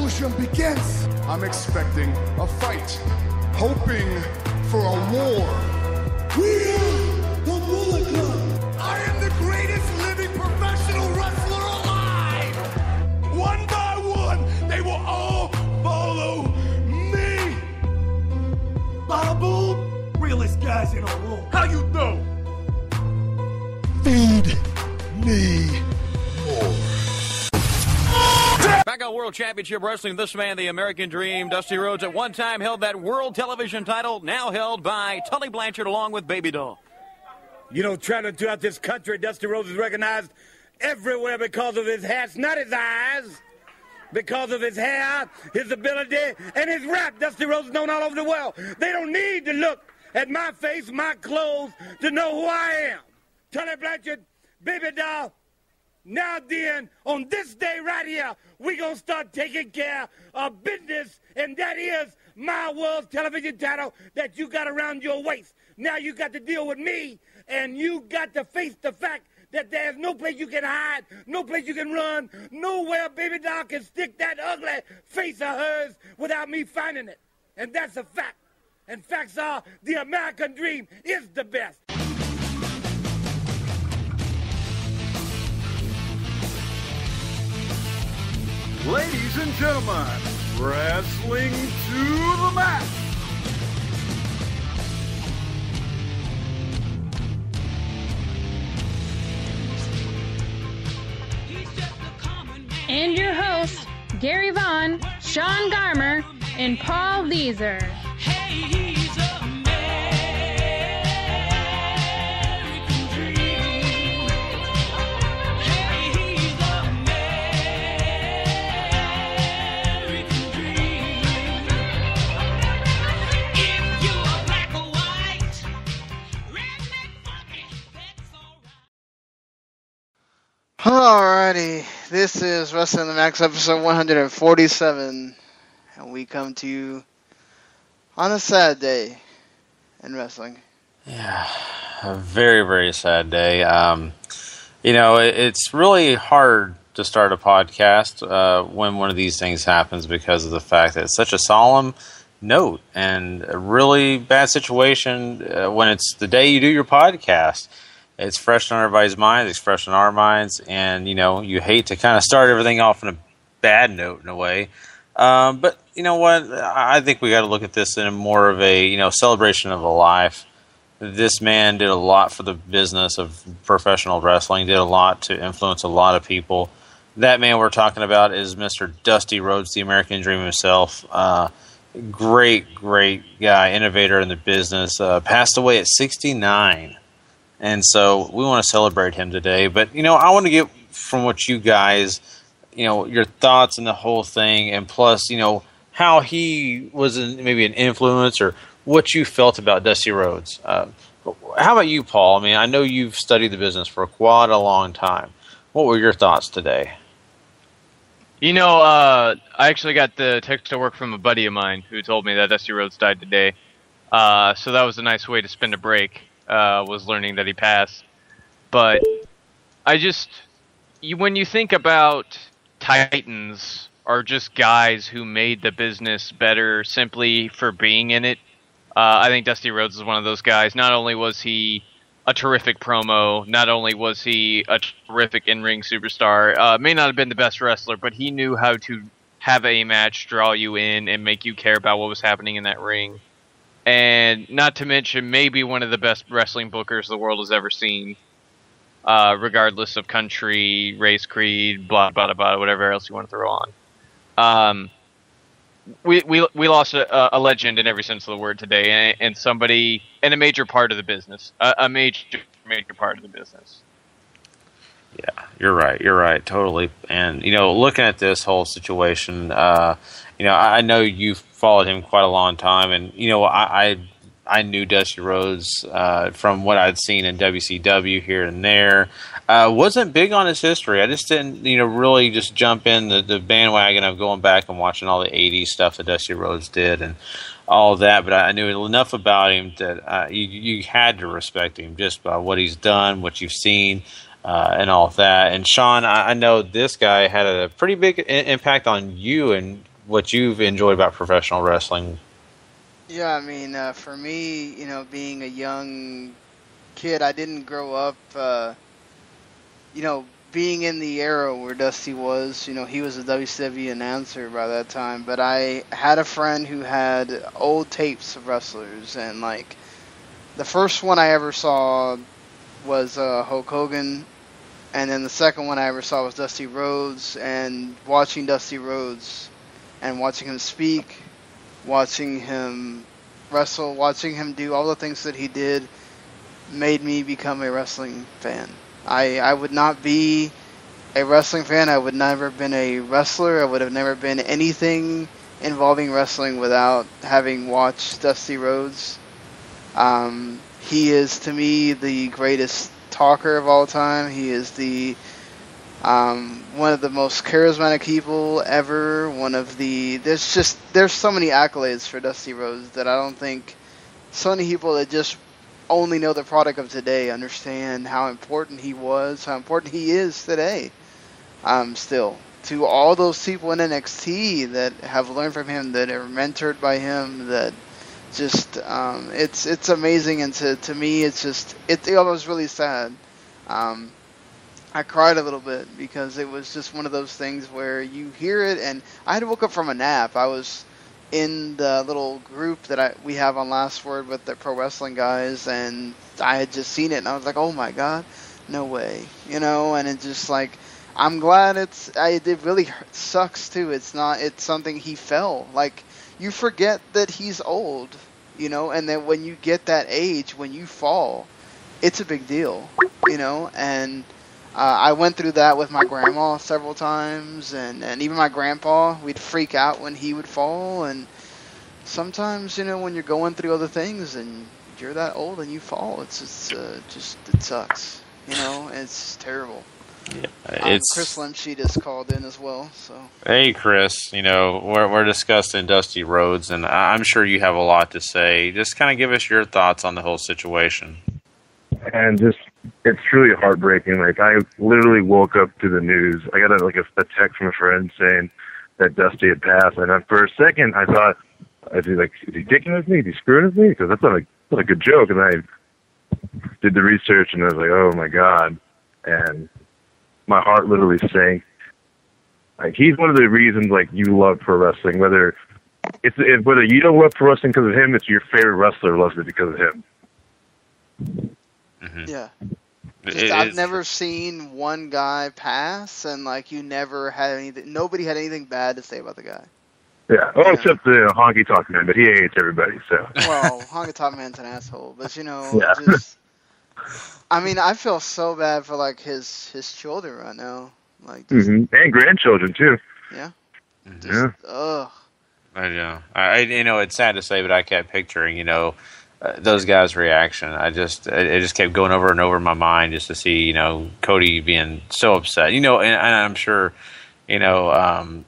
revolution begins. I'm expecting a fight, hoping for a war. We are the Bullet Club. I am the greatest living professional wrestler alive. One by one, they will all follow me. Bada boom, realest guys in a room. How you know? Feed me more. Back on World Championship Wrestling, this man, the American Dream, Dusty Rhodes, at one time held that world television title, now held by Tully Blanchard along with Baby Doll. You know, traveling throughout this country, Dusty Rhodes is recognized everywhere because of his hats, not his eyes. Because of his hair, his ability, and his rap, Dusty Rhodes is known all over the world. They don't need to look at my face, my clothes, to know who I am. Tully Blanchard, Baby Doll. Now then, on this day right here, we gonna start taking care of business, and that is my world television title that you got around your waist. Now you got to deal with me, and you got to face the fact that there's no place you can hide, no place you can run, nowhere Baby Doll can stick that ugly face of hers without me finding it. And that's a fact. And facts are, the American dream is the best. Ladies and gentlemen, wrestling to the mat. And your hosts, Gary Vaughn, Sean Garmer, and Paul Vieser. Alrighty, this is Wrestling the Max episode 147, and we come to you on a sad day in wrestling. Yeah, a very, very sad day. You know, it's really hard to start a podcast when one of these things happens because of the fact that it's such a solemn note and a really bad situation when it's the day you do your podcast. It's fresh on everybody's minds. It's fresh on our minds. And, you know, you hate to kind of start everything off in a bad note in a way. But, you know what? I think we got to look at this in more of a, you know, celebration of a life. This man did a lot for the business of professional wrestling, did a lot to influence a lot of people. That man we're talking about is Mr. Dusty Rhodes, the American Dream himself. Great, great guy, innovator in the business. Passed away at 69. And so we want to celebrate him today. But, you know, I want to get from what you guys, you know, your thoughts on the whole thing. And plus, you know, how he was maybe an influence or what you felt about Dusty Rhodes. How about you, Paul? I mean, I know you've studied the business for quite a long time. What were your thoughts today? You know, I actually got the text to work from a buddy of mine who told me that Dusty Rhodes died today. So that was a nice way to spend a break. Was learning that he passed. But when you think about Titans are just guys who made the business better simply for being in it, I think Dusty Rhodes is one of those guys. Not only was he a terrific promo, not only was he a terrific in-ring superstar, may not have been the best wrestler, but he knew how to have a match draw you in and make you care about what was happening in that ring. And not to mention maybe one of the best wrestling bookers the world has ever seen, regardless of country, race, creed, blah, blah, blah, whatever else you want to throw on. We lost a legend in every sense of the word today, and somebody, and a major part of the business, a major part of the business. Yeah, you're right, totally. And, you know, looking at this whole situation, you know, I know you've followed him quite a long time, and, you know, I knew Dusty Rhodes from what I'd seen in WCW here and there. Wasn't big on his history. I just didn't, you know, really just jump in the bandwagon of going back and watching all the 80s stuff that Dusty Rhodes did and all that, but I knew enough about him that you had to respect him just by what he's done, what you've seen, and all of that. And Sean, I know this guy had a pretty big impact on you and what you've enjoyed about professional wrestling. Yeah, I mean, for me, you know, being a young kid, I didn't grow up, you know, being in the era where Dusty was. You know, he was a WCW announcer by that time, but I had a friend who had old tapes of wrestlers, and like the first one I ever saw was Hulk Hogan, and then the second one I ever saw was Dusty Rhodes. And watching Dusty Rhodes and watching him speak, watching him wrestle, watching him do all the things that he did made me become a wrestling fan. I would not be a wrestling fan. I would never have been a wrestler. I would have never been anything involving wrestling without having watched Dusty Rhodes. He is, to me, the greatest talker of all time. He is the one of the most charismatic people ever. There's so many accolades for Dusty Rhodes that I don't think so many people that just only know the product of today understand how important he was, how important he is today. Still, to all those people in NXT that have learned from him, that are mentored by him, that just it's amazing. And to me, it was really sad. I cried a little bit because it was just one of those things where you hear it, and I had woke up from a nap. I was in the little group that we have on Last Word with the pro wrestling guys, and I had just seen it, and I was like, oh my god, no way, you know. And it just like, I'm glad it really sucks too. It's something he fell. Like, you forget that he's old, you know, and then when you get that age, when you fall, it's a big deal, you know. And I went through that with my grandma several times, and even my grandpa. We'd freak out when he would fall, and sometimes, you know, when you're going through other things and you're that old and you fall, it sucks, you know. It's terrible. Yeah, Chris Lemsheet is called in as well. So hey, Chris, you know, we're discussing Dusty Rhodes, and I'm sure you have a lot to say. Just kind of give us your thoughts on the whole situation. And just, it's really heartbreaking. Like, I literally woke up to the news. I got a text from a friend saying that Dusty had passed, and for a second I thought, is he dicking with me? Is he screwing with me? Because that's not a good joke. And I did the research, and I was like, oh my god. And my heart literally sank. Like, he's one of the reasons, like, you love pro wrestling. Whether you don't love pro wrestling because of him, it's your favorite wrestler loves it because of him. Mm-hmm. Yeah. I've never seen one guy pass and like nobody had anything bad to say about the guy. Yeah. Well, except the Honky Tonk Man, but he hates everybody, so. Well, Honky Tonk Man's an asshole, but you know, yeah. I mean, I feel so bad for like his children right now, like and grandchildren too. Yeah. Yeah. Ugh. I know. You know, it's sad to say, but I kept picturing, you know, those guys' reaction. It just kept going over and over in my mind just to see, you know, Cody being so upset. You know, and I'm sure, you know,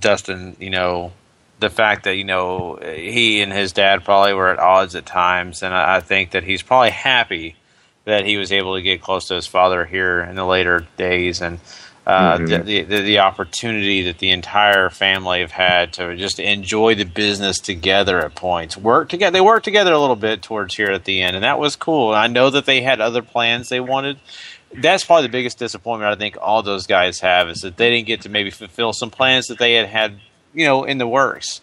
Dustin, you know, the fact that, you know, he and his dad probably were at odds at times, and I think that he's probably happy that he was able to get close to his father here in the later days, and the opportunity that the entire family have had to just enjoy the business together at points. They worked together a little bit towards here at the end, and that was cool. And I know that they had other plans they wanted. That's probably the biggest disappointment I think all those guys have, is that they didn't get to maybe fulfill some plans that they had, you know, in the works.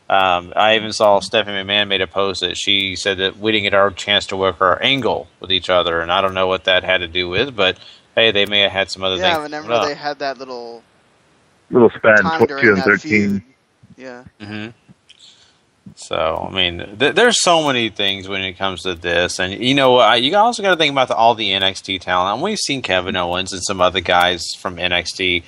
I even saw Stephanie McMahon made a post that she said that we didn't get our chance to work our angle with each other, and I don't know what that had to do with, but hey, they may have had some other things. Yeah, whenever they had that little span in 2013. Yeah. Mm-hmm. So, I mean, there's so many things when it comes to this. And, you know, you also got to think about all the NXT talent. And we've seen Kevin Owens and some other guys from NXT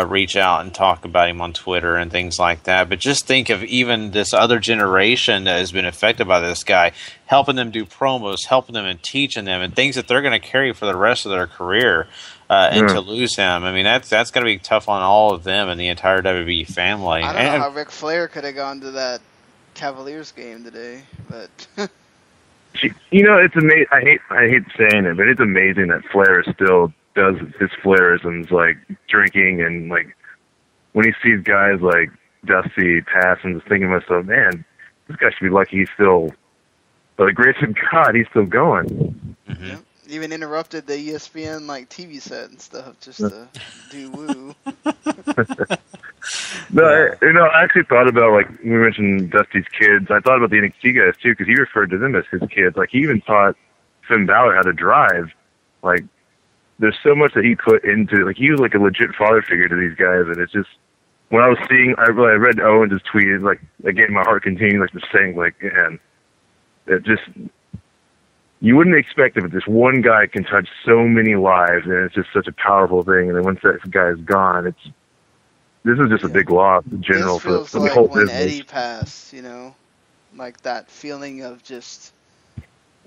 reach out and talk about him on Twitter and things like that. But just think of even this other generation that has been affected by this guy, helping them do promos, helping them and teaching them, and things that they're going to carry for the rest of their career. And to lose him, I mean, that's going to be tough on all of them and the entire WWE family. I don't know how Ric Flair could have gone to that Cavaliers game today, but you know, it's amazing. I hate saying it, but it's amazing that Flair still does his Flairisms, like drinking, and like when he sees guys like Dusty passed and was thinking to myself, man, this guy should be lucky he's still, by the grace of God, he's still going. Yep. Even interrupted the ESPN TV set and stuff just to do woo. No, I actually thought about, we mentioned Dusty's kids. I thought about the NXT guys too, because he referred to them as his kids. He even taught Finn Balor how to drive. There's so much that he put into it. He was a legit father figure to these guys, and it's just, when I was seeing, I read Owens' tweet, again, my heart continued just saying, man, it just, you wouldn't expect it, but this one guy can touch so many lives, and it's just such a powerful thing. And then once that guy's gone, this is just a big loss in general for the whole when business. Eddie passed, that feeling of just,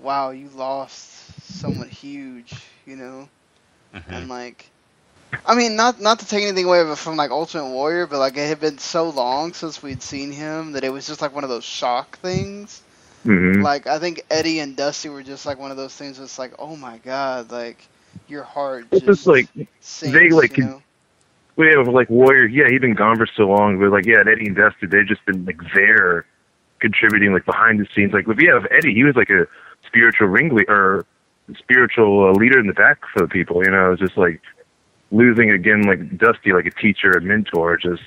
wow, you lost someone huge, and not to take anything away from Ultimate Warrior, but it had been so long since we'd seen him that it was just one of those shock things. Mm-hmm. I think Eddie and Dusty were just one of those things that's oh my God, your heart just sinks, they we have Warrior, yeah, he'd been gone for so long, but Eddie and Dusty, they've just been there contributing behind the scenes. With Eddie, he was a spiritual ringleader or spiritual leader in the back for the people. It was just losing again Dusty, a teacher, a mentor. It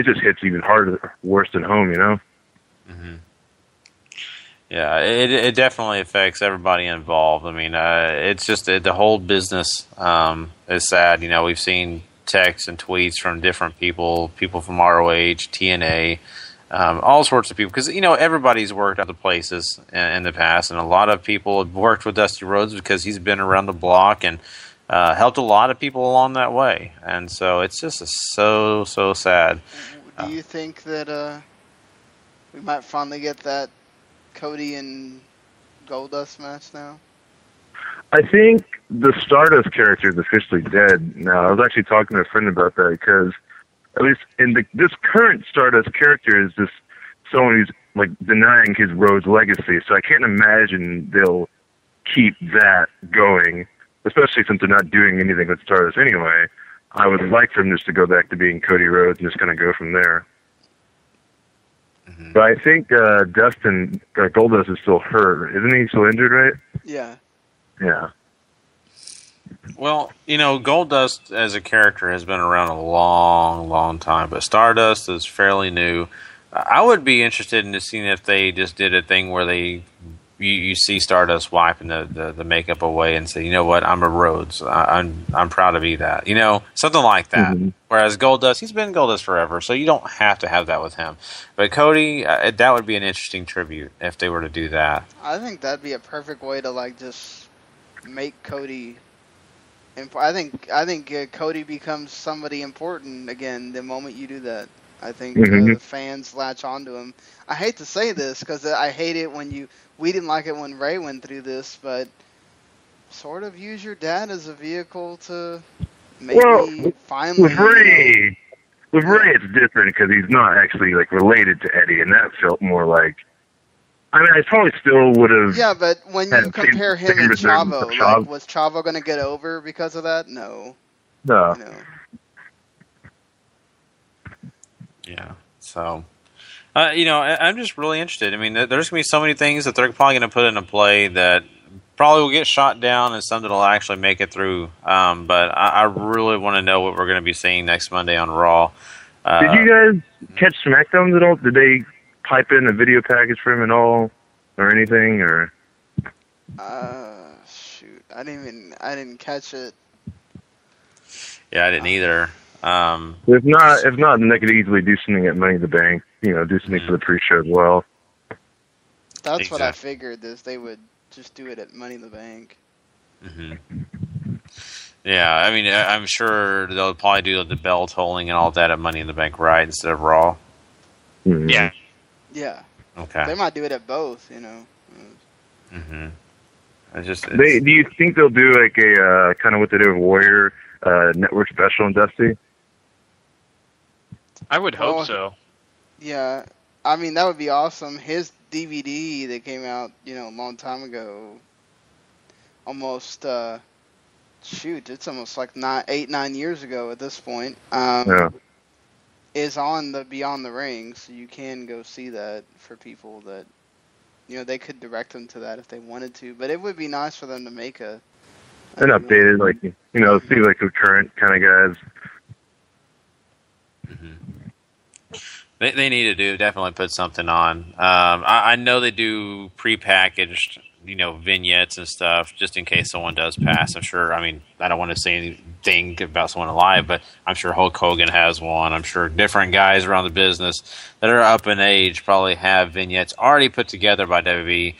just hits even harder, worse than home. Mm-hmm. Yeah, it definitely affects everybody involved. It's just the whole business is sad. We've seen texts and tweets from different people from ROH, TNA, all sorts of people. Because, everybody's worked other places in the past, and a lot of people have worked with Dusty Rhodes because he's been around the block and helped a lot of people along that way. And so it's just so sad. Do you think that we might finally get that Cody and Goldust match now? I think the Stardust character is officially dead now. I was actually talking to a friend about that because, at least in this current Stardust character is just someone who's denying his Rhodes legacy. So I can't imagine they'll keep that going, especially since they're not doing anything with Stardust anyway. I would like for them just to go back to being Cody Rhodes and just kind of go from there. But I think Dustin Goldust is still hurt. Isn't he still injured, right? Yeah. Yeah. Well, Goldust as a character has been around a long time, but Stardust is fairly new. I would be interested in seeing if they just did a thing where you see Stardust wiping the makeup away and say, you know what, I'm a Rhodes. I'm proud to be that. Something like that. Mm-hmm. Whereas Goldust, he's been Goldust forever, so you don't have to have that with him. But Cody, that would be an interesting tribute if they were to do that. I think that'd be a perfect way to just make Cody. I think Cody becomes somebody important again the moment you do that. I think the fans latch onto him. I hate to say this because I hate it when we didn't like it when Ray went through this, but sort of use your dad as a vehicle to maybe finally. With Ray, it's different because he's not actually related to Eddie, and that felt more like. I probably still would have. Yeah, but when you compare him and Chavo, was Chavo going to get over because of that? No. No. Yeah. So, I'm just really interested. There's going to be so many things that they're probably going to put into play that probably will get shot down and some that will actually make it through. But I really want to know what we're going to be seeing next Monday on Raw. Did you guys catch SmackDowns at all? Did they pipe in a video package for him at all, or anything, or? Shoot, I didn't catch it. Yeah, I didn't either. If not, then they could easily do something at Money in the Bank. Do something for the pre-show as well. That's what I figured. Is they would just do it at Money in the Bank. Mm-hmm. Yeah, I'm sure they'll probably do the bell tolling and all that at Money in the Bank, right, instead of Raw. Mm-hmm. Yeah. Yeah. Okay. They might do it at both, Mm-hmm. Do you think they'll do a kind of what they do with Warrior network special on Dusty? I would hope so. Yeah, that would be awesome. His DVD that came out, a long time ago, almost, it's almost 9 years ago at this point. Yeah. is on the Beyond the Ring, so you can go see that for people that, they could direct them to that if they wanted to. But it would be nice for them to make an updated, like, see like the current kind of guys. They need to definitely put something on. I know they do prepackaged, vignettes and stuff just in case someone does pass. I'm sure. I mean, I don't want to say anything about someone alive, but I'm sure Hulk Hogan has one. I'm sure different guys around the business that are up in age probably have vignettes already put together by WWE,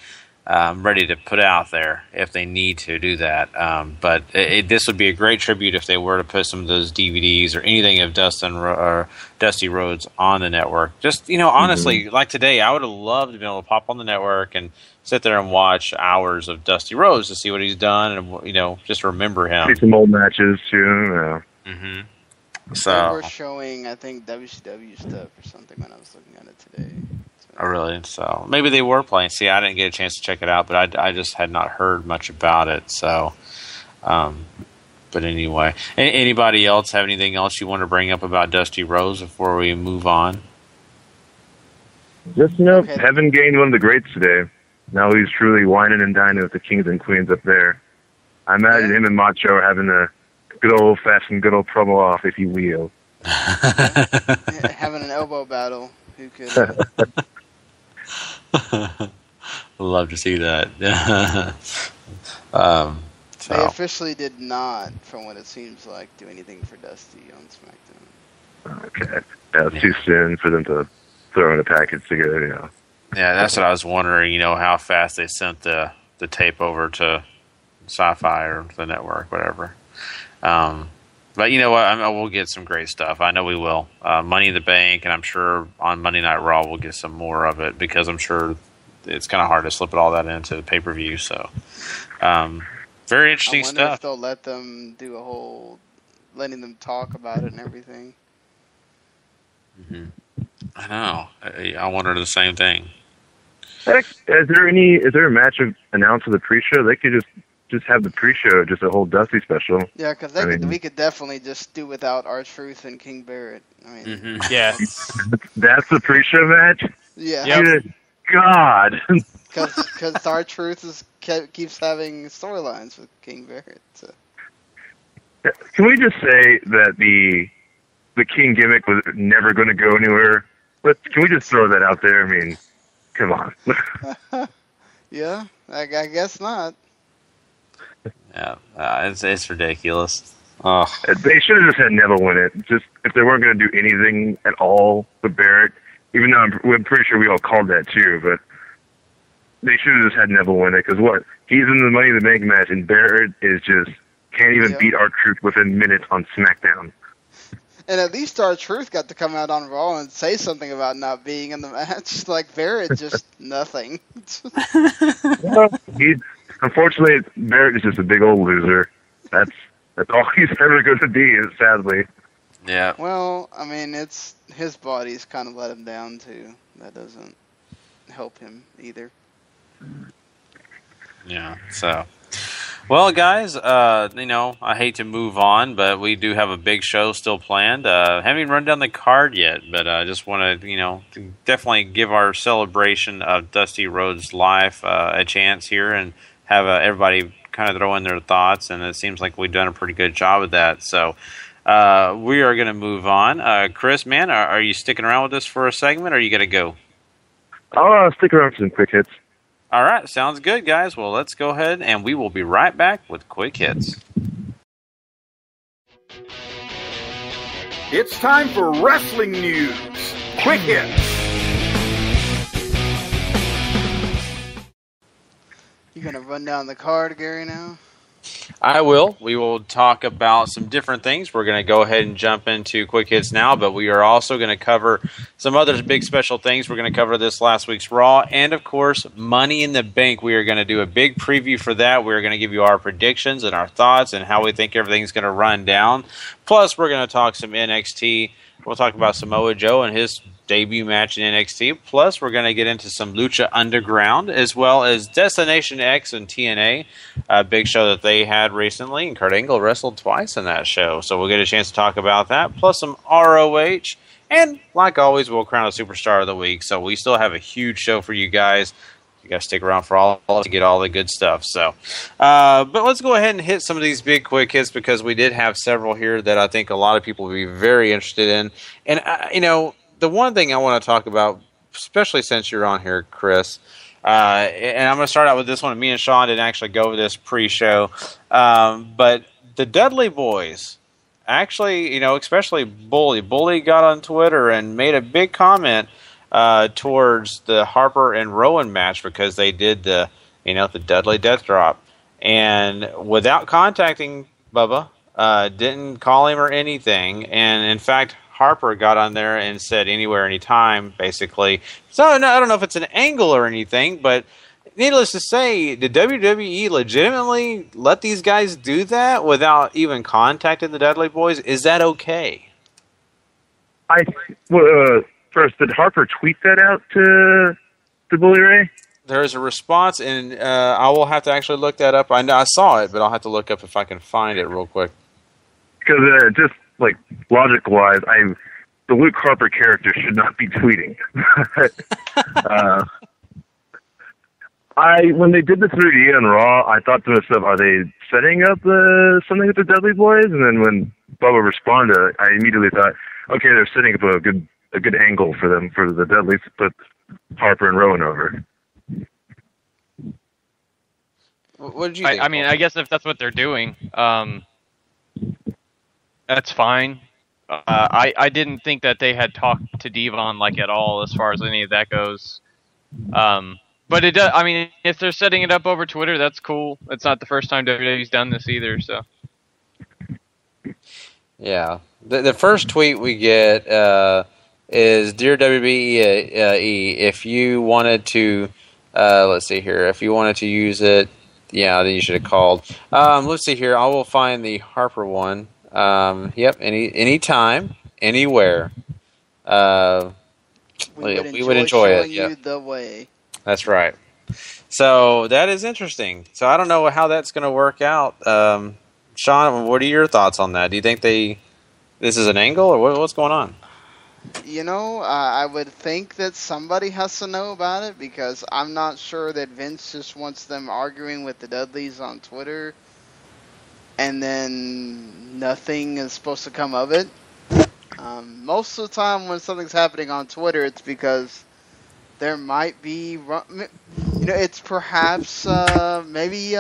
ready to put out there if they need to do that. But this would be a great tribute if they were to put some of those DVDs or anything of Dusty Rhodes on the network. Just, honestly, like today, I would have loved to be able to pop on the network and sit there and watch hours of Dusty Rhodes to see what he's done and, just remember him. See some old matches, too. So they were showing, I think, WCW stuff or something when I was looking at it today. Oh, really? So maybe they were playing. See, I didn't get a chance to check it out, but I just had not heard much about it. So, but anyway, anybody else have anything else you want to bring up about Dusty Rhodes before we move on? Just, Heaven gained one of the greats today. Now he's truly whining and dining with the kings and queens up there. I imagine him and Macho are having a good old-fashioned, good old promo off, if you will. Having an elbow battle. Who could... Love to see that. They officially did not, from what it seems like, do anything for Dusty on SmackDown. Okay. It's too soon for them to throw in a package together, Yeah, that's what I was wondering, how fast they sent the tape over to Sci-Fi or the network, whatever. But you know what? We'll get some great stuff. I know we will. Money in the Bank, and I'm sure on Monday Night Raw we'll get some more of it because I'm sure it's kind of hard to slip all that into the pay-per-view. So, very interesting stuff. I wonder if stuff. they'll let them do a whole, letting them talk about it and everything. I know. I wonder the same thing. Heck, is there a match announced for the pre-show? They could just have the pre-show, just a whole Dusty special. Yeah, because we could definitely just do without R-Truth and King Barrett. I mean, Yeah. That's the pre-show match? Yeah. Good God. Because R-Truth keeps having storylines with King Barrett. So. Can we just say that the King gimmick was never going to go anywhere? But can we just throw that out there? I mean, come on. Yeah, I guess not. Yeah, it's ridiculous. Oh. They should have just had Neville win it. Just if they weren't going to do anything at all with Barrett, even though I'm pretty sure we all called that too, but they should have just had Neville win it because he's in the Money in the Bank match and Barrett is just can't even beat R-Truth within minutes on SmackDown. And at least R-Truth got to come out on Raw and say something about not being in the match. Like Barrett, just nothing. Unfortunately, Barrett is just a big old loser. That's all he's ever going to be, sadly. Yeah. Well, I mean, it's his body's kind of let him down too. That doesn't help him either. Yeah. So, well, guys, I hate to move on, but we do have a big show still planned. Haven't run down the card yet, but I just want to, definitely give our celebration of Dusty Rhodes' life a chance here and have everybody kind of throw in their thoughts, and it seems like we've done a pretty good job of that. So we are going to move on. Chris, man, are you sticking around with us for a segment, or are you going to go? I'll stick around for some quick hits. All right, sounds good, guys. Well, let's go ahead, and we will be right back with Quick Hits. It's time for wrestling news. Quick Hits. You gonna run down the card, Gary, now? I will. We will talk about some different things. We're going to go ahead and jump into Quick Hits now, but we are also going to cover some other big special things. We're going to cover this last week's Raw, and of course, Money in the Bank. We are going to do a big preview for that. We're going to give you our predictions and our thoughts and how we think everything's going to run down. Plus, we're going to talk some NXT. We'll talk about Samoa Joe and his debut match in NXT. Plus, we're going to get into some Lucha Underground, as well as Destination X and TNA, a big show that they had recently. And Kurt Angle wrestled twice in that show, so we'll get a chance to talk about that. Plus some ROH And like always, we'll crown a Superstar of the Week. So we still have a huge show for you guys. You guys stick around for all to get all the good stuff. So, but let's go ahead and hit some of these big quick hits because we did have several here that I think a lot of people will be very interested in. And, the one thing I want to talk about, especially since you're on here, Chris, and I'm going to start out with this one. Me and Sean didn't actually go over this pre-show, but the Dudley Boys, actually, especially Bully. Bully got on Twitter and made a big comment towards the Harper and Rowan match because they did the Dudley Death Drop, and without contacting Bubba, didn't call him or anything, and in fact, Harper got on there and said anywhere, anytime, basically. So no, I don't know if it's an angle or anything, but needless to say, did WWE legitimately let these guys do that without even contacting the Dudley Boys? Is that okay? First, did Harper tweet that out to Bully Ray? There's a response, and I will have to actually look that up. I know I saw it, but I'll have to look up if I can find it real quick. Because just like logic-wise, the Luke Harper character should not be tweeting. When they did the 3D on Raw, I thought to myself, are they setting up something with the Dudley Boys? And then when Bubba responded, I immediately thought, okay, they're setting up a good angle for them, for the Dudleys to put Harper and Rowan over. What did you think? I mean, I guess if that's what they're doing, that's fine. I didn't think that they had talked to Devon at all as far as any of that goes. But it does. I mean, if they're setting it up over Twitter, that's cool. It's not the first time WWE's done this either. So. Yeah, the first tweet we get is, "Dear WWE, if you wanted to, let's see here, if you wanted to use it, then you should have called." Let's see here. I will find the Harper one. Yep, anytime, anywhere. We would enjoy it. You the way. That's right. So that is interesting. So I don't know how that's going to work out. Sean, what are your thoughts on that? Do you think this is an angle, or what's going on? I would think that somebody has to know about it, because I'm not sure that Vince just wants them arguing with the Dudleys on Twitter and then nothing is supposed to come of it. Most of the time when something's happening on Twitter, it's because there might be, it's perhaps maybe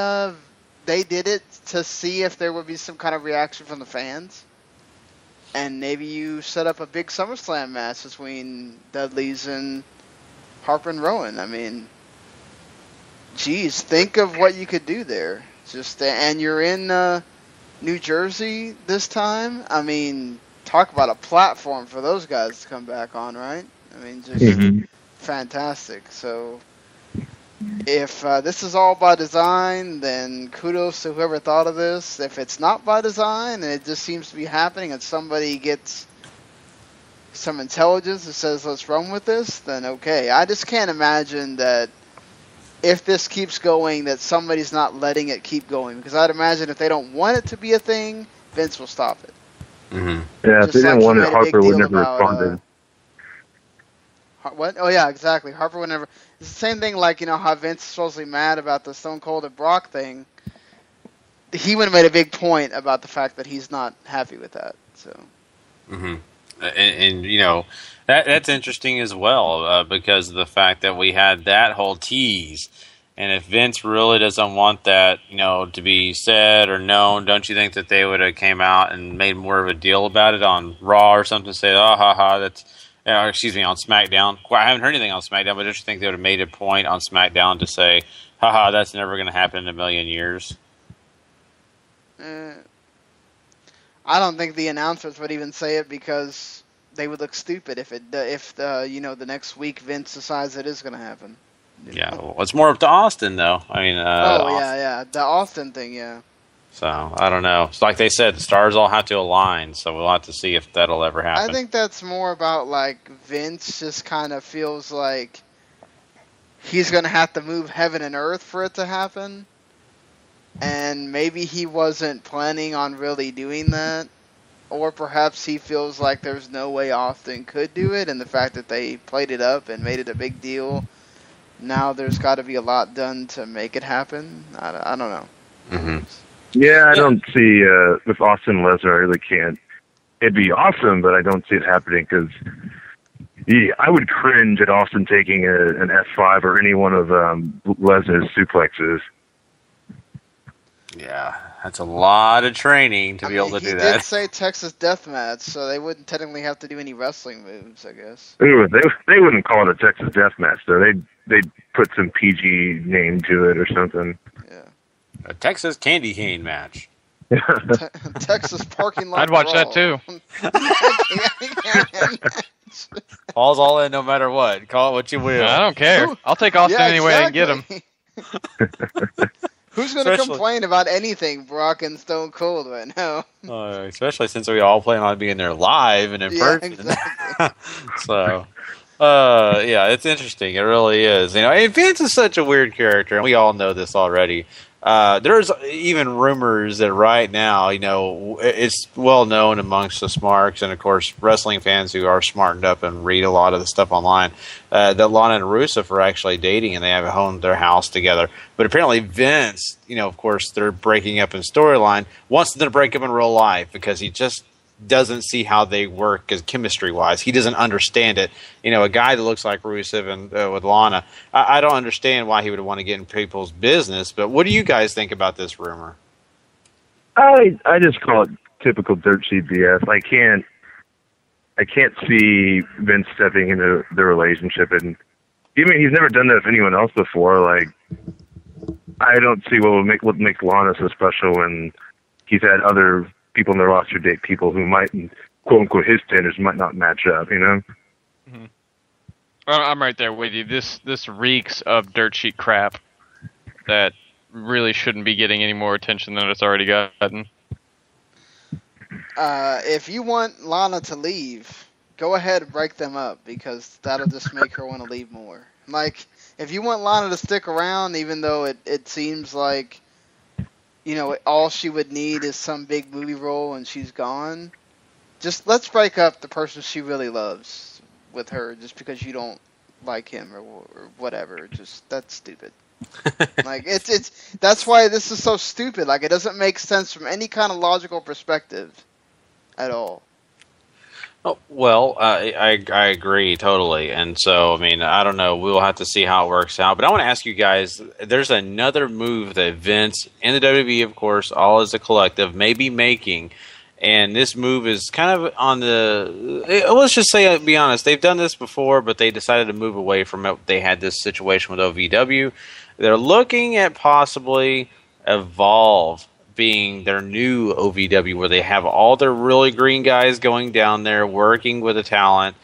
they did it to see if there would be some kind of reaction from the fans. And maybe you set up a big SummerSlam match between Dudleys and Harper and Rowan. I mean, geez, think of what you could do there. And you're in New Jersey this time. I mean, talk about a platform for those guys to come back on, right? I mean, just fantastic. So if this is all by design, then kudos to whoever thought of this. If it's not by design and it just seems to be happening and somebody gets some intelligence that says let's run with this, then okay. I just can't imagine that if this keeps going that somebody's not letting it keep going, because I'd imagine if they don't want it to be a thing, Vince will stop it. Mm-hmm. Yeah, if they didn't want it, Harper would never respond. What? Oh, yeah, exactly. Harper would never. It's the same thing like, how Vince is supposedly mad about the Stone Cold and Brock thing. He would have made a big point about the fact that he's not happy with that. So. Mm-hmm. And that's interesting as well, because of the fact that we had that whole tease. And if Vince really doesn't want that, to be said or known, don't you think that they would have came out and made more of a deal about it on Raw or something? Say, oh, haha, that's, on SmackDown. Well, I haven't heard anything on SmackDown, but don't you think they would have made a point on SmackDown to say, haha, that's never going to happen in a million years? I don't think the announcers would even say it, because they would look stupid if the next week Vince decides it is going to happen. Yeah, well, it's more up to Austin, though. I mean, yeah, the Austin thing, yeah. So, I don't know. It's like they said, the stars all have to align, so we'll have to see if that'll ever happen. I think that's more about, Vince just kind of feels like he's going to have to move heaven and earth for it to happen. And maybe he wasn't planning on really doing that. or perhaps he feels like there's no way Austin could do it, and the fact that they played it up and made it a big deal, now there's got to be a lot done to make it happen. I don't know. Mm-hmm. Yeah, I don't see with Austin Lesnar. I really can't. It'd be awesome, but I don't see it happening because I would cringe at Austin taking an F5 or any one of Lesnar's suplexes. Yeah, that's a lot of training to be able to do that. He did say Texas Deathmatch, so they wouldn't technically have to do any wrestling moves, I guess. Ooh, they wouldn't call it a Texas Deathmatch, though. They'd put some PG name to it or something. Yeah. A Texas candy cane match. Texas parking lot. I'd watch that too. Paul's all in no matter what. Call it what you will. I don't care. I'll take Austin any way I can get him. Who's going to complain about anything, Brock and Stone Cold, right now? Especially since we all plan on being there live and in person. Exactly. So, yeah, it's interesting. It really is. And Vince is such a weird character, and we all know this already. There's even rumors that right now, it's well known amongst the smarks and, of course, wrestling fans who are smartened up and read a lot of the stuff online, that Lana and Rusev are actually dating and they have honed their house together. But apparently Vince, of course, they're breaking up in storyline, wants them to break up in real life because he just doesn't see how they work as chemistry-wise. He doesn't understand it. A guy that looks like Rusev and with Lana, I don't understand why he would want to get in people's business, but what do you guys think about this rumor? I just call it typical dirt sheet BS. I can't see Vince stepping into the relationship, and even he's never done that with anyone else before. Like, I don't see what makes Lana so special when he's had other people in the roster date people who might, quote unquote, his standards might not match up. Mm-hmm. I'm right there with you. This reeks of dirt sheet crap that really shouldn't be getting any more attention than it's already gotten. If you want Lana to leave, go ahead and break them up because that'll just make her want to leave more. Like, if you want Lana to stick around, even though it seems like all she would need is some big movie role and she's gone, just let's break up the person she really loves with her just because you don't like him or whatever. Just, that's stupid. Like, it's that's why this is so stupid. Like, it doesn't make sense from any kind of logical perspective at all. Oh, well, I agree totally. And so, I don't know. We'll have to see how it works out. But I want to ask you guys, there's another move that Vince and the WWE, of course, all as a collective, may be making. And this move is kind of on the, let's just say, be honest, they've done this before, but they decided to move away from it. They had this situation with OVW. They're looking at possibly Evolve being their new OVW, where they have all their really green guys going down there, working with the talent,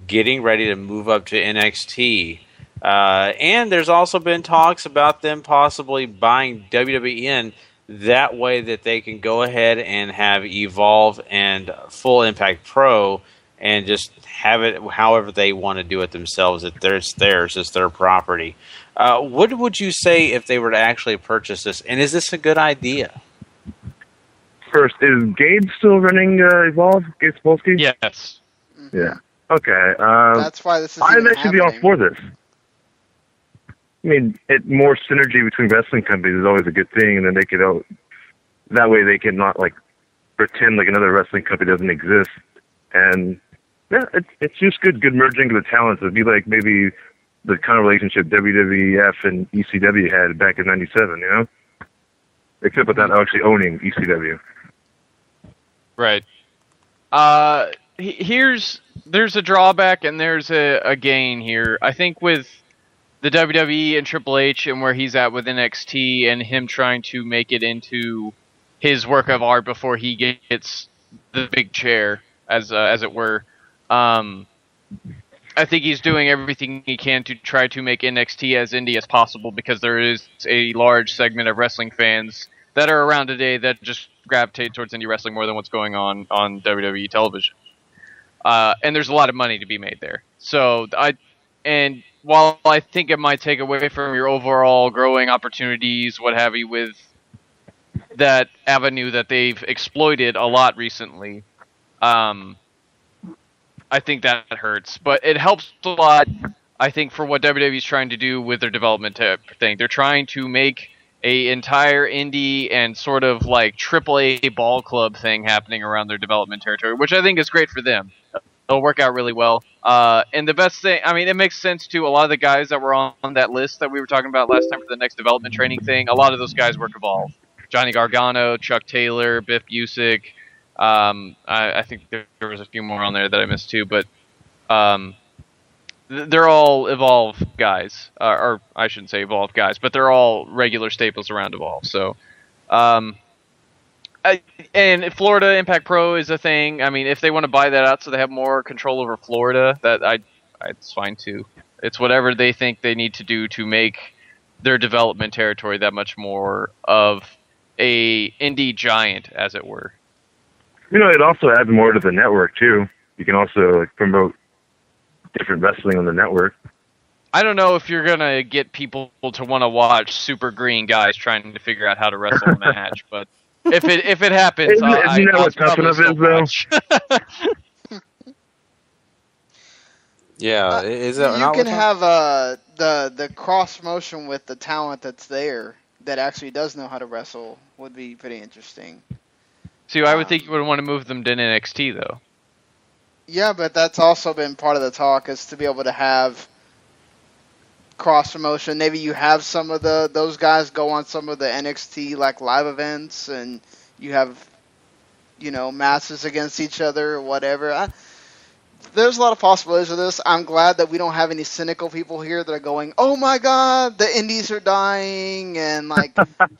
getting ready to move up to NXT. And there's also been talks about them possibly buying WWE in. That way that they can go ahead and have Evolve and Full Impact Pro and just have it however they want to do it themselves. It's theirs. It's their property. What would you say if they were to actually purchase this? And is this a good idea? First, is Gabe still running Evolve? Gabe Spolsky? Yes. Yeah. Okay. That's why this is I'd even actually be all for this. More synergy between wrestling companies is always a good thing, and then they could, that way they can not pretend like another wrestling company doesn't exist. And yeah, it's just good merging of the talents. It'd be like maybe the kind of relationship WWF and ECW had back in '97, except without actually owning ECW. Right. There's a drawback and there's a gain here. I think with the WWE and Triple H and where he's at with NXT and him trying to make it into his work of art before he gets the big chair, as it were. I think he's doing everything he can to try to make NXT as indie as possible because there is a large segment of wrestling fans that are around today that just gravitate towards indie wrestling more than what's going on WWE television. And there's a lot of money to be made there. And while I think it might take away from your overall growing opportunities, what have you, with that avenue that they've exploited a lot recently, I think that hurts, but it helps a lot. I think for what WWE's trying to do with their development thing, they're trying to make a entire indie and sort of like AAA ball club thing happening around their development territory, which I think is great for them. It'll work out really well. And the best thing, I mean, it makes sense to a lot of the guys that were on that list that we were talking about last time for the next development training thing. A lot of those guys work Evolve. Johnny Gargano, Chuck Taylor, Biff Busick. I think there was a few more on there that I missed too, but they're all Evolve guys, or I shouldn't say Evolve guys, but they're all regular staples around Evolve. So, and Florida Impact Pro is a thing. I mean, if they want to buy that out so they have more control over Florida, it's fine too. It's whatever they think they need to do to make their development territory that much more of a indie giant, as it were. You know, it also adds more to the network too. You can also like promote different wrestling on the network. I don't know if you're gonna get people to want to watch super green guys trying to figure out how to wrestle a match, but if it happens, Isn't that what tough enough is though? Yeah, is that you can have the cross motion with the talent that's there that actually does know how to wrestle would be pretty interesting. See, I would think you would want to move them to NXT though. Yeah, but that's also been part of the talk, is to be able to have cross promotion. Maybe you have some of those guys go on some of the NXT like live events, and you have, you know, matches against each other or whatever. There's a lot of possibilities of this. I'm glad that we don't have any cynical people here that are going, "Oh my God, the indies are dying," and like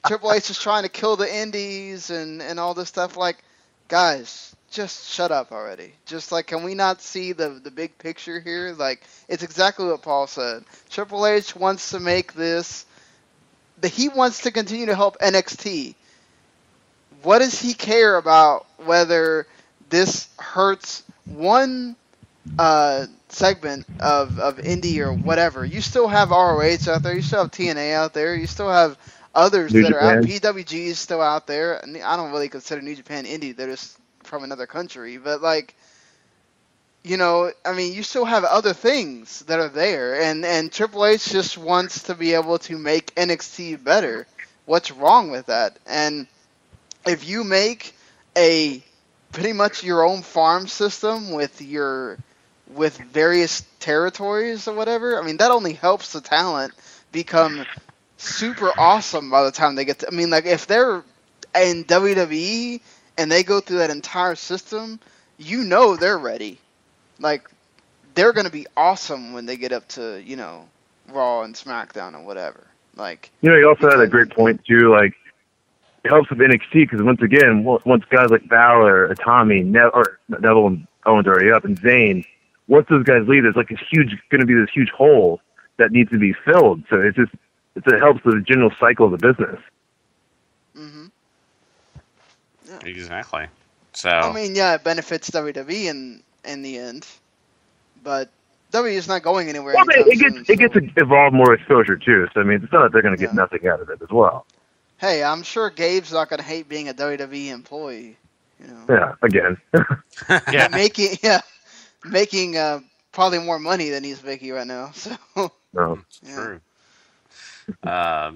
Triple H is trying to kill the indies and all this stuff. Like, guys, just shut up already. Just like, can we not see the big picture here? Like, it's exactly what Paul said. Triple H wants to make this. He wants to continue to help NXT. What does he care about whether this hurts one segment of indie or whatever? You still have ROH out there. You still have TNA out there. You still have others New that Japan. are out. PWG is still out there. I don't really consider New Japan indie. They're just from another country. But, like, you know, I mean, you still have other things that are there. And Triple H just wants to be able to make NXT better. What's wrong with that? And if you make a pretty much your own farm system with various territories or whatever, I mean, that only helps the talent become super awesome by the time they get to, I mean, like, if they're in WWE and they go through that entire system, you know they're ready. Like, they're going to be awesome when they get up to, you know, Raw and SmackDown or whatever. Like, you know, you also had a great point too. Like, it helps with NXT because once again, once guys like Balor, Tommy, Neville and Owens are already up, and Zayn, once those guys leave, there's like going to be this huge hole that needs to be filled. So it helps with the general cycle of the business. Mm-hmm. Yeah. Exactly. So I mean, yeah, it benefits WWE in the end, but WWE is not going anywhere. Well, it gets to evolve more exposure too. So I mean, it's not that they're going to get nothing out of it as well. Hey, I'm sure Gabe's not going to hate being a WWE employee. You know. Yeah, again. Yeah, making probably more money than he's making right now. So. No. Yeah. True.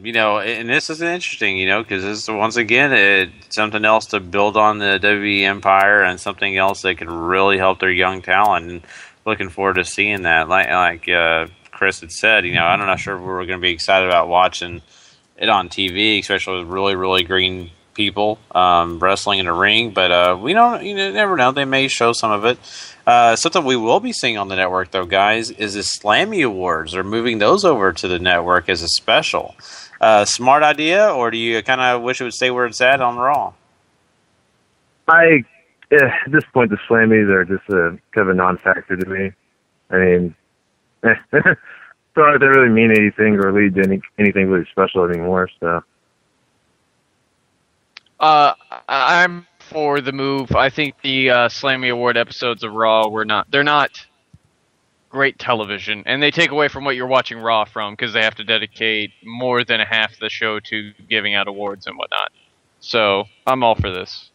You know, and this is interesting, you know, because this is, once again, it's something else to build on the WWE empire and something else that could really help their young talent. And looking forward to seeing that. Like Chris had said, you know, I'm not sure if we're going to be excited about watching it on TV, especially with really, really green people wrestling in a ring. But we don't, you never know. They may show some of it. Something we will be seeing on the network, though, guys, is the Slammy Awards. They're moving those over to the network as a special. Smart idea, or do you kind of wish it would stay where it's at on Raw? At this point, the Slammies are just kind of a non-factor to me. I mean, so they really mean anything or lead to anything really special anymore. So, I'm for the move. I think the Slammy Award episodes of Raw they're not great television, and they take away from what you're watching Raw from, because they have to dedicate more than half the show to giving out awards and whatnot. So I'm all for this.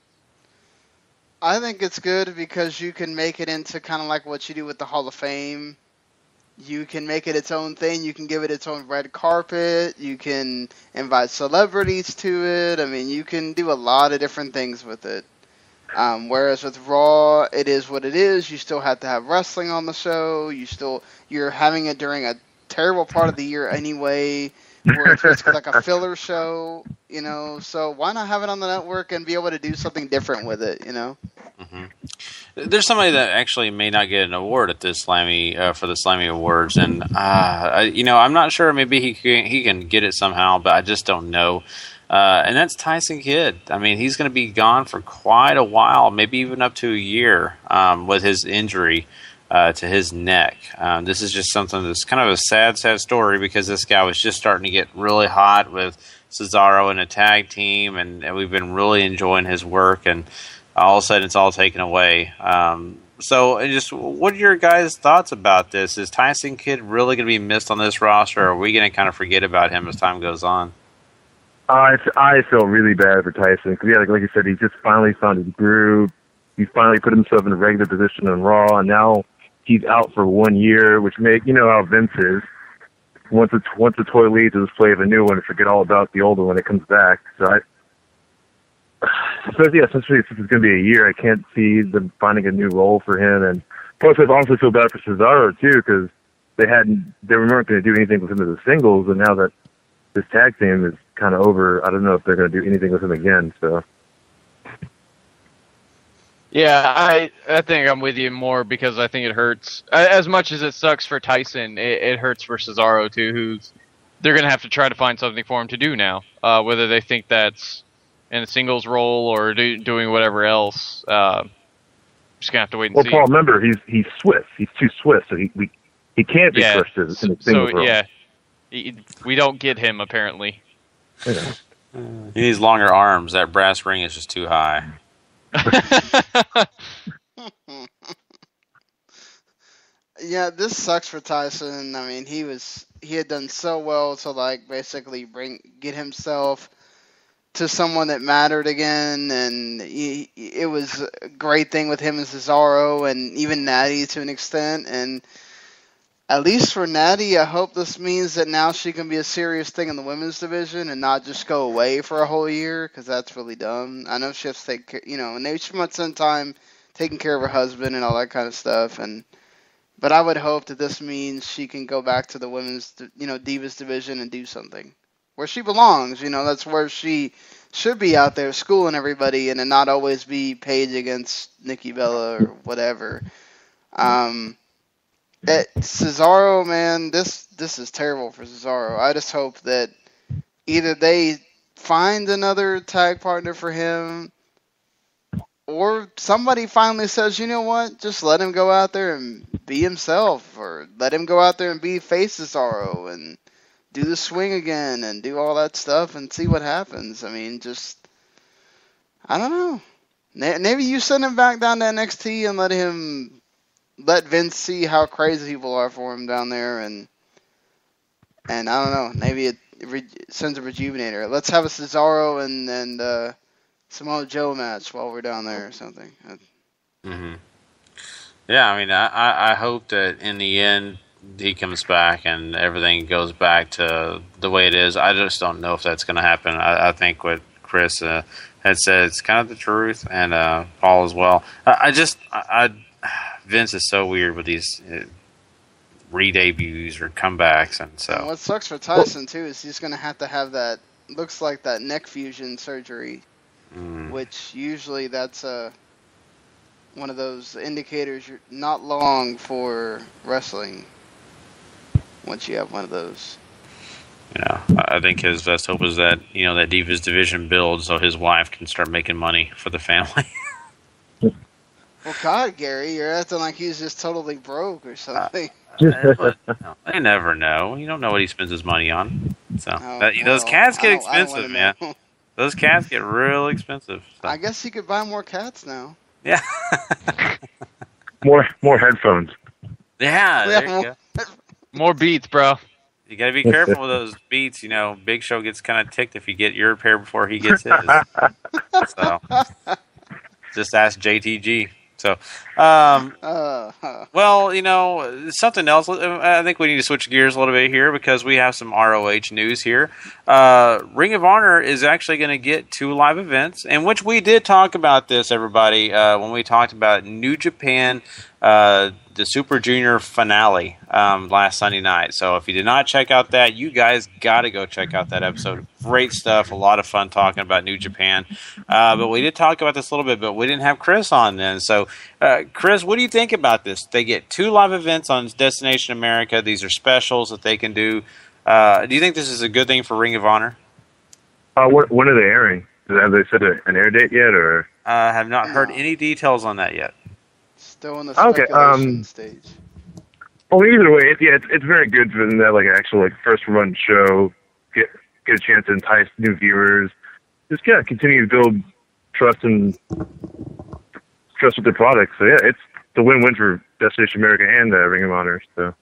I think it's good because you can make it into kind of like what you do with the Hall of Fame. You can make it its own thing. You can give it its own red carpet. You can invite celebrities to it. I mean, you can do a lot of different things with it. Whereas with Raw, it is what it is. You still have to have wrestling on the show. You're having it during a terrible part of the year anyway, where it's basically like a filler show, you know. So why not have it on the network and be able to do something different with it, you know? Mm-hmm. There's somebody that actually may not get an award at this Slammy for the Slammy Awards, and I'm not sure. Maybe he can get it somehow, but I just don't know. And that's Tyson Kidd. I mean, he's going to be gone for quite a while, maybe even up to a year, with his injury to his neck. This is just something that's kind of a sad story because this guy was just starting to get really hot with Cesaro in a tag team, and we've been really enjoying his work, and all of a sudden it's all taken away. So just what are your guys' thoughts about this? Is Tyson Kidd really going to be missed on this roster, or are we going to kind of forget about him as time goes on? I feel really bad for Tyson because, yeah, like you said, he just finally found his groove. He finally put himself in a regular position on Raw, and now he's out for 1 year, which you know how Vince is. Once the toy leaves, he'll just play with a new one and forget all about the old one when it comes back. Essentially, since it's going to be a year, I can't see them finding a new role for him. And plus, I also feel bad for Cesaro too because they weren't going to do anything with him as a singles, and now that this tag team is kind of over, I don't know if they're going to do anything with him again. So, yeah, I think I'm with you more because I think it hurts as much as it sucks for Tyson. It hurts for Cesaro too, they're going to have to try to find something for him to do now, whether they think that's in a singles role or doing whatever else. Just gonna have to wait and see. Well, Paul, remember he's Swiss. He's too Swiss, so he can't be pushed in a singles role. Yeah, we don't get him apparently. Yeah. He needs longer arms. That brass ring is just too high. Yeah, this sucks for Tyson. I mean, he had done so well to basically get himself to someone that mattered again, and it was a great thing with him and Cesaro and even Natty to an extent. And at least for Natty, I hope this means that now she can be a serious thing in the women's division and not just go away for a whole year, because that's really dumb. I know she has to take care, and she might spend time taking care of her husband and all that kind of stuff. But I would hope that this means she can go back to the women's, Divas division and do something where she belongs. That's where she should be, out there schooling everybody, and not always be Paige against Nikki Bella or whatever. Cesaro, man, this is terrible for Cesaro. I just hope that either they find another tag partner for him, or somebody finally says, you know what, just let him go out there and be himself, or let him go out there and be face Cesaro and do the swing again and do all that stuff and see what happens. I mean, I don't know. Maybe you send him back down to NXT and let Vince see how crazy people are for him down there, and I don't know, maybe it sends a rejuvenator. Let's have a Cesaro and Samoa Joe match while we're down there or something. Mm-hmm. Yeah, I mean, I hope that in the end he comes back and everything goes back to the way it is. I just don't know if that's going to happen. I think what Chris had said is kind of the truth, and Paul as well. Vince is so weird with these re-debuts or comebacks, and so. And what sucks for Tyson too is he's going to have that. Looks like that neck fusion surgery, which usually that's one of those indicators you're not long for wrestling. Once you have one of those. Yeah, I think his best hope is that that Divas division builds so his wife can start making money for the family. Well, God, Gary, you're acting like he's just totally broke or something. I never know. You don't know what he spends his money on. So those cats get expensive, man. Those cats get real expensive. So. I guess he could buy more cats now. Yeah. more headphones. Yeah, there you go. More beats, bro. You got to be careful with those beats. Big Show gets kind of ticked if you get your pair before he gets his. So Just ask JTG. So, well, something else. I think we need to switch gears a little bit here because we have some ROH news here. Ring of Honor is actually going to get 2 live events, in which we did talk about this, everybody, when we talked about New Japan, the Super Junior finale last Sunday night. So if you did not check out that, you guys got to go check out that episode. Great stuff. A lot of fun talking about New Japan. But we did talk about this a little bit, but we didn't have Chris on then. So, Chris, what do you think about this? They get 2 live events on Destination America. These are specials that they can do. Do you think this is a good thing for Ring of Honor? When are they airing? Have they set an air date yet? Or have not heard any details on that yet. Still in the speculation stage. Well, either way, it's very good for them to have like an actual first run show, get a chance to entice new viewers, just continue to build trust with their products. So yeah, it's the win-win for Destination America and Ring of Honor. So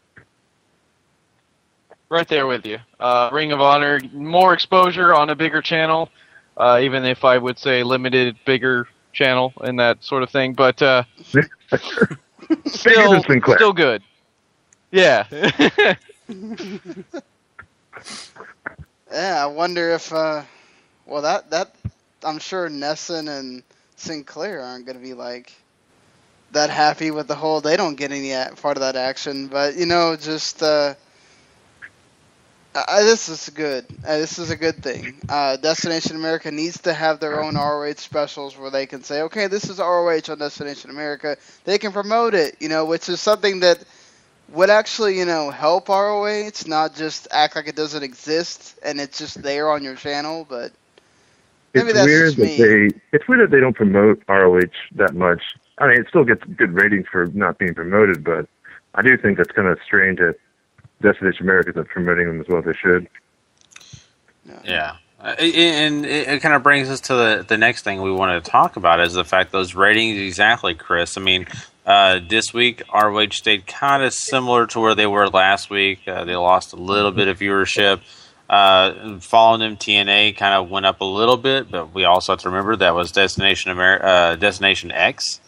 right there with you. Ring of Honor, more exposure on a bigger channel, even if I would say limited, bigger channel and that sort of thing, but still good. Yeah. Yeah, I wonder if that I'm sure Nesson and Sinclair aren't going to be like that happy with the whole they don't get any part of that action, but just this is good. This is a good thing. Destination America needs to have their own ROH specials where they can say, okay, this is ROH on Destination America. They can promote it, which is something that would actually, help ROH, not just act like it doesn't exist and it's just there on your channel. But maybe that's just me. It's weird that they don't promote ROH that much. I mean, it still gets good ratings for not being promoted, but I do think that's kind of strange that Destination America is promoting them as well as they should. Yeah. And it kind of brings us to the next thing we wanted to talk about is the fact those ratings, exactly, Chris. I mean, this week, ROH stayed kind of similar to where they were last week. They lost a little bit of viewership. Following them, TNA kind of went up a little bit, but we also have to remember that was Destination X.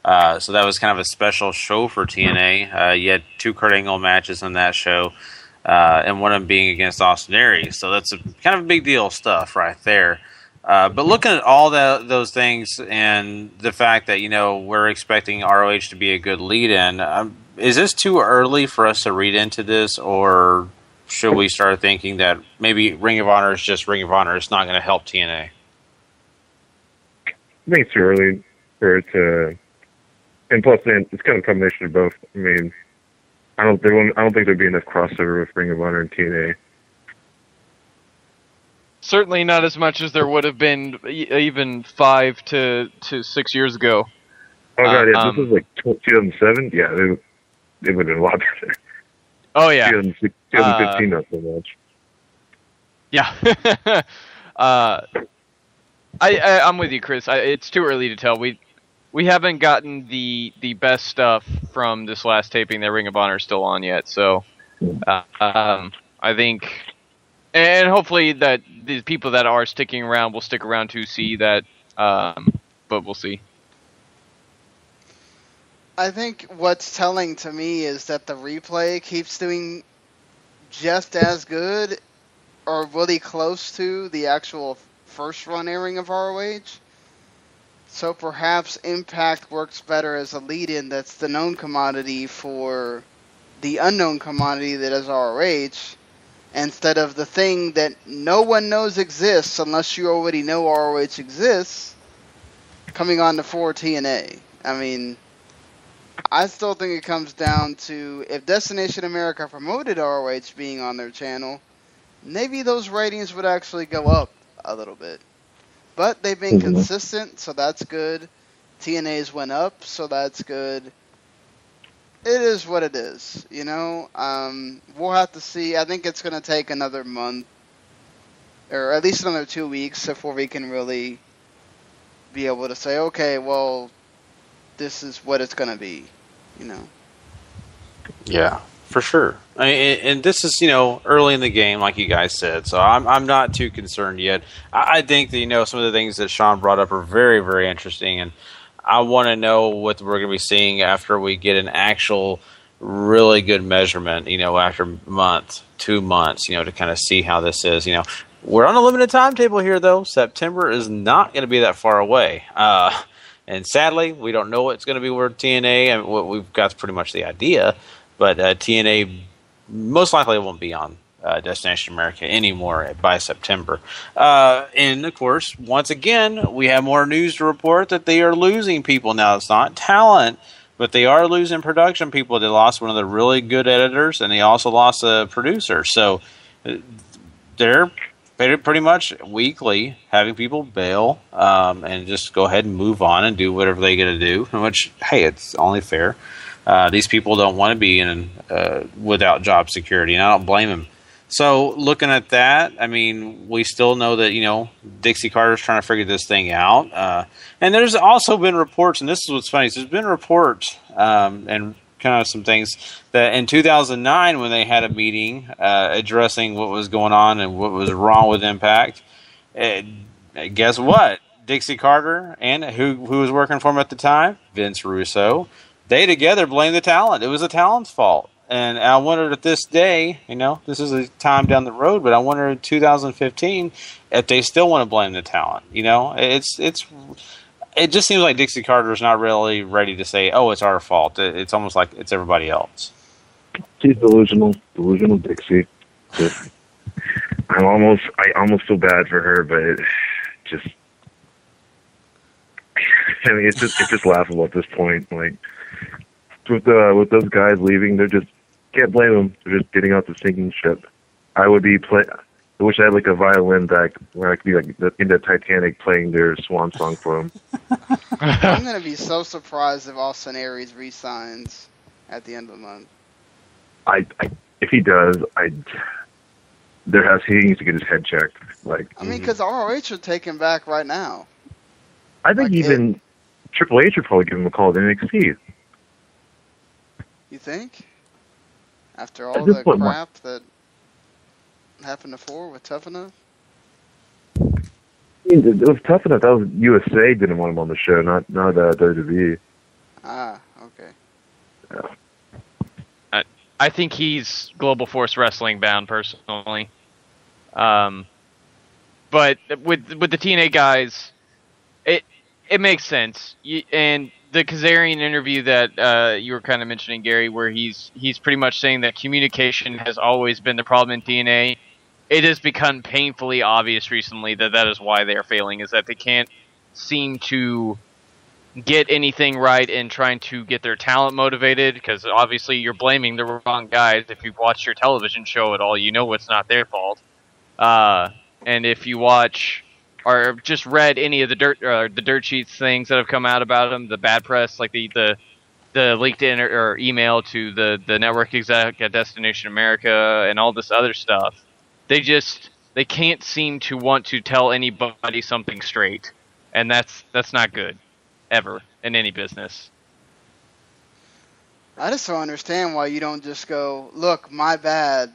So that was kind of a special show for TNA. You had 2 Kurt Angle matches on that show, and one of them being against Austin Aries. So that's kind of a big deal stuff right there. But looking at all those things and the fact that, we're expecting ROH to be a good lead-in, is this too early for us to read into this, or should we start thinking that maybe Ring of Honor is just Ring of Honor? It's not going to help TNA? I think it's too early for it to... And plus, it's kind of a combination of both. I mean, I don't think there'd be enough crossover with Ring of Honor and TNA. Certainly not as much as there would have been even 5 to 6 years ago. Oh god, yeah, this was like 2007. Yeah, it would have been a lot better. Oh yeah, 2015 not so much. Yeah. I'm with you, Chris. It's too early to tell. We haven't gotten the best stuff from this last taping that Ring of Honor is still on yet. So I think, and hopefully that the people that are sticking around will stick around to see that, but we'll see. I think what's telling to me is that the replay keeps doing just as good or really close to the actual first run airing of ROH. So perhaps Impact works better as a lead-in that's the known commodity for the unknown commodity that is ROH, instead of the thing that no one knows exists unless you already know ROH exists, coming on to 4 TNA. I mean, I still think it comes down to if Destination America promoted ROH being on their channel, maybe those ratings would actually go up a little bit. But they've been consistent, so that's good. TNA's went up, so that's good. It is what it is, We'll have to see. I think it's going to take another month, or at least another 2 weeks, before we can really be able to say, okay, well, this is what it's going to be, Yeah, for sure. I mean, and this is, early in the game, like you guys said, so I'm not too concerned yet. I think that, some of the things that Sean brought up are very, very interesting, and I want to know what we're going to be seeing after we get an actual really good measurement, after a month, 2 months, to kind of see how this is. We're on a limited timetable here, though. September is not going to be that far away. And sadly, we don't know what's going to be with TNA. And what we've got pretty much the idea. But TNA most likely won't be on Destination America anymore by September. And, of course, once again, we have more news to report that they are losing people now. It's not talent, but they are losing production people. They lost one of the really good editors, and they also lost a producer. So they're pretty much weekly having people bail and just go ahead and move on and do whatever they got to do, which, hey, it's only fair. These people don't want to be in without job security, and I don't blame them. So looking at that, I mean, we still know that, Dixie Carter's trying to figure this thing out. And there's also been reports, and this is what's funny, there's been reports and kind of some things that in 2009 when they had a meeting addressing what was going on and what was wrong with Impact, guess what? Dixie Carter and who was working for him at the time, Vince Russo, they together blamed the talent. It was the talent's fault. And I wondered at this day, this is a time down the road, but I wonder in 2015 if they still want to blame the talent. It just seems like Dixie Carter's not really ready to say, "Oh, it's our fault." It's almost like it's everybody else. She's delusional Dixie. I almost feel bad for her, but it's just laughable at this point. Like with those guys leaving, they're just can't blame them. They're just getting out the sinking ship. I wish I had like a violin back where I could be like in the Titanic playing their swan song for them. I'm gonna be so surprised if Austin Aries resigns at the end of the month. If he does, he needs to get his head checked. Because ROH are taking back right now. I think even Triple H would probably give him a call to NXT. You think? After all the crap that happened before with Tough Enough? It was Tough Enough. That was USA didn't want him on the show, not WWE. Ah, okay. Yeah. I think he's Global Force Wrestling bound personally. But with the TNA guys, it makes sense. And the Kazarian interview that you were kind of mentioning, Gary, where he's pretty much saying that communication has always been the problem in TNA. It has become painfully obvious recently that is why they are failing, is that they can't seem to get anything right in trying to get their talent motivated, because obviously you're blaming the wrong guys. If you've watched your television show at all, you know it's not their fault. And if you watch or just read any of the dirt sheets things that have come out about them, the bad press, like the leaked email to the network exec at Destination America and all this other stuff, they can't seem to want to tell anybody something straight, and that's not good ever in any business. I just don't understand why you don't just go, look, my bad,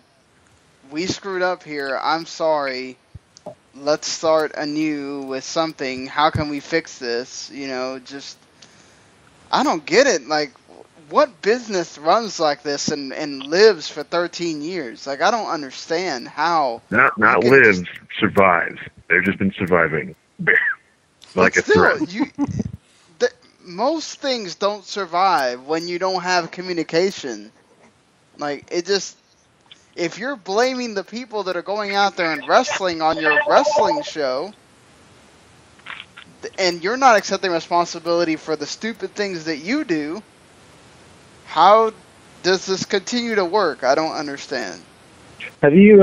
we screwed up here, I'm sorry, let's start anew with something. How can we fix this? I don't get it. Like, what business runs like this and lives for 13 years? Like, I don't understand how. Not lives, survives. They've just been surviving. Like a threat. Most things don't survive when you don't have communication. Like, if you're blaming the people that are going out there and wrestling on your wrestling show, and you're not accepting responsibility for the stupid things that you do, how does this continue to work? I don't understand. Have you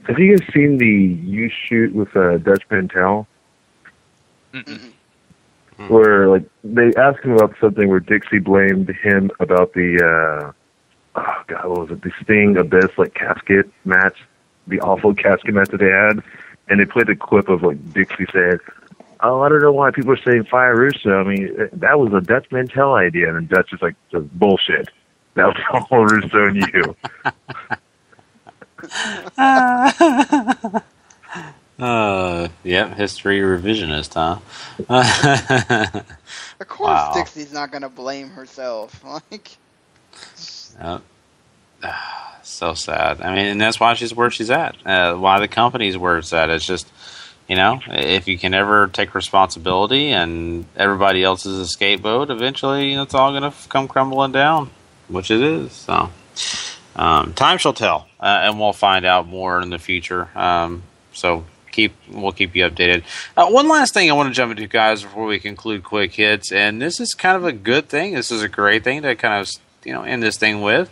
guys seen the You Shoot with Dutch Mantel? Mm-mm. Where they asked him about something where Dixie blamed him about the what was it? The Sting Abyss casket match, the awful casket match that they had, and they played a clip of Dixie saying, "Oh, I don't know why people are saying Fire Russo. I mean, that was a Dutch Mantel idea," and Dutch is just bullshit. That was all Russo and you. Yep, history revisionist, huh? Of course, Dixie's not gonna blame herself. Like, so sad. I mean, and that's why she's where she's at. Why the company's where it's at. It's just, if you can ever take responsibility and everybody else is a scapegoat, eventually it's all going to come crumbling down, which it is. So time shall tell, and we'll find out more in the future. So we'll keep you updated. One last thing I want to jump into, guys, before we conclude Quick Hits, and this is kind of a good thing. This is a great thing to kind of end this thing with.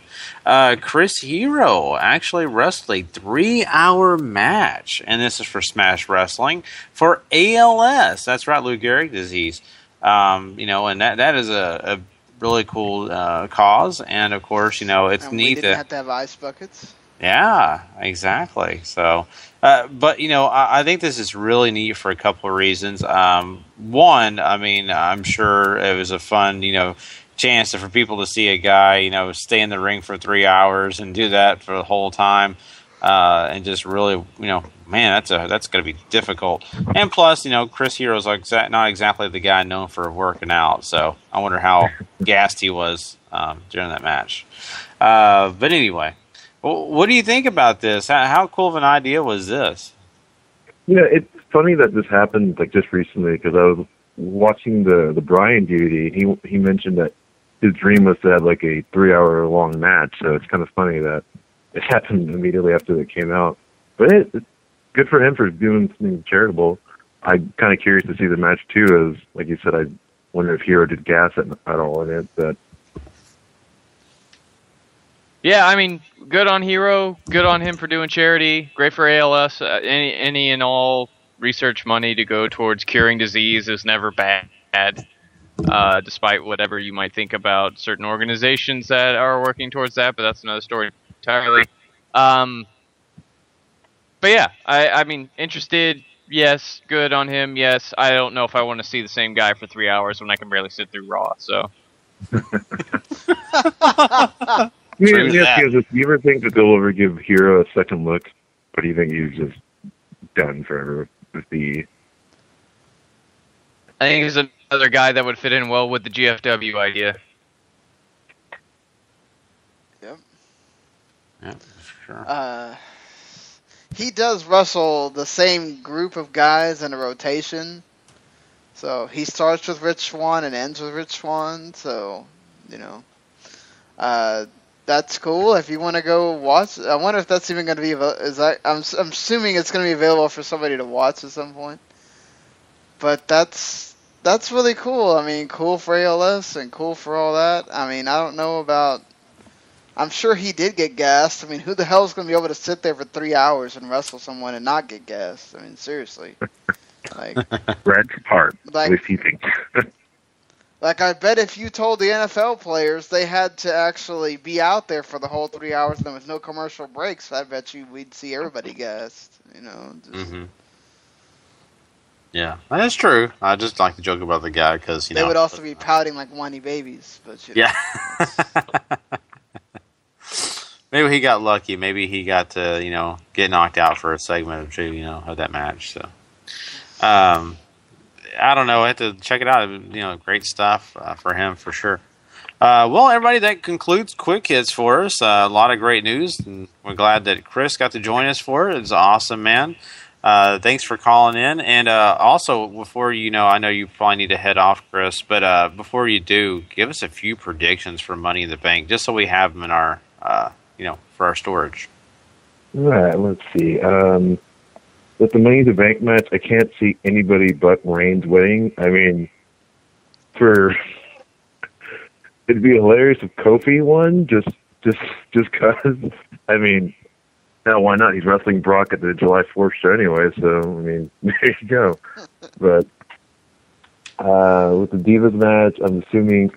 Chris Hero actually wrestled a 3-hour match, and this is for Smash Wrestling for ALS. That's right, Lou Gehrig disease. And that is a really cool cause, and of course, it's and neat we didn't have to have ice buckets. Yeah, exactly. So, but I think this is really neat for a couple of reasons. One, I mean, I'm sure it was a fun, chance for people to see a guy, stay in the ring for 3 hours and do that for the whole time, and just really, man, that's going to be difficult. And plus, Chris Hero's not exactly the guy known for working out, so I wonder how gassed he was during that match. But anyway, what do you think about this? How cool of an idea was this? It's funny that this happened just recently, because I was watching the Brian DVD. He mentioned that his dream was to have a 3-hour long match, so it's kind of funny that it happened immediately after it came out. But it's good for him for doing something charitable. I'm kind of curious to see the match too, as like you said, I wonder if Hero did gas at all in it. But yeah, I mean, good on Hero, good on him for doing charity. Great for ALS. Any and all research money to go towards curing disease is never bad. Despite whatever you might think about certain organizations that are working towards that, but that's another story entirely. But yeah, I mean, interested, yes. Good on him, yes. I don't know if I want to see the same guy for 3 hours when I can barely sit through Raw, so. Do you ever think that they'll ever give Hero a second look? Or do you think he's just done forever with the... I think he's another guy that would fit in well with the GFW idea. Yep. Yeah, sure. He does wrestle the same group of guys in a rotation. So he starts with Rich Swann and ends with Rich Swann. So, that's cool. If you want to go watch, I wonder if that's even going to be. I'm assuming it's going to be available for somebody to watch at some point. But that's really cool. I mean, cool for ALS and cool for all that. I mean, I don't know about... I'm sure he did get gassed. I mean, who the hell is going to be able to sit there for 3 hours and wrestle someone and not get gassed? I mean, seriously. Bret Hart. At least he thinks. I bet if you told the NFL players they had to actually be out there for the whole 3 hours and there was no commercial breaks, I bet you we'd see everybody gassed. Mm-hmm. Yeah, that's true. I just like to joke about the guy because, they would also be pouting like whiny babies. But yeah. Maybe he got lucky. Maybe he got to, get knocked out for a segment or two, of that match. So, I don't know. I have to check it out. Great stuff for him for sure. Well, everybody, that concludes Quick Hits for us. A lot of great news, and we're glad that Chris got to join us for it. It's awesome, man. Thanks for calling in. And also, before I know you probably need to head off, Chris, but before you do, give us a few predictions for Money in the Bank, just so we have them in our, for our storage. All right, let's see. With the Money in the Bank match, I can't see anybody but Reigns winning. I mean, it'd be hilarious if Kofi won, just because. I mean, now why not? He's wrestling Brock at the July 4th show anyway, so, I mean, there you go. But with the Divas match, I'm assuming...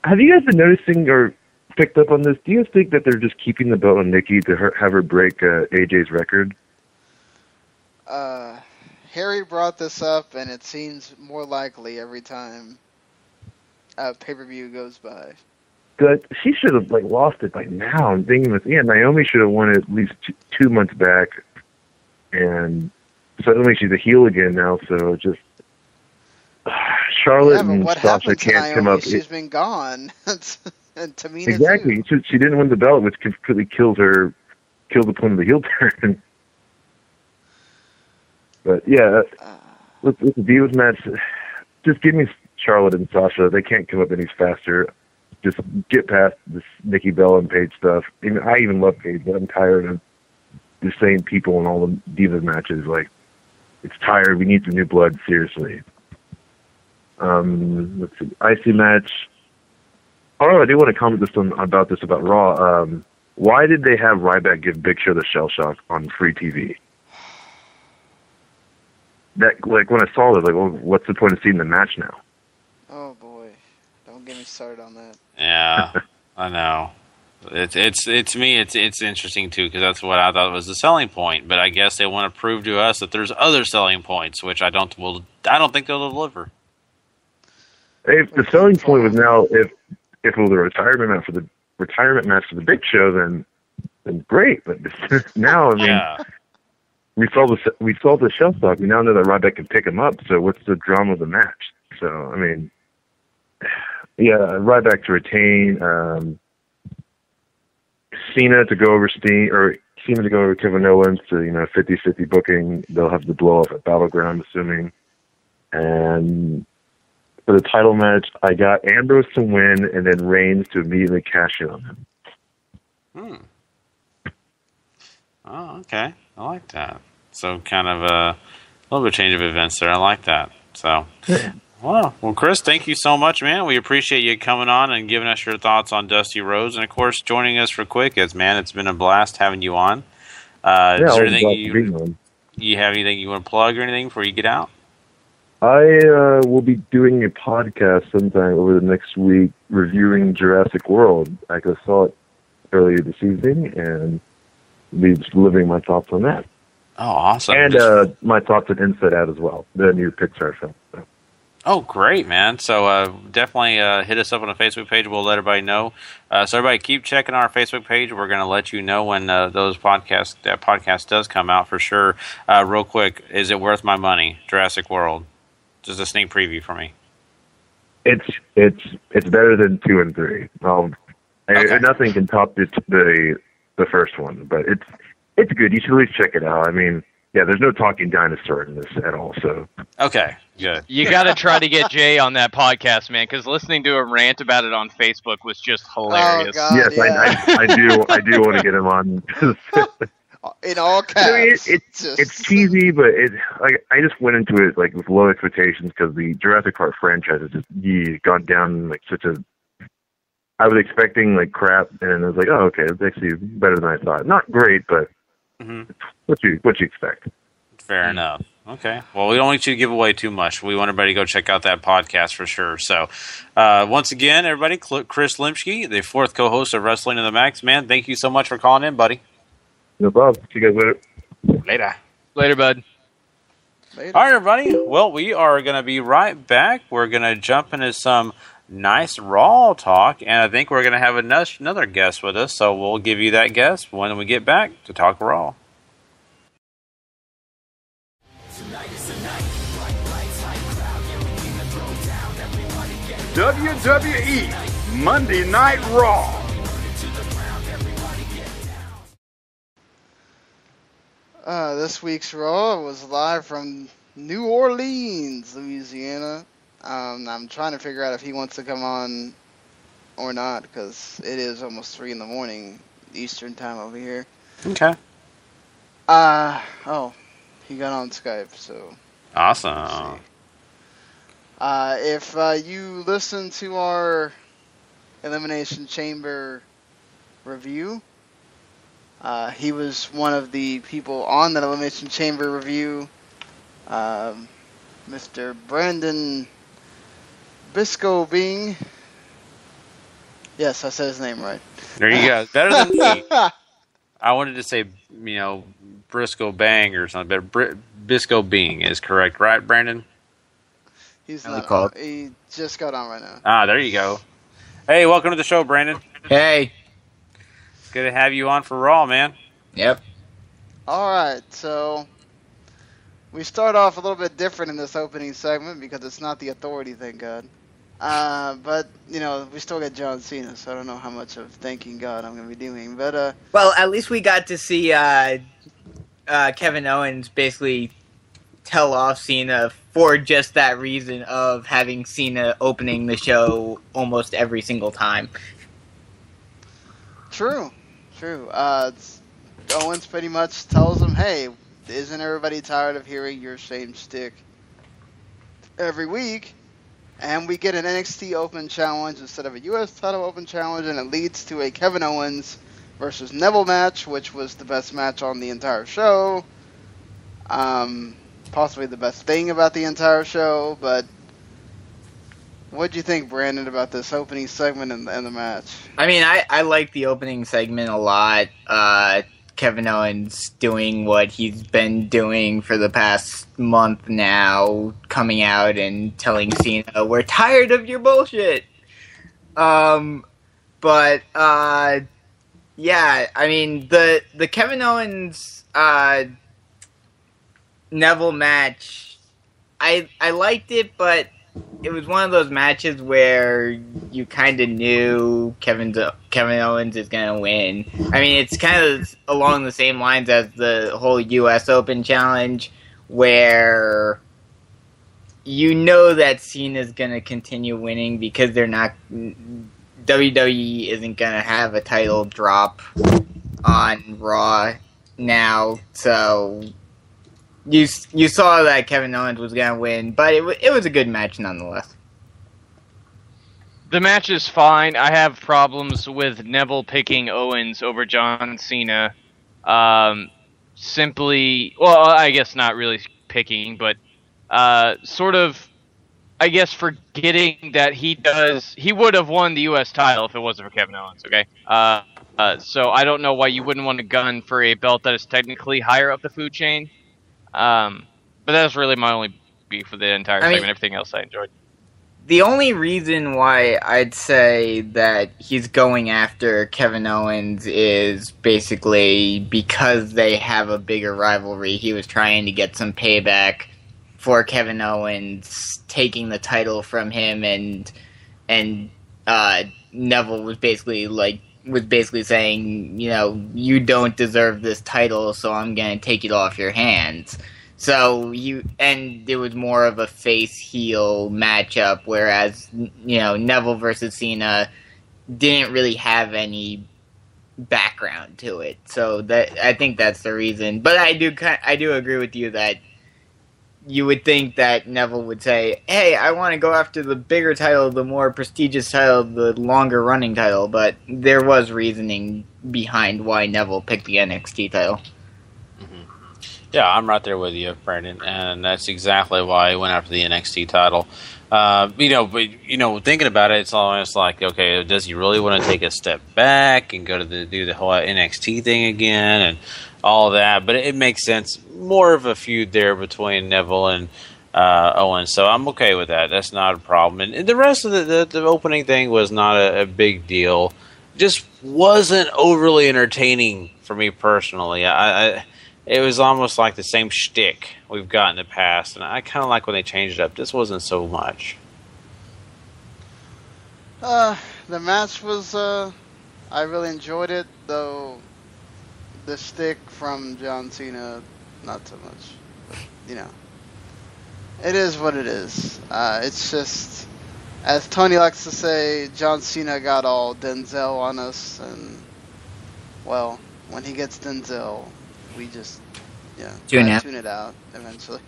Have you guys been noticing or picked up on this? Do you think that they're just keeping the belt on Nikki to have her break AJ's record? Harry brought this up, and it seems more likely every time a pay-per-view goes by. But she should have lost it by now. I'm thinking, Naomi should have won it at least 2 months back, and suddenly she's a heel again now. So just Charlotte but and what Sasha happened to can't come Naomi? up. She's been gone. And Tamina Exactly. too. She didn't win the belt, which completely kills the point of the heel turn. But yeah, with the Divas match, just give me Charlotte and Sasha. They can't come up any faster. Just get past this Nikki Bella and Paige stuff. I even love Paige, but I'm tired of the same people in all the Divas matches. Like, it's tired. We need some new blood, seriously. Let's see. IC match. Oh, I do want to comment about Raw. Why did they have Ryback give Big Show the shell shock on free TV? That, like, when I saw it, like, well, what's the point of seeing the match now? Oh boy, don't get me started on that. Yeah, I know. It's me. It's interesting too, because that's what I thought was the selling point. But I guess they want to prove to us that there's other selling points, which I don't think they'll deliver. If the selling point was now if it was a retirement match for the Big Show, then great. But now, I mean, we saw the shell shock. We now know that Ryback can pick him up. So what's the drama of the match? So I mean, yeah, Ryback to retain. Cena to go over Sting, or Cena to go over Kevin Owens to 50-50 booking. They'll have the blow off at Battleground, assuming. And for the title match, I got Ambrose to win and then Reigns to immediately cash in on him. Oh, okay. I like that. So kind of a little bit of change of events there. I like that. So, well, Chris, thank you so much, man. We appreciate you coming on and giving us your thoughts on Dusty Rhodes, and of course joining us for Quick Hits, man. It's been a blast having you on. Is there anything you have anything you want to plug or anything before you get out? I will be doing a podcast sometime over the next week reviewing Jurassic World. I saw it earlier this evening and be delivering my thoughts on that. Oh, awesome. And my thoughts on Inside Out as well, the new Pixar film. So. Oh, great, man. So definitely hit us up on the Facebook page. We'll let everybody know. So everybody keep checking our Facebook page. We're going to let you know when that podcast does come out for sure. Real quick, is it worth my money? Jurassic World. Just a sneak preview for me. It's better than 2 and 3. Okay. Nothing can top the first one, but it's good. You should at least check it out. I mean, yeah, there's no talking dinosaur in this at all. So okay, good. You got to try to get Jay on that podcast, man, because listening to him rant about it on Facebook was just hilarious. Oh, God, yes, yeah. I do want to get him on. In all caps. I mean, it's cheesy, but I just went into it like with low expectations because the Jurassic Park franchise has just gone down like such a. I was expecting like crap, and I was like, oh, okay, it's actually better than I thought. Not great, but what you expect. Fair enough. Okay. Well, we don't want you to give away too much. We want everybody to go check out that podcast for sure. So, once again, everybody, Chris Limsky, the fourth co-host of Wrestling to the Max. Man, thank you so much for calling in, buddy. No problem. See you guys later. Later, bud. Later. All right, everybody. Well, we are going to be right back. We're going to jump into some nice Raw talk, and I think we're going to have another guest with us, so we'll give you that guest when we get back to talk Raw. WWE Monday Night Raw. This week's Raw was live from New Orleans, Louisiana. I'm trying to figure out if he wants to come on or not, because it is almost 3 in the morning Eastern time over here. Okay. He got on Skype, so. Awesome. If you listen to our Elimination Chamber review, he was one of the people on that Elimination Chamber review. Mr. Brandon Bisco Bing. Yes, I said his name right. There you go. Better than me. I wanted to say, Briscoe Bang or something, but Bisco Bing is correct, right, Brandon? He's not on. He just got on right now. Ah, there you go. Hey, welcome to the show, Brandon. Hey. Good to have you on for Raw, man. Yep. All right, so we start off a little bit different in this opening segment because it's not the Authority, thank God. But, you know, we still got John Cena, so I don't know how much of thanking God I'm going to be doing. But well, at least we got to see Kevin Owens basically tell off Cena for just that reason of having Cena opening the show almost every single time. True. Owens pretty much tells him, hey, isn't everybody tired of hearing your same shtick every week? And we get an NXT Open Challenge instead of a U.S. title Open Challenge, and it leads to a Kevin Owens versus Neville match, which was the best match on the entire show. Possibly the best thing about the entire show, but what'd you think, Brandon, about this opening segment and the match? I mean, I like the opening segment a lot. Kevin Owens doing what he's been doing for the past month now, coming out and telling Cena, we're tired of your bullshit. But yeah, I mean, the Kevin Owens Neville match, I liked it, but it was one of those matches where you kind of knew Kevin Owens is going to win. I mean, it's kind of along the same lines as the whole U.S. Open Challenge, where you know that Cena's going to continue winning because WWE isn't going to have a title drop on Raw now, so you saw that Kevin Owens was going to win, but it was a good match nonetheless. The match is fine. I have problems with Neville picking Owens over John Cena. Simply, well, I guess not really picking, but sort of, I guess, forgetting that he would have won the U.S. title if it wasn't for Kevin Owens, okay? So I don't know why you wouldn't want to gun for a belt that is technically higher up the food chain. But that's really my only beef with the entire segment. Everything else I enjoyed. The only reason why I'd say that he's going after Kevin Owens is basically because they have a bigger rivalry. He was trying to get some payback for Kevin Owens taking the title from him, and Neville was basically saying, you know, you don't deserve this title, so I'm going to take it off your hands. So it was more of a face-heel matchup, whereas, you know, Neville versus Cena didn't really have any background to it. So I think that's the reason. But I do agree with you that you would think that Neville would say, hey, I want to go after the bigger title, the more prestigious title, the longer running title, but there was reasoning behind why Neville picked the NXT title. Mm-hmm. Yeah, I'm right there with you, Brandon, and that's exactly why I went after the NXT title. Thinking about it, it's almost like, okay, does he really want to take a step back and go to do the whole NXT thing again and all of that? But it makes sense. More of a feud there between Neville and Owens, so I'm okay with that. That's not a problem. And the rest of the opening thing was not a big deal. Just wasn't overly entertaining for me personally. It was almost like the same shtick we've got in the past, and I kind of like when they changed it up. This wasn't so much. The match was, I really enjoyed it, though the shtick from John Cena, not so much. You know, it is what it is. It's just, as Tony likes to say, John Cena got all Denzel on us, and, well, when he gets Denzel, we just, tune it out eventually.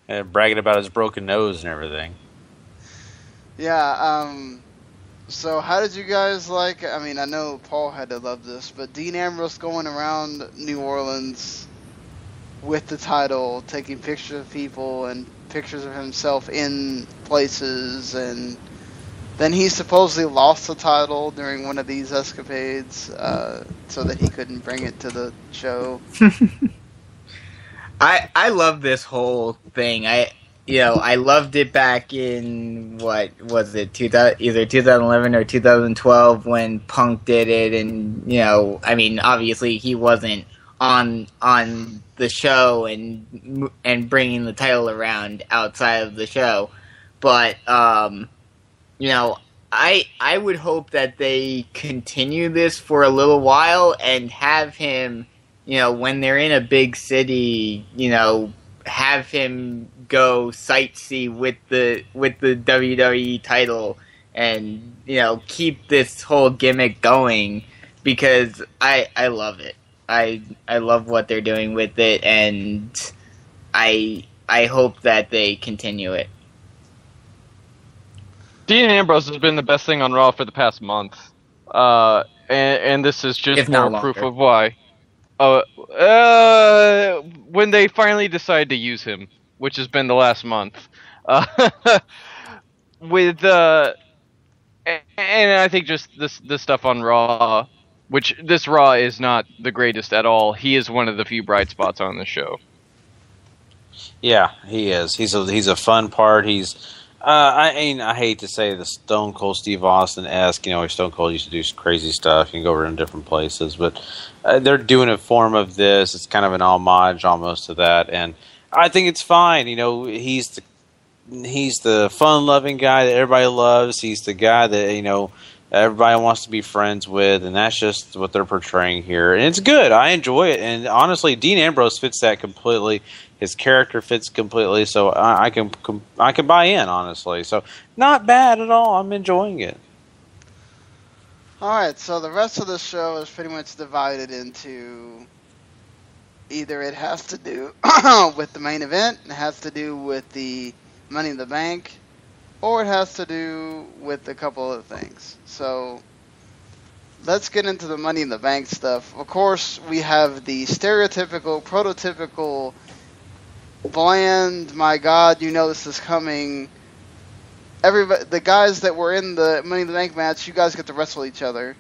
And bragging about his broken nose and everything. Yeah, so how did you guys like, I mean, I know Paul had to love this, but Dean Ambrose going around New Orleans with the title, taking pictures of people and pictures of himself in places, and then he supposedly lost the title during one of these escapades, so that he couldn't bring it to the show. I love this whole thing. I loved it back in, what was it, either 2011 or 2012 when Punk did it, and, I mean, obviously he wasn't on the show and bringing the title around outside of the show. But you know, I would hope that they continue this for a little while and have him, you know, when they're in a big city, you know, have him go sightsee with the WWE title and, you know, keep this whole gimmick going, because I love it. I love what they're doing with it, and I hope that they continue it. Dean Ambrose has been the best thing on Raw for the past month, and this is just more proof of why. When they finally decide to use him, which has been the last month, and I think just this stuff on Raw, which this Raw is not the greatest at all. He is one of the few bright spots on the show. Yeah, he is. He's a fun part. He's I hate to say the Stone Cold Steve Austin-esque, you know, Stone Cold used to do crazy stuff. You can go over in different places, but they're doing a form of this. It's kind of an homage almost to that, and I think it's fine. You know, he's the fun-loving guy that everybody loves. He's the guy that, you know, everybody wants to be friends with, and that's just what they're portraying here. And it's good. I enjoy it, and honestly, Dean Ambrose fits that completely. His character fits completely, so I can buy in, honestly. So not bad at all. I'm enjoying it. All right, so the rest of the show is pretty much divided into either it has to do with the main event, it has to do with the Money in the Bank, or it has to do with a couple other things. So let's get into the Money in the Bank stuff. Of course, we have the stereotypical, prototypical, bland, my God, you know this is coming. Everybody, the guys that were in the Money in the Bank match, you guys get to wrestle each other.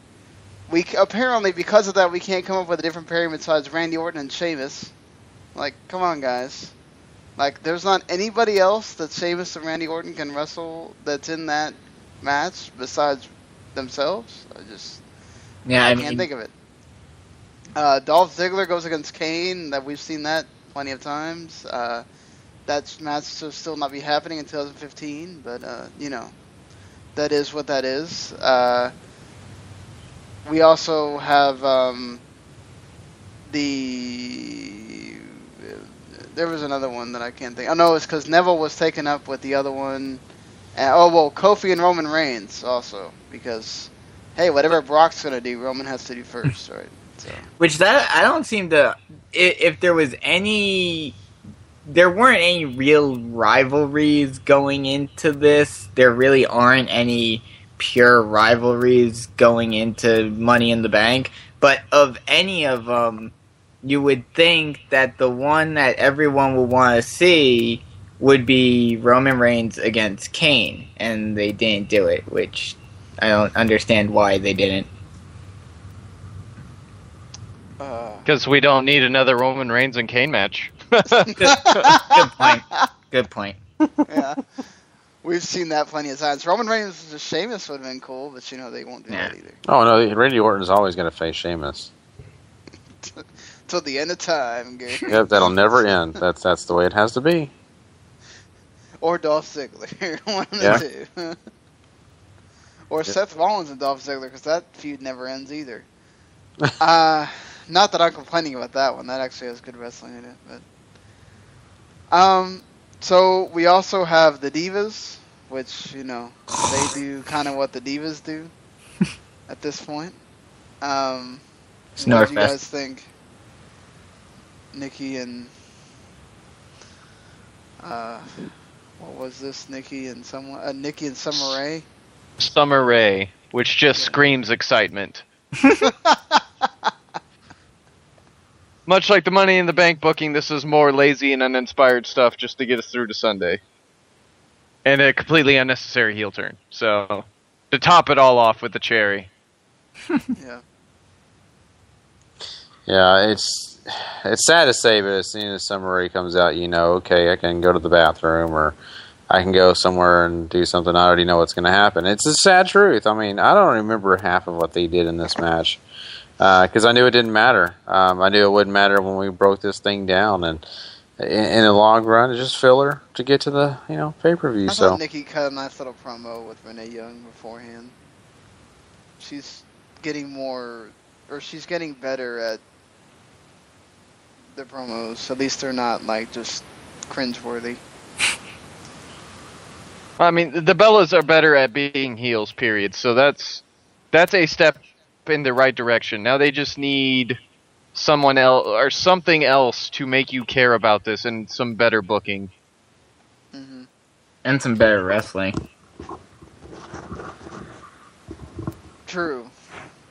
We apparently, because of that, we can't come up with a different pairing besides Randy Orton and Sheamus. Like, come on, guys. Like, there's not anybody else that Sheamus and Randy Orton can wrestle that's in that match besides themselves. I can't think of it. Dolph Ziggler goes against Kane. That we've seen that plenty of times. That match will still not be happening in 2015, but you know, that is what that is. We also have there was another one that I can't think. Oh no, it's because Neville was taken up with the other one. Kofi and Roman Reigns also, because hey, whatever Brock's gonna do, Roman has to do first, right? So. Which that I don't seem to. If there was any, there weren't any real rivalries going into this. There really aren't any pure rivalries going into Money in the Bank. But of any of them, you would think that the one that everyone would want to see would be Roman Reigns against Kane, and they didn't do it, which I don't understand why they didn't. Because we don't need another Roman Reigns and Kane match. Good point. Yeah. We've seen that plenty of times. Roman Reigns and Sheamus would have been cool, but you know they won't do that either. Oh no, Randy Orton's always going to face Sheamus. Till the end of time, Gary. Yep, that'll never end. That's the way it has to be. Or Dolph Ziggler. One of the two. Or Seth Rollins and Dolph Ziggler, because that feud never ends either. Not that I'm complaining about that one. That actually has good wrestling in it. But so we also have the Divas, which, you know, they do kind of what the Divas do at this point. What do you guys think? Nikki and what was this? Nikki and Summer Rae. Summer Rae, which just screams excitement. Much like the Money in the Bank booking, this is more lazy and uninspired stuff just to get us through to Sunday. And a completely unnecessary heel turn. So, to top it all off with the cherry. Yeah. Yeah, it's sad to say, but as soon as Summer Rae comes out, you know, okay, I can go to the bathroom, or I can go somewhere and do something. I already know what's going to happen. It's a sad truth. I mean, I don't remember half of what they did in this match. because I knew it didn't matter. I knew it wouldn't matter when we broke this thing down, and in the long run, it's just filler to get to the pay-per-view. I thought Nikki cut a nice little promo with Renee Young beforehand. She's getting she's getting better at the promos. At least they're not like just cringeworthy. I mean, the Bellas are better at being heels, period. So that's a step in the right direction. Now they just need someone else or something else to make you care about this, and some better booking. Mm-hmm. And some better wrestling. True.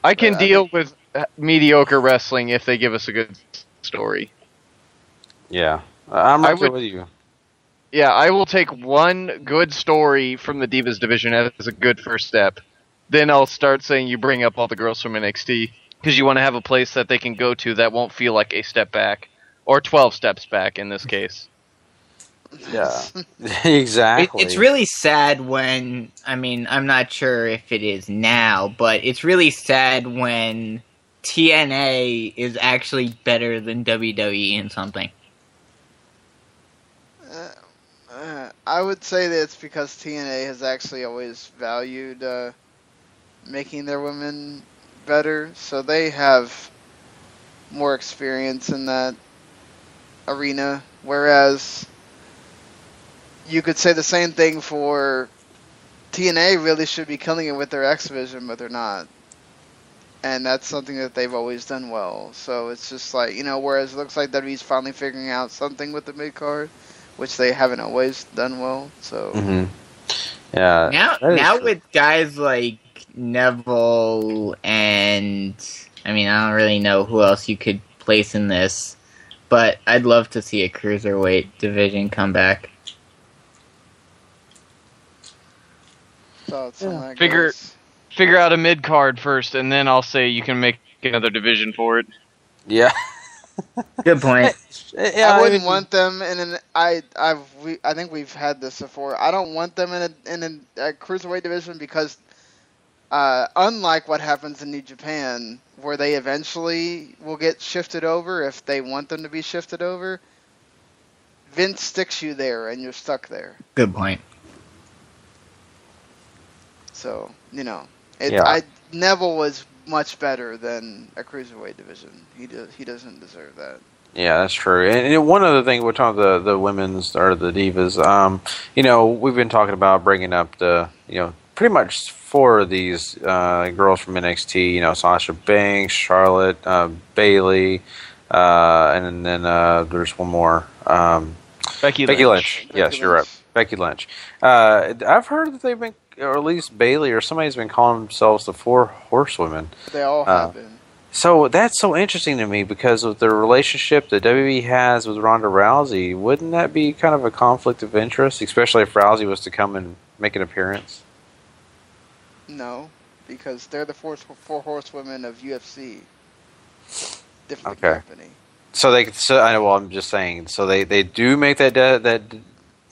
I can deal with mediocre wrestling if they give us a good story. Yeah, I'm right there with you. Yeah, I will take one good story from the Divas division as a good first step. Then I'll start saying you bring up all the girls from NXT, because you want to have a place that they can go to that won't feel like a step back, or 12 steps back in this case. Yeah, exactly. It's really sad when, I mean, I'm not sure if it is now, but it's really sad when TNA is actually better than WWE in something. I would say that it's because TNA has actually always valued making their women better, so they have more experience in that arena, whereas you could say the same thing for TNA. Really should be killing it with their X Division, but they're not, and that's something that they've always done well. So it's just like, whereas it looks like WWE's finally figuring out something with the mid-card, which they haven't always done well. So yeah, now with guys like Neville and, I mean, I don't really know who else you could place in this, but I'd love to see a cruiserweight division come back. Figure out a mid card first, and then I'll say you can make another division for it. Yeah. Good point. I wouldn't want them in an. I think we've had this before. I don't want them in a cruiserweight division because, unlike what happens in New Japan, where they eventually will get shifted over if they want them to be shifted over, Vince sticks you there and you're stuck there. Good point. So Neville was much better than a cruiserweight division. He doesn't deserve that. Yeah, that's true. And one other thing, we're talking about the women's or the divas. We've been talking about bringing up the pretty much 4 of these girls from NXT. Sasha Banks, Charlotte, Bayley, and then there's one more. Becky Lynch. Yes, you're right. Becky Lynch. I've heard that they've been, or at least Bayley or somebody's been calling themselves the 4 horsewomen. They all have been. So that's so interesting to me because of the relationship that WWE has with Ronda Rousey. Wouldn't that be kind of a conflict of interest, especially if Rousey was to come and make an appearance? No, because they're the 4 horsewomen of UFC. Different Okay. company. I'm just saying. So they do make that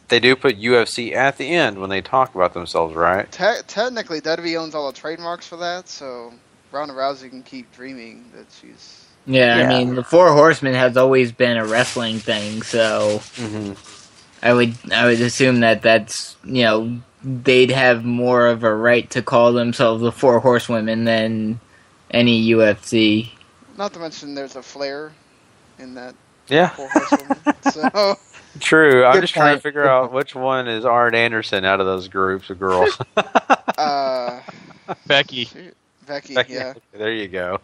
they do put UFC at the end when they talk about themselves, right? Technically, WWE owns all the trademarks for that, so Ronda Rousey can keep dreaming that she's... Yeah, I mean, the 4 Horsemen has always been a wrestling thing, so I would assume that's, they'd have more of a right to call themselves the 4 Horsewomen than any UFC. Not to mention there's a Flair in that 4 Horsewomen, so... True. I'm just trying to figure out which one is Arn Anderson out of those groups of girls. Becky. Becky, yeah. There you go.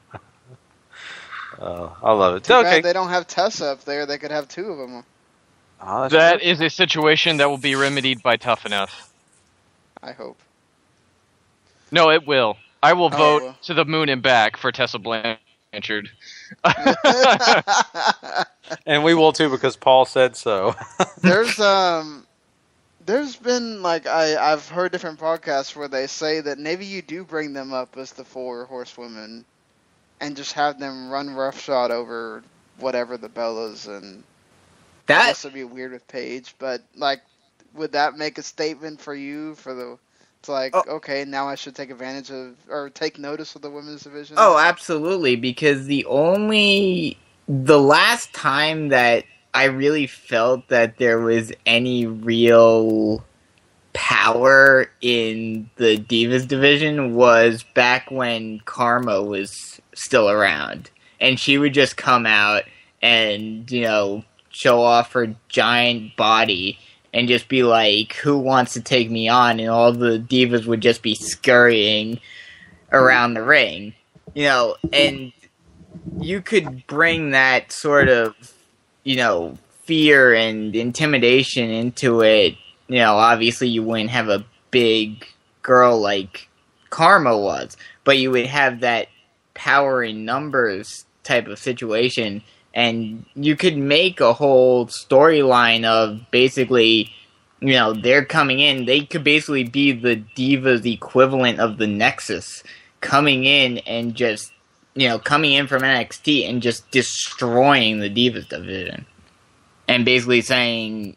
I love it. Too bad they don't have Tessa up there. They could have 2 of them. Oh, that is a situation that will be remedied by Tough Enough. I hope. No, it will. I will vote to the moon and back for Tessa Blanchard. And we will too because Paul said so. There's been I've heard different podcasts where they say that maybe you do bring them up as the 4 horsewomen and just have them run roughshod over whatever the Bellas, and that would be weird with Paige, but would that make a statement for you It's like, okay, now I should take advantage of, or take notice of the women's division? Oh, absolutely, because the last time that I really felt that there was any real power in the Divas division was back when Karma was still around. And she would just come out and, show off her giant body and just be like, who wants to take me on? And all the divas would just be scurrying around the ring. And you could bring that sort of, fear and intimidation into it. Obviously you wouldn't have a big girl like Karma was, but you would have that power in numbers type of situation, and you could make a whole storyline of basically, they're coming in. They could basically be the Divas equivalent of the Nexus, coming in and just, coming in from NXT and just destroying the Divas division. And basically saying,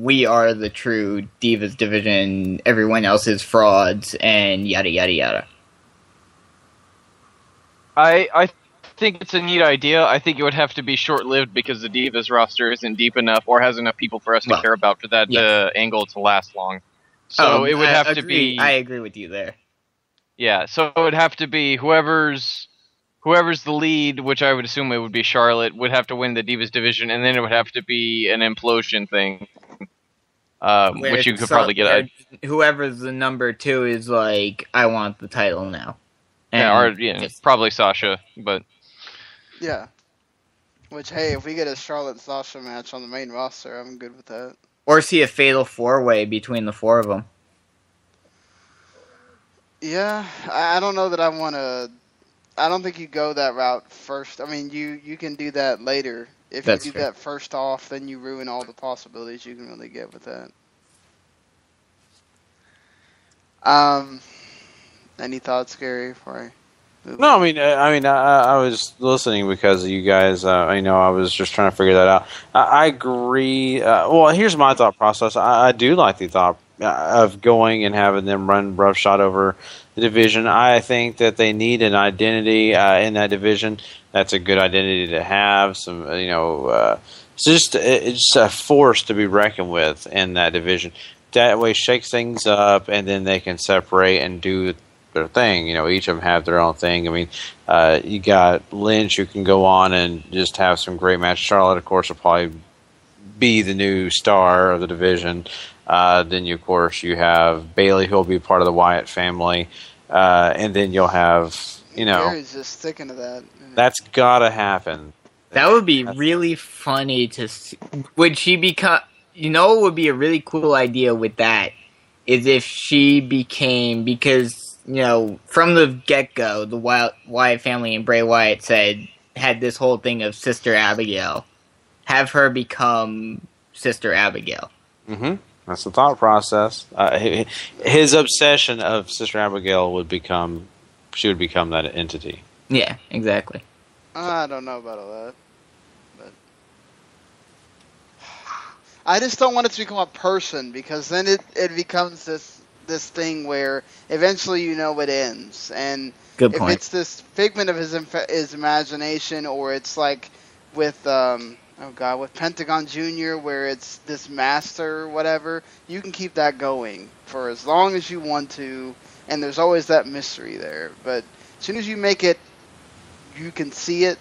we are the true Divas division, everyone else is frauds, and yada, yada, yada. I think it's a neat idea. I think it would have to be short-lived because the Divas roster isn't deep enough or has enough people for us to care about for that angle to last long. So it would have to be... I agree with you there. Yeah, so it would have to be whoever's the lead, which I would assume it would be Charlotte, would have to win the Divas division, and then it would have to be an implosion thing, which you could probably get out. Whoever's the number 2 is like, I want the title now. And probably Sasha, but... Yeah. Which, hey, if we get a Charlotte-Sasha match on the main roster, I'm good with that. Or see a fatal 4-way between the 4 of them. Yeah, I don't know that I want to... I don't think you go that route first. I mean, you can do that later. If you do that first off, then you ruin all the possibilities you can really get with that. Any thoughts, Gary, before I move No, on? I was listening because of you guys. I was just trying to figure that out. I agree. Well, here's my thought process. I do like the thought of going and having them run roughshod over the division. I think that they need an identity in that division. That's a good identity to have. Some, it's just a force to be reckoned with in that division. That way, shakes things up, and then they can separate and do their thing. Each of them have their own thing. I mean, you got Lynch who can go on and just have some great matches. Charlotte, of course, will probably be the new star of the division. Then, of course, you have Bayley, who will be part of the Wyatt family. And then you'll have, Gary's just sticking to that. That's got to happen. That would be really funny to see. Would she become... what would be a really cool idea with that is if she became... Because, from the get-go, the Wyatt family and Bray Wyatt had this whole thing of Sister Abigail. Have her become Sister Abigail. Mm-hmm. That's the thought process. His obsession of Sister Abigail would become that entity. Yeah, exactly. I don't know about all that, but I just don't want it to become a person, because then it becomes this thing where eventually it ends, and Good point. If it's this figment of his imagination, or it's like with with Pentagon Jr., where it's this master or whatever, you can keep that going for as long as you want to, and there's always that mystery there. But as soon as you make it, you can see it,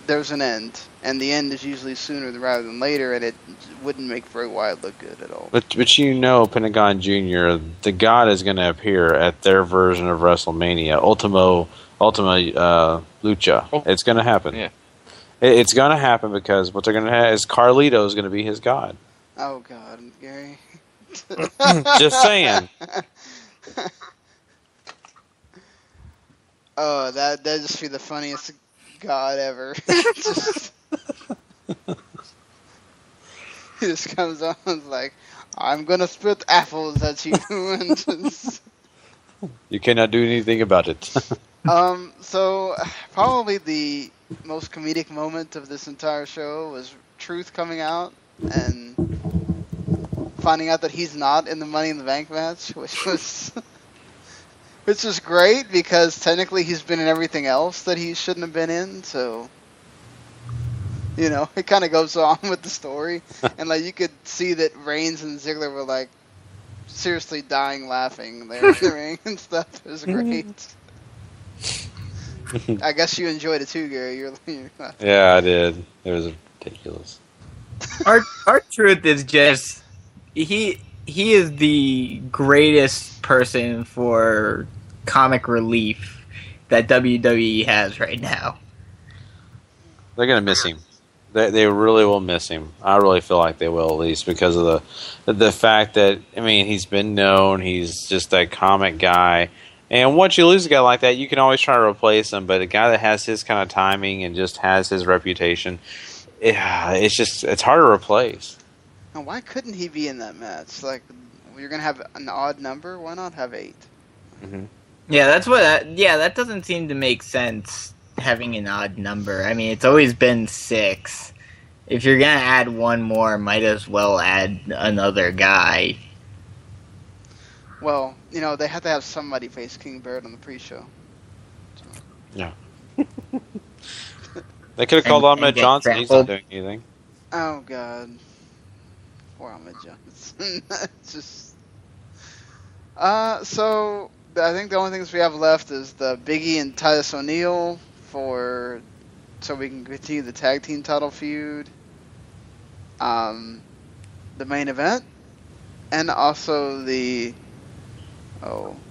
there's an end. And the end is usually sooner rather than later, and it wouldn't make Bray Wyatt look good at all. But Pentagon Jr., the God is going to appear at their version of WrestleMania, Ultima Lucha. It's going to happen. Yeah. It's going to happen because what they're going to have is Carlito is going to be his God. Oh, God, Gary. Just saying. Oh, that'd just be the funniest God ever. He just comes on and is like, I'm going to spit apples at you. And just... You cannot do anything about it. So, probably the most comedic moment of this entire show was Truth coming out and finding out that he's not in the Money in the Bank match, which was Which is great because technically he's been in everything else that he shouldn't have been in, so it kind of goes on with the story. And like you could see that Reigns and Ziggler were like seriously dying laughing there in the ring and stuff. It was great. I guess you enjoyed it too, Gary. You're Yeah, I did. It was ridiculous. Our truth is just he is the greatest person for comic relief that WWE has right now. They're gonna miss him. They really will miss him. I really feel like they will, at least because of the fact that he's been known. He's just that comic guy. And once you lose a guy like that, you can always try to replace him. But a guy that has his kind of timing and just has his reputation, it's hard to replace. Now, why couldn't he be in that match? Like, you're gonna have an odd number. Why not have 8? Mm-hmm. Yeah, that doesn't seem to make sense. Having an odd number. It's always been 6. If you're gonna add one more, might as well add another guy. Well, they have to have somebody face King Barrett on the pre-show. So. Yeah. They could have called Ahmed Johnson. He's not doing anything. Oh, God. Poor Ahmed Johnson. It's just... So, I think the only things we have left is the Biggie and Titus O'Neil so we can continue the tag team title feud. The main event. And also the...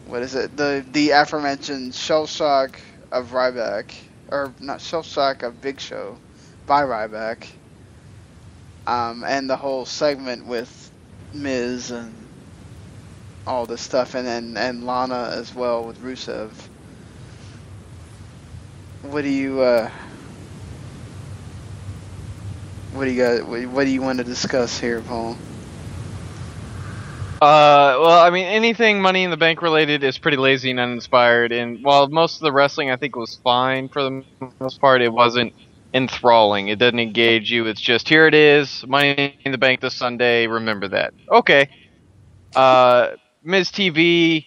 what is it? The aforementioned Shell Shock of Ryback. Or, not Shell Shock of Big Show. By Ryback. And the whole segment with Miz and all this stuff. And Lana as well with Rusev. What do you want to discuss here, Paul? Well, anything Money in the Bank related is pretty lazy and uninspired. And while most of the wrestling I think was fine for the most part, it wasn't enthralling. It doesn't engage you. It's just, here it is, Money in the Bank this Sunday. Remember that. Okay. Miz TV.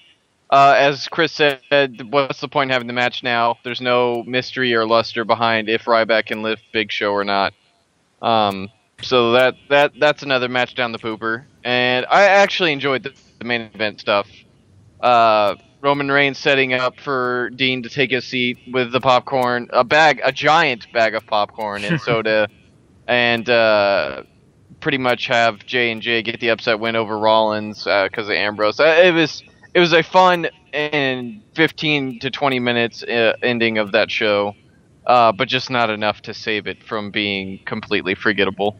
As Chris said, what's the point in having the match now? There's no mystery or luster behind if Ryback can lift Big Show or not. So that's another match down the pooper. And I actually enjoyed the main event stuff. Roman Reigns setting up for Dean to take his seat with the popcorn, a giant bag of popcorn and soda, and pretty much have J&J get the upset win over Rollins because of Ambrose. It was a fun and 15 to 20 minutes ending of that show, but just not enough to save it from being completely forgettable.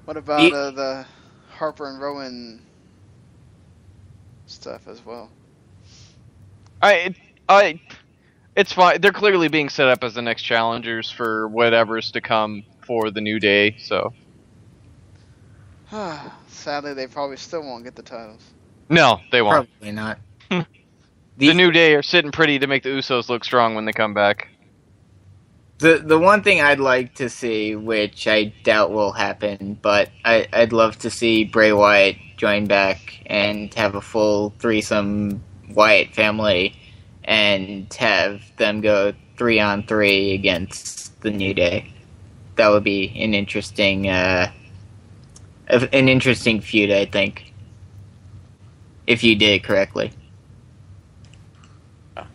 What about the Harper and Rowan stuff as well? It's fine. They're clearly being set up as the next challengers for whatever's to come for the New Day. So, sadly, they probably still won't get the titles. No, they won't. Probably not. The New Day are sitting pretty to make the Usos look strong when they come back. The one thing I'd like to see, which I doubt will happen, but I'd love to see Bray Wyatt join back and have a full threesome Wyatt family and have them go 3-on-3 against the New Day. That would be an interesting feud, I think. If you did it correctly.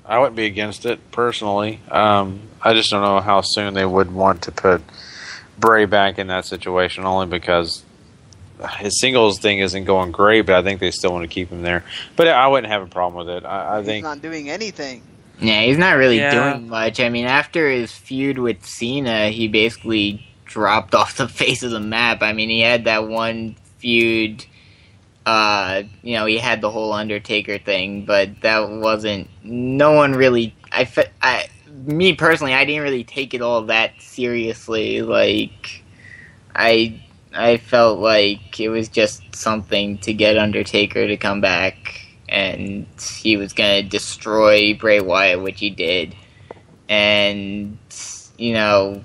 I wouldn't be against it, personally. I just don't know how soon they would want to put Bray back in that situation, only because his singles thing isn't going great, but I think they still want to keep him there. But I wouldn't have a problem with it. I think he's not doing anything. Yeah, he's not really doing much. After his feud with Cena, he basically dropped off the face of the map. He had that one feud... he had the whole Undertaker thing, but that wasn't... No one really... Me personally, I didn't really take it all that seriously. I felt like it was just something to get Undertaker to come back, and he was gonna destroy Bray Wyatt, which he did. And, I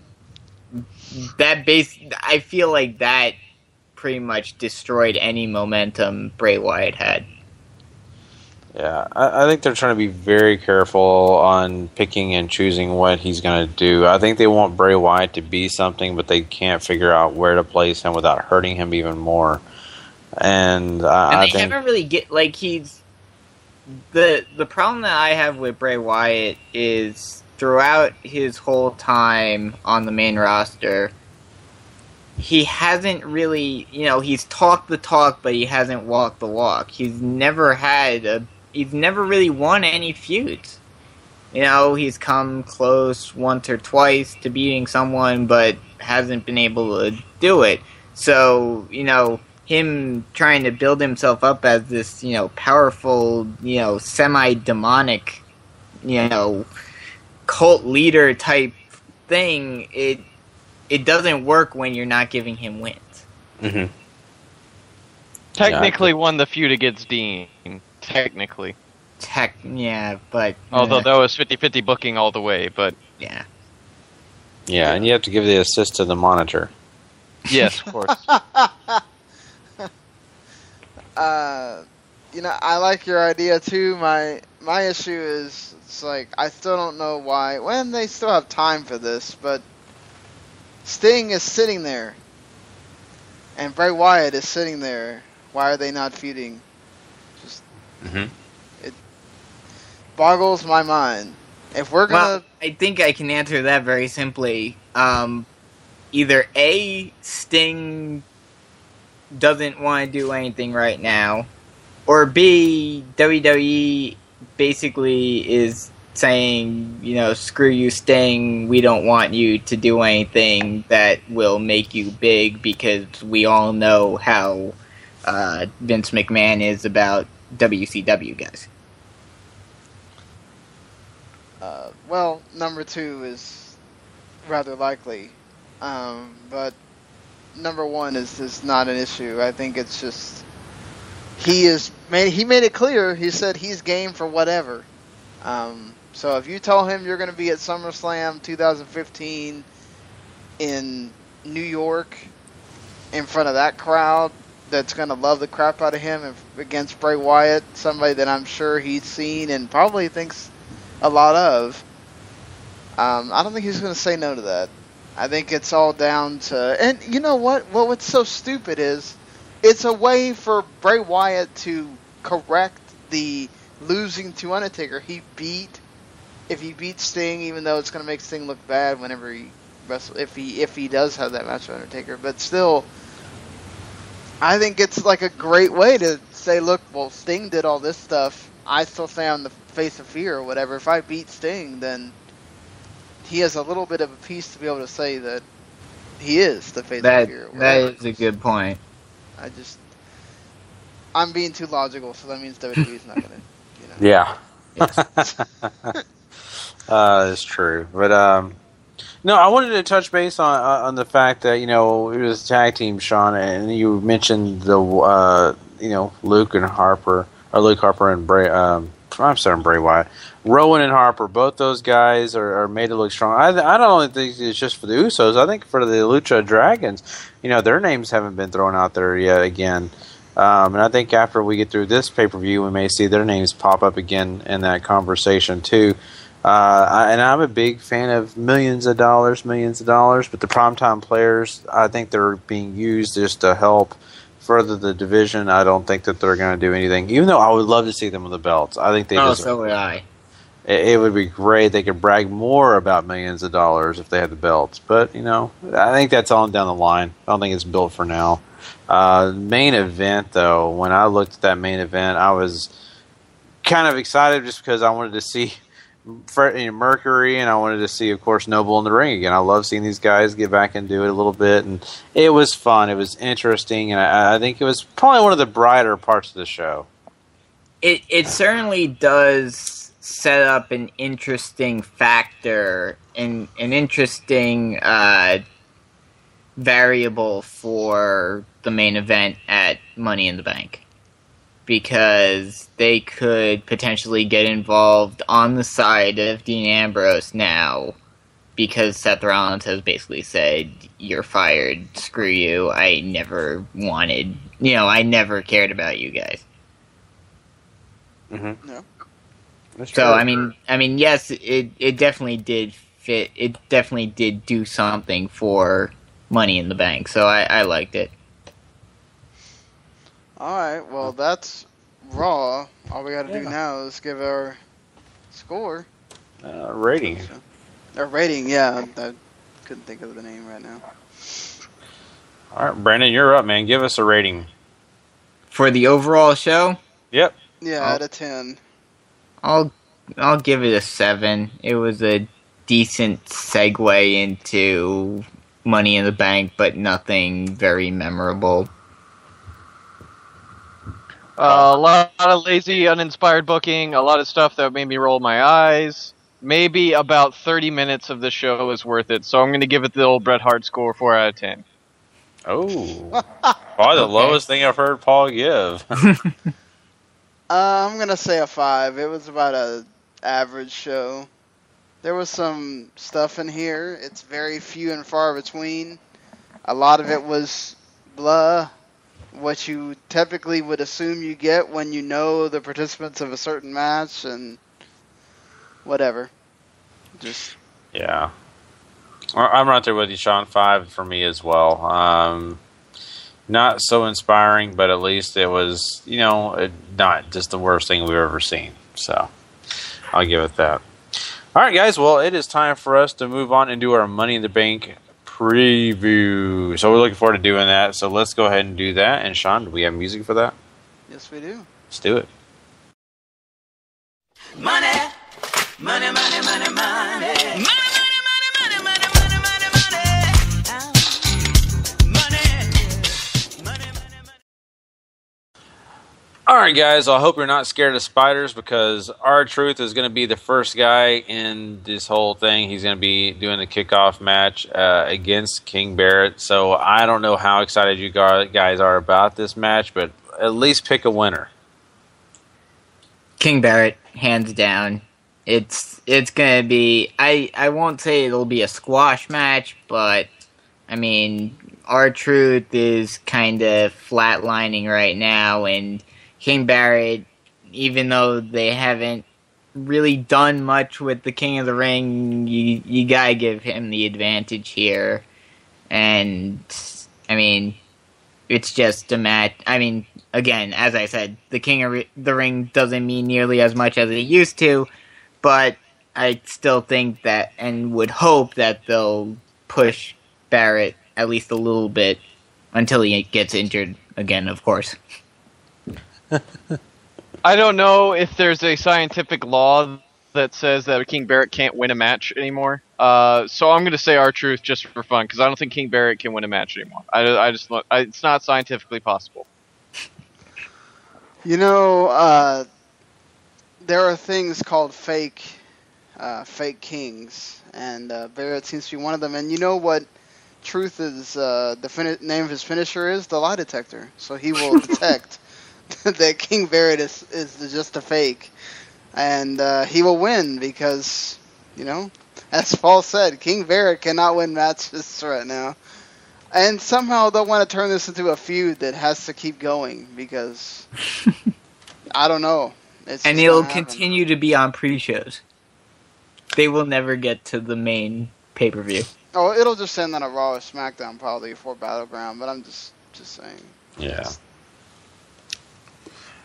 feel like that pretty much destroyed any momentum Bray Wyatt had. Yeah, I think they're trying to be very careful on picking and choosing what he's going to do. I think they want Bray Wyatt to be something, but they can't figure out where to place him without hurting him even more. And I think haven't really he's the problem that I have with Bray Wyatt is throughout his whole time on the main roster, he hasn't really, he's talked the talk, but he hasn't walked the walk. He's never really won any feuds. He's come close once or twice to beating someone, but hasn't been able to do it. So, him trying to build himself up as this, powerful, semi-demonic, cult leader type thing, it doesn't work when you're not giving him wins. Mm-hmm. Technically won the feud against Dean. Technically. But... Although that was 50-50 booking all the way, but... Yeah. Yeah, and you have to give the assist to the monitor. Yes, of course. I like your idea too. My issue is, it's like, I still don't know why, when they still have time for this, but Sting is sitting there, and Bray Wyatt is sitting there. Why are they not feuding? Just, It boggles my mind. If we're gonna... Well, I think I can answer that very simply. Either A, Sting doesn't want to do anything right now, or B, WWE basically is saying, screw you, Sting, we don't want you to do anything that will make you big, because we all know how Vince McMahon is about WCW guys. Well, number 2 is rather likely, but number 1 is not an issue. I think it's just he made it clear. He said he's game for whatever. So if you tell him you're going to be at SummerSlam 2015 in New York in front of that crowd that's going to love the crap out of him against Bray Wyatt, somebody that I'm sure he's seen and probably thinks a lot of, I don't think he's going to say no to that. I think it's all down to... And you know what? What's so stupid is it's a way for Bray Wyatt to correct the losing to Undertaker. If he beats Sting, even though it's going to make Sting look bad whenever he wrestles, if he does have that match with Undertaker. But still, I think it's like a great way to say, look, well, Sting did all this stuff. I still stay on the face of fear or whatever. If I beat Sting, then he has a little bit of a piece to be able to say that he is the face of fear. That is a good point. I'm being too logical, so that means WWE's not going to, Yeah. It's true. But, no, I wanted to touch base on the fact that, it was a tag team, Sean, and you mentioned the, Luke Harper and Bray, Bray Wyatt. Rowan and Harper, both those guys are made to look strong. I don't only think it's just for the Usos. I think for the Lucha Dragons, their names haven't been thrown out there yet again. And I think after we get through this pay-per-view, we may see their names pop up again in that conversation too. And I'm a big fan of millions of dollars, but the primetime players, I think they're being used just to help further the division. I don't think that they're going to do anything, even though I would love to see them with the belts. I think they deserve. So would I. It would be great. They could brag more about millions of dollars if they had the belts. But, I think that's on down the line. I don't think it's built for now. Main event, though, when I looked at that main event, I was kind of excited just because I wanted to see Mercury, and I wanted to see, of course, Noble in the ring again. I love seeing these guys get back and do it a little bit, and it was fun. It was interesting, and I think it was probably one of the brighter parts of the show. It certainly does set up an interesting factor, and an interesting variable for the main event at Money in the Bank. Because they could potentially get involved on the side of Dean Ambrose now, because Seth Rollins has basically said, you're fired, screw you, I never cared about you guys. Mm-hmm. Yeah. So I mean, yes, it definitely did fit. It definitely did do something for Money in the Bank. So I liked it. All right. Well, that's Raw. All we got to do now is give our score. Rating. Our rating. Yeah, I couldn't think of the name right now. All right, Brandon, you're up, man. Give us a rating for the overall show. Yep. Yeah, out of 10. I'll give it a 7. It was a decent segue into Money in the Bank, but nothing very memorable. A lot of lazy, uninspired booking, a lot of stuff that made me roll my eyes. Maybe about 30 minutes of the show is worth it, so I'm going to give it the old Bret Hart score, 4 out of 10. Oh. Probably the lowest thing I've heard Paul give. I'm going to say a 5. It was about a average show. There was some stuff in here. It's very few and far between. A lot of it was blah. What you typically would assume you get when you know the participants of a certain match and whatever. Just yeah. I'm right there with you, Sean. 5 for me as well. Not so inspiring, but at least it was, not just the worst thing we've ever seen. So I'll give it that. All right, guys. Well, it is time for us to move on and do our Money in the Bank preview. So we're looking forward to doing that. So let's go ahead and do that. And Sean, do we have music for that? Yes, we do. Let's do it. Money, money, money, money, money. All right, guys, I hope you're not scared of spiders because R-Truth is going to be the first guy in this whole thing. He's going to be doing the kickoff match against King Barrett. So I don't know how excited you guys are about this match, but at least pick a winner. King Barrett, hands down. It's going to be... I won't say it'll be a squash match, but, I mean, R-Truth is kind of flatlining right now, and King Barrett, even though they haven't really done much with the King of the Ring, you gotta give him the advantage here. And, I mean, it's just a match. I mean, again, as I said, the King of the Ring doesn't mean nearly as much as it used to, but I still think that, and would hope that they'll push Barrett at least a little bit until he gets injured again, of course. I don't know if there's a scientific law that says that King Barrett can't win a match anymore. So I'm going to say R-Truth just for fun, because I don't think King Barrett can win a match anymore. It's not scientifically possible. There are things called fake kings, and Barrett seems to be one of them. And you know what Truth is, the name of his finisher is? The lie detector. So he will detect that King Barrett is just a fake. And he will win because, as Paul said, King Barrett cannot win matches right now. And somehow they'll want to turn this into a feud that has to keep going because, I don't know. And it'll continue to be on pre-shows. They will never get to the main pay-per-view. Oh, it'll just end on a Raw or SmackDown probably for Battleground, but I'm just saying. Yeah.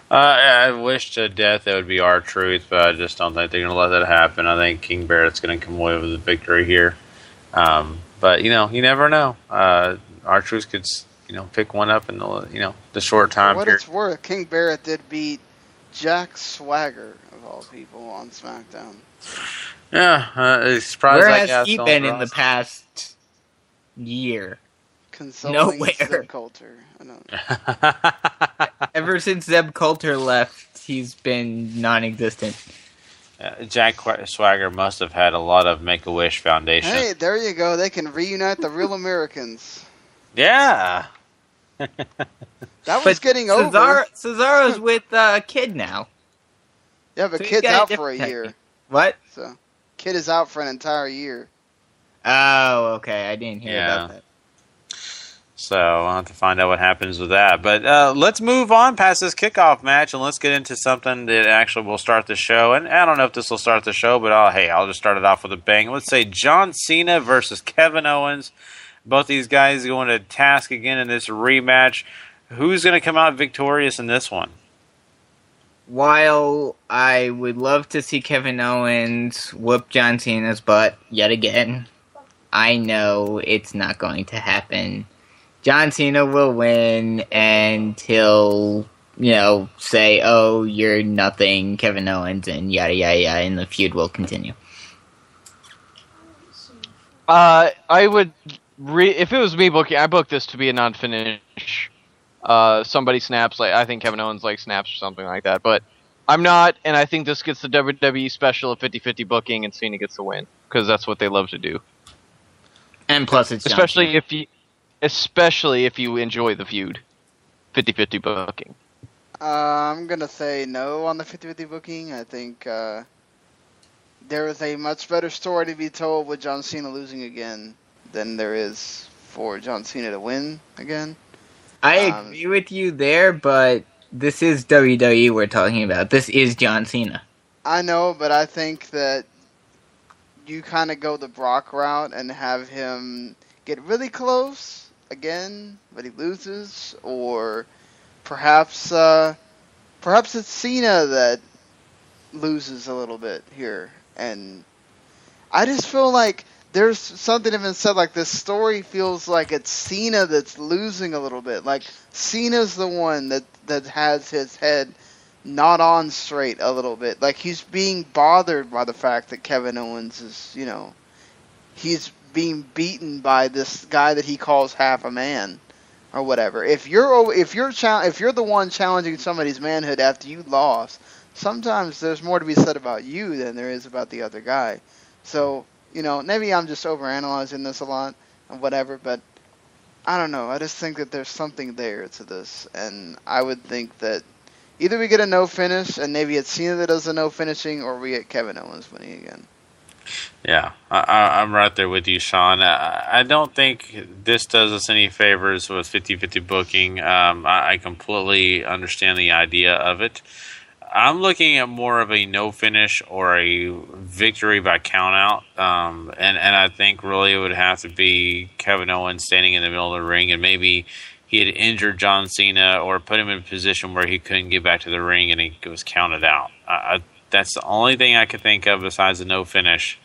I wish to death it would be R-Truth, but I just don't think they're going to let that happen. I think King Barrett's going to come away with a victory here. But, you never know. R-Truth could, pick one up in the short time For what period. it's worth, King Barrett did beat Jack Swagger, of all people, on SmackDown. Yeah, it's surprising. Where has he been in the past year? Nowhere. Zeb Coulter. I don't know. Ever since Zeb Coulter left, he's been non-existent. Jack Swagger must have had a lot of Make-A-Wish Foundation. Hey, there you go. They can reunite the real Americans. Yeah. That was getting over. Cesaro's with Kidd now. Yeah, but So Kid's out for a year. What? So Kidd is out for an entire year. Oh, okay. I didn't hear about that. So I'll have to find out what happens with that. But let's move on past this kickoff match and let's get into something that actually will start the show. And I don't know if this will start the show, but I'll just start it off with a bang. Let's say John Cena versus Kevin Owens. Both these guys going to task again in this rematch. Who's going to come out victorious in this one? While I would love to see Kevin Owens whoop John Cena's butt yet again, I know it's not going to happen. John Cena will win, and he'll, say, "Oh, you're nothing, Kevin Owens," and yada yada yada, and the feud will continue. I would, if it was me booking, I booked this to be a non-finish. Somebody snaps, I think Kevin Owens snaps or something like that, but I'm not, and I think this gets the WWE special of 50-50 booking, and Cena gets the win because that's what they love to do. And plus, it's especially if you enjoy the feud, 50-50 booking. I'm gonna say no on the 50-50 booking. I think there is a much better story to be told with John Cena losing again than there is for John Cena to win again. I agree with you there, but this is WWE we're talking about. This is John Cena. I know, but I think that you kind of go the Brock route and have him get really close again, but he loses, or perhaps it's Cena that loses a little bit here, and I just feel like there's something even said, this story feels like it's Cena that's losing a little bit. Like, Cena's the one that has his head not on straight a little bit. Like, he's being bothered by the fact that Kevin Owens is, he's being beaten by this guy that he calls half a man or whatever. If you're the one challenging somebody's manhood after you lost, sometimes there's more to be said about you than there is about the other guy. So, maybe I'm just overanalyzing this a lot and whatever, but I don't know. I just think that there's something there to this, and I would think that either we get a no finish, and maybe it's Cena that does the no finishing, or we get Kevin Owens winning again. Yeah, I'm right there with you, Sean. I don't think this does us any favors with 50-50 booking. I completely understand the idea of it. I'm looking at more of a no finish or a victory by countout, and I think really it would have to be Kevin Owens standing in the middle of the ring, and maybe he had injured John Cena or put him in a position where he couldn't get back to the ring and he was counted out. That's the only thing I could think of besides the no finish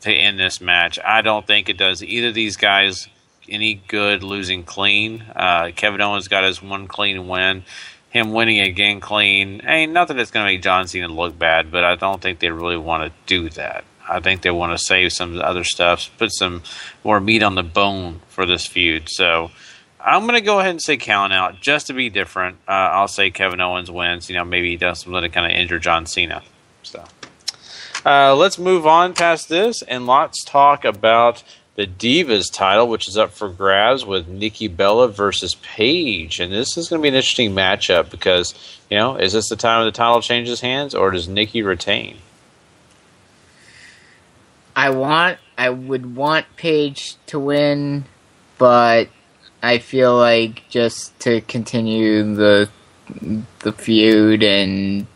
to end this match. I don't think it does either of these guys any good losing clean. Kevin Owens got his one clean win. Him winning again clean, not that it's going to make John Cena look bad, but I don't think they really want to do that. I think they want to save some other stuff, put some more meat on the bone for this feud. So I'm going to go ahead and say count out just to be different. I'll say Kevin Owens wins. Maybe he does something to kind of injure John Cena. So let's move on past this and let's talk about the Divas title, which is up for grabs with Nikki Bella versus Paige. And this is going to be an interesting matchup because, is this the time when the title changes hands or does Nikki retain? I would want Paige to win, but I feel like just to continue the feud and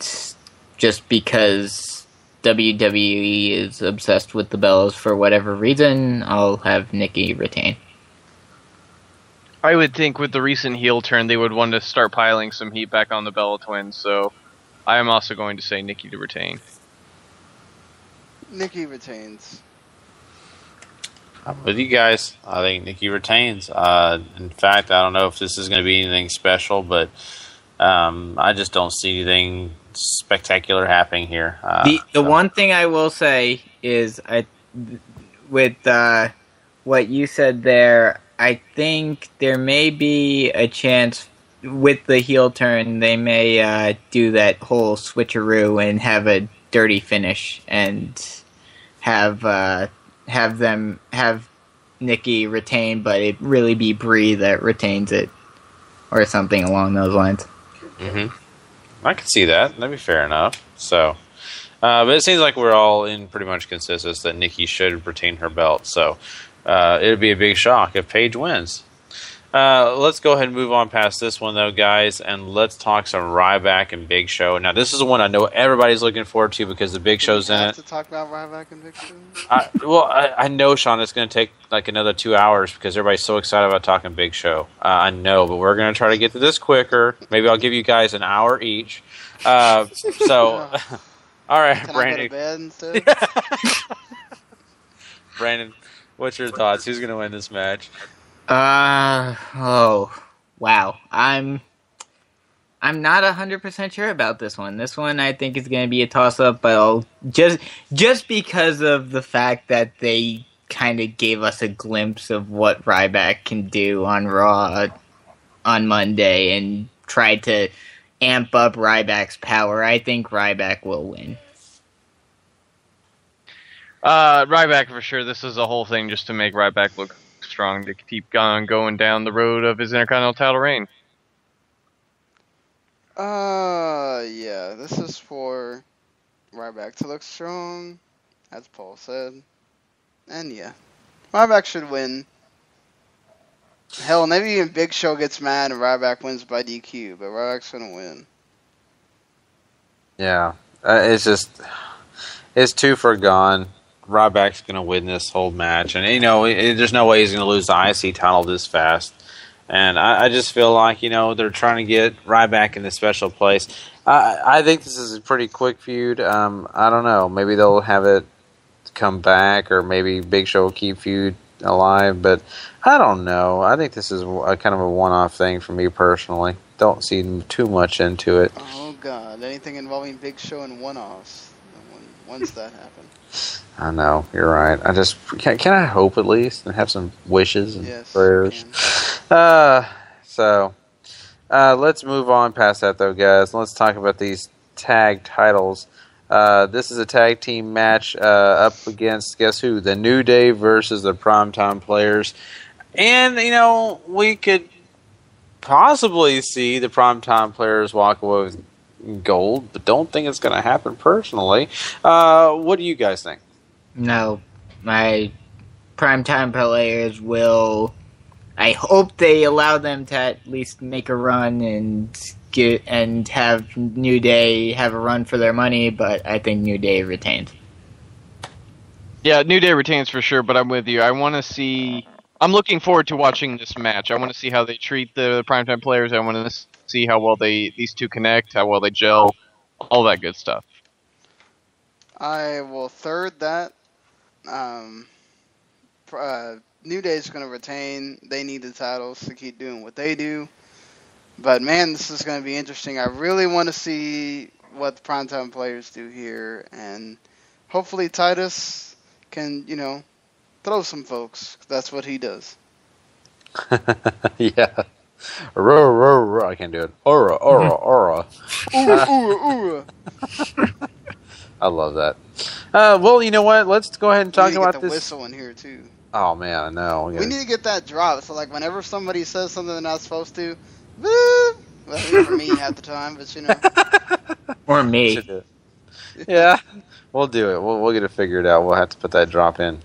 just because WWE is obsessed with the Bellas for whatever reason, I'll have Nikki retain. I would think with the recent heel turn, they would want to start piling some heat back on the Bella Twins, so I am also going to say Nikki to retain. Nikki retains. I'm with you guys. I think Nikki retains. In fact, I don't know if this is going to be anything special, but I just don't see anything spectacular happening here. The one thing I will say is, with what you said there, I think there may be a chance with the heel turn they may do that whole switcheroo and have a dirty finish and have Nikki retain, but it really be Brie that retains it or something along those lines. Mm-hmm. I can see that. That'd be fair enough. So, but it seems like we're all in pretty much consensus that Nikki should retain her belt. So, it would be a big shock if Paige wins. Let's go ahead and move on past this one, though, guys, and let's talk some Ryback and Big Show. Now, this is the one I know everybody's looking forward to because the Big Show's in it. To talk about Ryback and Big Show? I know, Sean, it's going to take like another 2 hours because everybody's so excited about talking Big Show. I know, but we're going to try to get to this quicker. Maybe I'll give you guys an hour each. All right, Can Brandon. I go to bed instead? Brandon, what's your thoughts? Who's going to win this match? Oh, wow. I'm not 100% sure about this one. This one I think is going to be a toss-up, but I'll just because of the fact that they kind of gave us a glimpse of what Ryback can do on Raw on Monday and tried to amp up Ryback's power. I think Ryback will win. Ryback for sure. This is a whole thing just to make Ryback look strong to keep going down the road of his Intercontinental title reign. Yeah, this is for Ryback to look strong, as Paul said. And yeah, Ryback should win. Hell, maybe even Big Show gets mad and Ryback wins by DQ, but Ryback's gonna win. Yeah, it's too far gone. Ryback's going to win this whole match. And, there's no way he's going to lose the IC title this fast. And I just feel like, they're trying to get Ryback in this special place. I think this is a pretty quick feud. I don't know. Maybe they'll have it come back, or maybe Big Show will keep feud alive. But I don't know. I think this is kind of a one-off thing for me personally. Don't see too much into it. Oh, God. Anything involving Big Show and one-offs. When's that happen? I know, you're right. I just can I hope at least and have some wishes and prayers. Let's move on past that though, guys. Let's talk about these tag titles. This is a tag team match up against, guess who? The New Day versus the Primetime Players. And we could possibly see the Primetime Players walk away with gold, but don't think it's going to happen personally. What do you guys think? No, my Primetime Players will. I hope they allow them to at least make a run and have New Day have a run for their money, but I think New Day retains. Yeah, New Day retains for sure, but I'm with you. I'm looking forward to watching this match. I want to see how they treat the Primetime Players. I want to see how well these two connect, how well they gel, all that good stuff. I will third that. New Day's going to retain. They need the titles to keep doing what they do. But, man, this is going to be interesting. I really want to see what the Primetime Players do here. And hopefully Titus can, throw some folks. That's what he does. Yeah. I can't do it. Aura. I love that. Well, you know what? Let's go ahead and talk about get the this. Whistle in here too. Oh man, I know. We need to get that drop. So like, whenever somebody says something they're not supposed to, well, for me half the time, but or me. Yeah, we'll do it. We'll get it figured out. We'll have to put that drop in.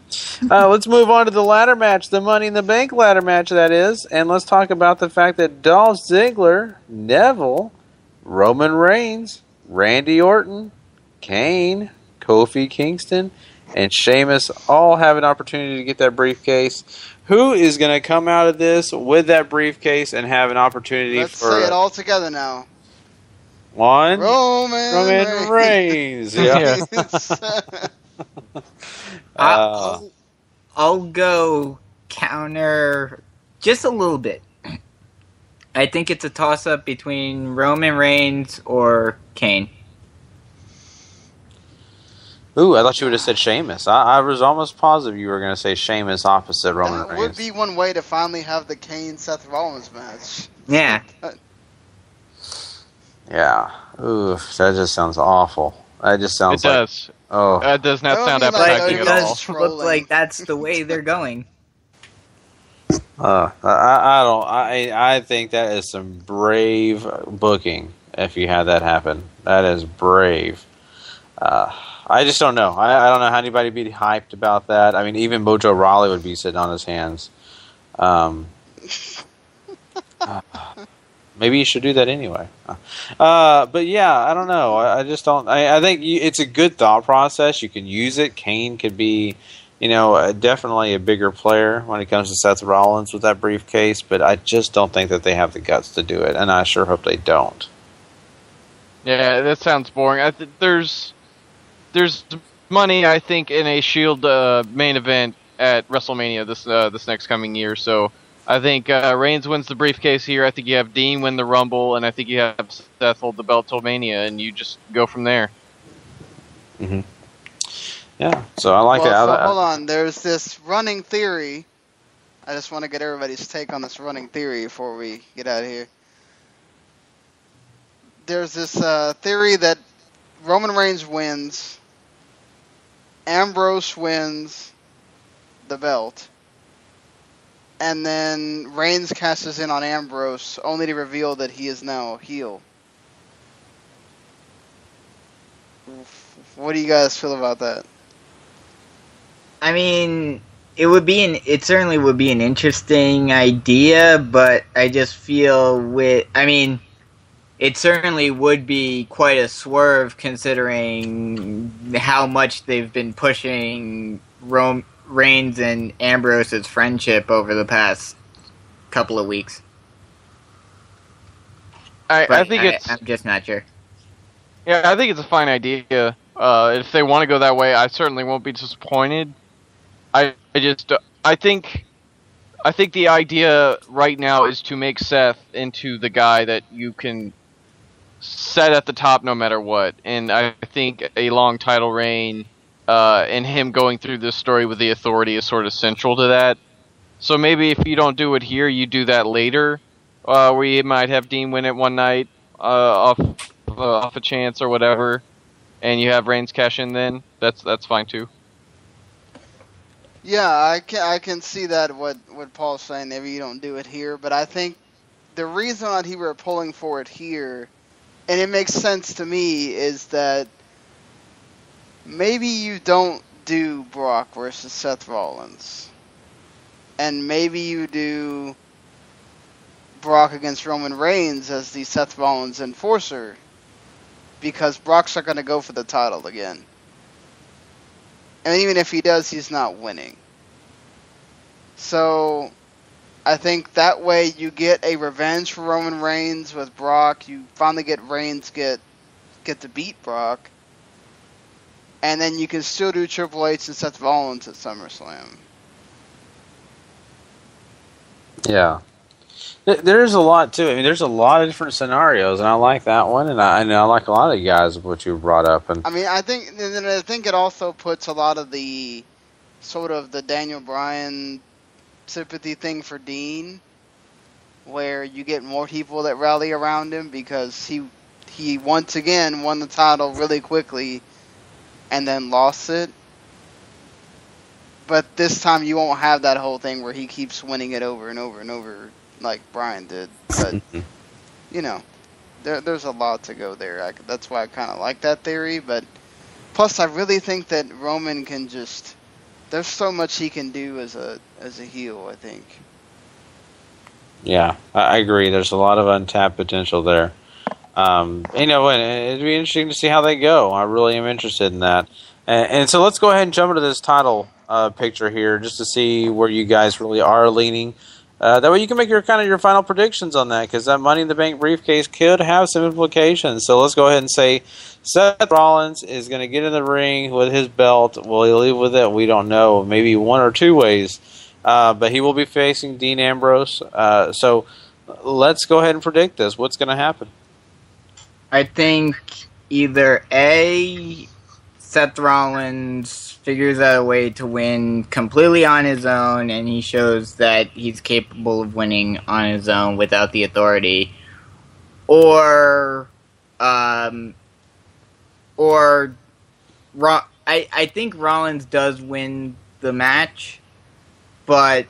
Let's move on to the ladder match, the Money in the Bank ladder match, that is. And let's talk about the fact that Dolph Ziggler, Neville, Roman Reigns, Randy Orton, Kane, Kofi Kingston, and Sheamus all have an opportunity to get that briefcase. Who is going to come out of this with that briefcase and have an opportunity Let's say it all together now. One, Roman Reigns. Yeah. I'll go counter just a little bit. I think it's a toss-up between Roman Reigns or Kane. Ooh, I thought you would have said Sheamus. I was almost positive you were going to say Sheamus opposite Roman Reigns. That would be one way to finally have the Kane-Seth Rollins match. Yeah. Yeah. Ooh, that just sounds awful. That just sounds It does. Oh. That does not sound like appetizing it at all. does look like that's the way they're going. I think that is some brave booking if you had that happen. That is brave. I just don't know. I don't know how anybody would be hyped about that. I mean, even Mojo Rawley would be sitting on his hands. Maybe you should do that anyway. But yeah, I don't know. I just don't. I think it's a good thought process. You can use it. Kane could be, definitely a bigger player when it comes to Seth Rollins with that briefcase. But I just don't think that they have the guts to do it, and I sure hope they don't. Yeah, that sounds boring. There's money, I think, in a Shield main event at WrestleMania this next coming year. So I think Reigns wins the briefcase here. I think you have Dean win the Rumble, and I think you have Seth hold the belt till Mania, and you just go from there. Mm-hmm. Yeah, so I like that. So hold on. There's this running theory. I just want to get everybody's take on this running theory before we get out of here. There's this theory that Roman Reigns wins, Ambrose wins the belt, and then Reigns cashes in on Ambrose, only to reveal that he is now a heel. What do you guys feel about that? I mean, it certainly would be an interesting idea, but I just feel it certainly would be quite a swerve considering how much they've been pushing Reigns and Ambrose's friendship over the past couple of weeks. I think I'm just not sure. Yeah, I think it's a fine idea. If they want to go that way, I certainly won't be disappointed. I think the idea right now is to make Seth into the guy that you can set at the top no matter what. And I think a long title reign and him going through this story with the Authority is sort of central to that. So maybe if you don't do it here, you do that later, where you might have Dean win it one night off a chance or whatever, and you have Reigns cash in then. That's fine too. Yeah, I can see that what Paul's saying. Maybe you don't do it here, but I think the reason that he were pulling for it here, and it makes sense to me, is that maybe you don't do Brock versus Seth Rollins, and maybe you do Brock against Roman Reigns as the Seth Rollins enforcer, because Brock's not going to go for the title again. And even if he does, he's not winning. So I think that way you get a revenge for Roman Reigns with Brock. You finally get Reigns get to beat Brock. And then you can still do Triple H and Seth Rollins at SummerSlam. Yeah. There's a lot too. I mean, there's a lot of different scenarios, and I like that one, and I like a lot of the guys of what you brought up. And I mean, I think it also puts a lot of the sort of the Daniel Bryan sympathy thing for Dean, where you get more people that rally around him because he once again won the title really quickly and then lost it. But this time you won't have that whole thing where he keeps winning it over and over and over like Bryan did. But, there's a lot to go there. That's why I kind of like that theory. But plus, I really think that Roman can just... There's so much he can do as a heel, I think. Yeah, I agree. There's a lot of untapped potential there. And it'd be interesting to see how they go. I really am interested in that. And so let's go ahead and jump into this title picture here just to see where you guys really are leaning. That way you can make your final predictions on that, because that Money in the Bank briefcase could have some implications. So let's go ahead and say Seth Rollins is going to get in the ring with his belt. Will he leave with it? We don't know. Maybe one or two ways. But he will be facing Dean Ambrose. So let's go ahead and predict this. What's going to happen? I think either A, Seth Rollins figures out a way to win completely on his own, and he shows that he's capable of winning on his own without the Authority, or I think Rollins does win the match, but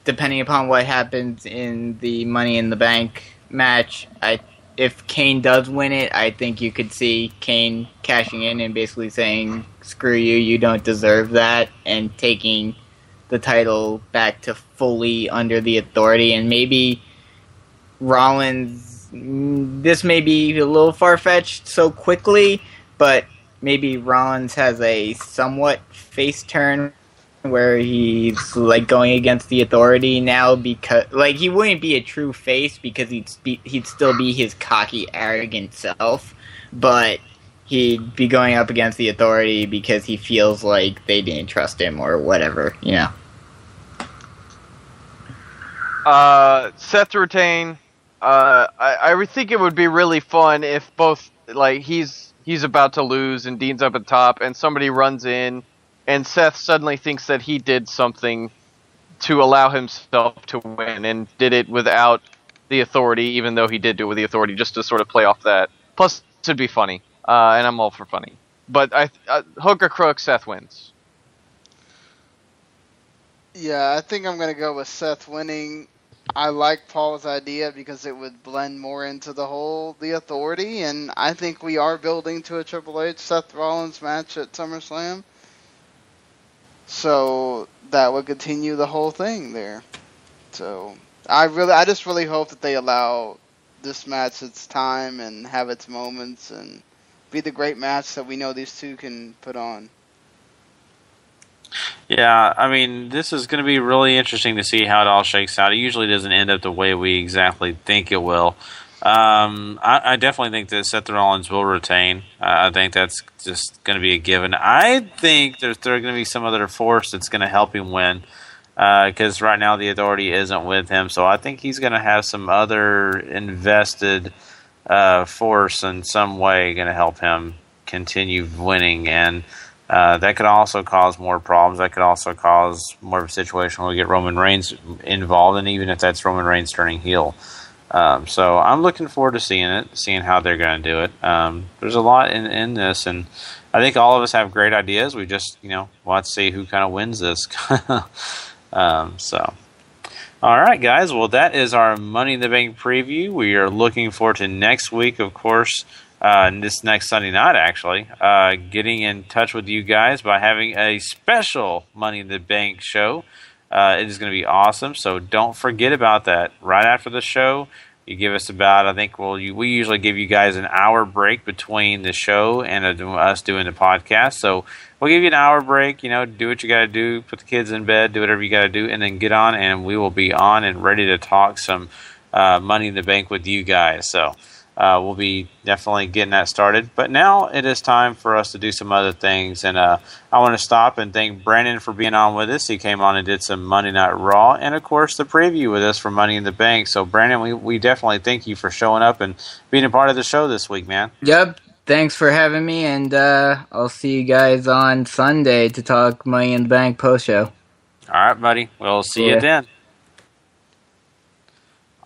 depending upon what happens in the Money in the Bank match, if Kane does win it, I think you could see Kane cashing in and basically saying, screw you, you don't deserve that, and taking the title back to fully under the Authority, and maybe Rollins, this may be a little far-fetched so quickly, but maybe Rollins has a somewhat face turn where he's like going against the Authority now, because like he wouldn't be a true face because he'd still be his cocky, arrogant self, but he'd be going up against the Authority because he feels like they didn't trust him or whatever, you know. Seth to retain. I would think it would be really fun if both, like, he's about to lose and Dean's up at top and somebody runs in and Seth suddenly thinks that he did something to allow himself to win and did it without the Authority, even though he did do it with the Authority, just to sort of play off that. Plus, it'd be funny, and I'm all for funny. But hook or crook, Seth wins. Yeah, I think I'm going to go with Seth winning. I like Paul's idea because it would blend more into the Authority, and I think we are building to a Triple H Seth Rollins match at SummerSlam. So that would continue the whole thing there. So I just really hope that they allow this match its time and have its moments and be the great match that we know these two can put on. Yeah, I mean, this is going to be really interesting to see how it all shakes out. It usually doesn't end up the way we exactly think it will. I definitely think that Seth Rollins will retain. I think that's just going to be a given. I think there's going to be some other force that's going to help him win, because right now the Authority isn't with him. So I think he's going to have some other invested force in some way going to help him continue winning, and that could also cause more problems. That could also cause more of a situation where we get Roman Reigns involved, and even if that's Roman Reigns turning heel. So I'm looking forward to seeing how they're going to do it. There's a lot in this, and I think all of us have great ideas. We just, we'll have to see who kind of wins this. So, all right, guys. Well, that is our Money in the Bank preview. We are looking forward to next week, of course, this next Sunday night, actually, getting in touch with you guys by having a special Money in the Bank show. It is going to be awesome, so don't forget about that. Right after the show, you give us about, I think, we usually give you guys an hour break between the show and us doing the podcast. So we'll give you an hour break, do what you got to do, put the kids in bed, do whatever you got to do, and then get on, and we will be on and ready to talk some Money in the Bank with you guys. So we'll be definitely getting that started. But now it is time for us to do some other things. And I want to stop and thank Brandon for being on with us. He came on and did some Monday Night Raw and, of course, the preview with us for Money in the Bank. So, Brandon, we definitely thank you for showing up and being a part of the show this week, man. Yep. Thanks for having me, and I'll see you guys on Sunday to talk Money in the Bank post-show. All right, buddy. We'll see you then.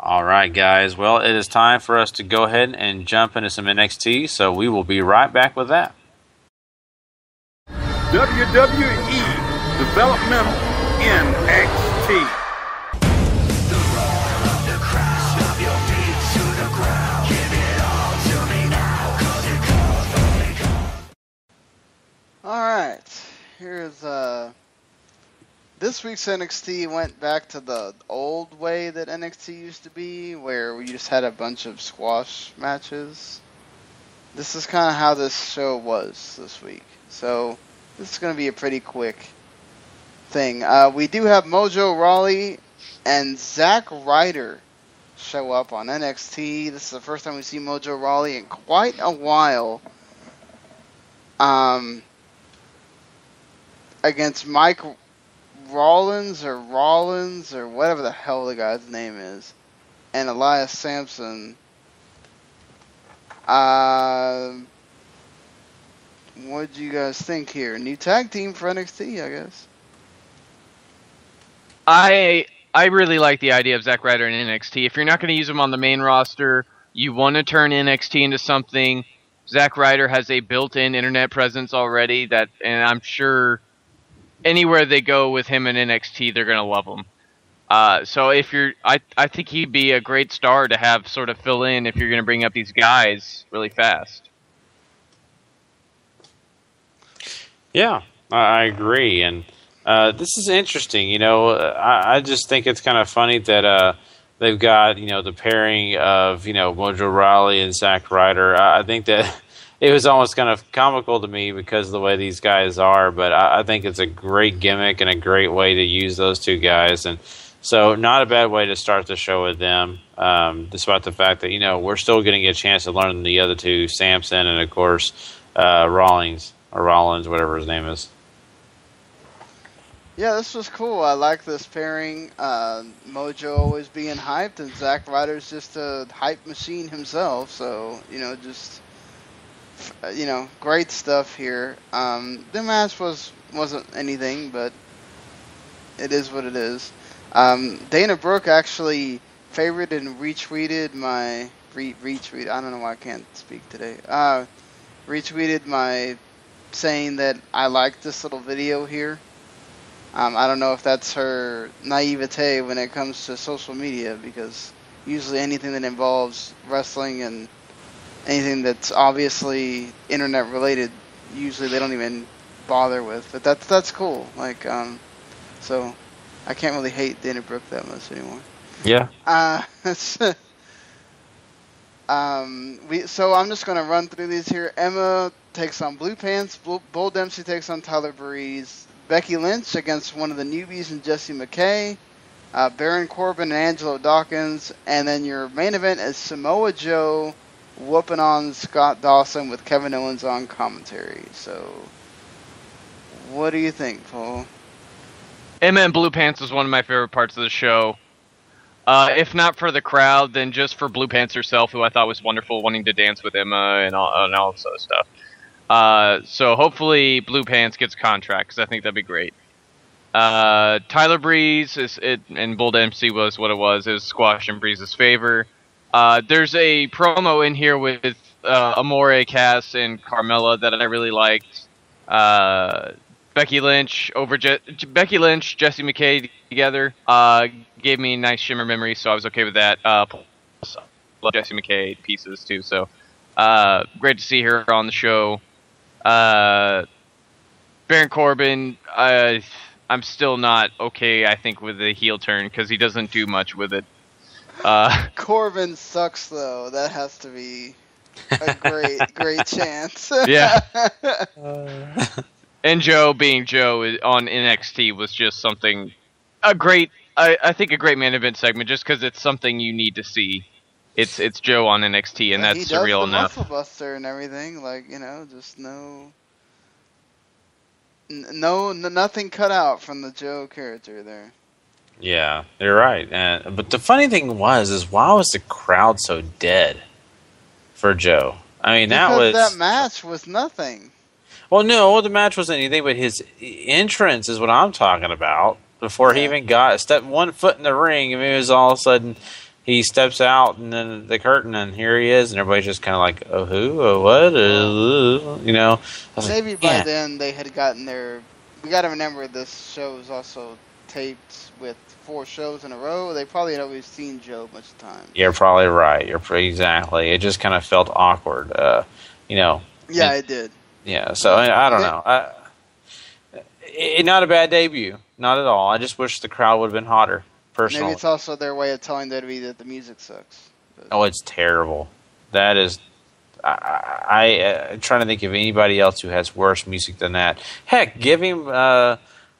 All right, guys. Well, it is time for us to go ahead and jump into some NXT, so we will be right back with that. WWE Developmental NXT. All right, here's this week's NXT went back to the old way that NXT used to be, where we just had a bunch of squash matches. This is kind of how this show was this week. So this is going to be a pretty quick thing. We do have Mojo Rawley and Zack Ryder show up on NXT. This is the first time we see Mojo Rawley in quite a while. Against Mike Rollins or whatever the hell the guy's name is, and Elias Sampson. What do you guys think here? New tag team for NXT, I guess. I really like the idea of Zack Ryder in NXT. If you're not going to use him on the main roster, you want to turn NXT into something. Zack Ryder has a built-in internet presence already, and I'm sure anywhere they go with him in NXT, they're going to love him. So I think he'd be a great star to have sort of fill in if you're going to bring up these guys really fast. Yeah, I agree. And This is interesting. You know, I just think it's kind of funny that they've got, you know, the pairing of, you know, Mojo Rawley and Zack Ryder. I think that it was almost kind of comical to me because of the way these guys are, but I think it's a great gimmick and a great way to use those two guys. And so not a bad way to start the show with them, despite the fact that, you know, we're still going to get a chance to learn the other two, Samson and, of course, Rollins, whatever his name is. Yeah, this was cool. I like this pairing. Mojo always being hyped, and Zack Ryder's just a hype machine himself. So, you know, just, you know, great stuff here. The match wasn't anything, but it is what it is. Dana Brooke actually favored and retweeted my retweet. I don't know why I can't speak today. Retweeted my saying that I liked this little video here. I don't know if that's her naivete when it comes to social media, because usually anything that involves wrestling and anything that's obviously internet related, usually they don't even bother with. But that's cool. Like, so I can't really hate Dana Brooke that much anymore. Yeah. So I'm just gonna run through these here. Emma takes on Blue Pants. Bull Dempsey takes on Tyler Breeze. Becky Lynch against one of the newbies and Jessie McKay. Baron Corbin and Angelo Dawkins. And then your main event is Samoa Joe whooping on Scott Dawson with Kevin Owens on commentary. So, what do you think, Paul? Emma and Blue Pants was one of my favorite parts of the show. If not for the crowd, then just for Blue Pants herself, who I thought was wonderful, wanting to dance with Emma and all this other stuff. So hopefully Blue Pants gets a contract, because I think that'd be great. Tyler Breeze and Bull Dempsey was what it was. It was squash in Breeze's favor. There's a promo in here with Amore, Cass, and Carmella that I really liked. Becky Lynch, Jessie McKay together gave me a nice Shimmer memory, so I was okay with that. Plus, love Jessie McKay pieces too, so great to see her on the show. Baron Corbin, I'm still not okay, I think, with the heel turn, because he doesn't do much with it. Corbin sucks, though. That has to be a great chance. Yeah. And Joe being Joe on NXT was just something, I think a great main event segment, just because it's something you need to see. It's Joe on NXT, and that's surreal enough. Muscle Buster and everything, like, you know, just nothing cut out from the Joe character there. Yeah, you're right. But the funny thing is why was the crowd so dead for Joe? I mean, that match was nothing. Well, no, the match wasn't anything, but his entrance is what I'm talking about. Before he even stepped one foot in the ring, I mean, it was all of a sudden he steps out and then the curtain, and here he is, and everybody's just kind of like, oh, who? Oh, what? You know? Maybe by then they had gotten their... We got to remember this show was also taped with 4 shows in a row. They probably had always seen Joe much of the time. You're probably right. Exactly. It just kind of felt awkward, you know. Yeah, it did. Yeah, so I don't know. Not a bad debut. Not at all. I just wish the crowd would have been hotter, personally. Maybe it's also their way of telling WWE that the music sucks. But. Oh, it's terrible. That is... I'm trying to think of anybody else who has worse music than that. Heck, give him, I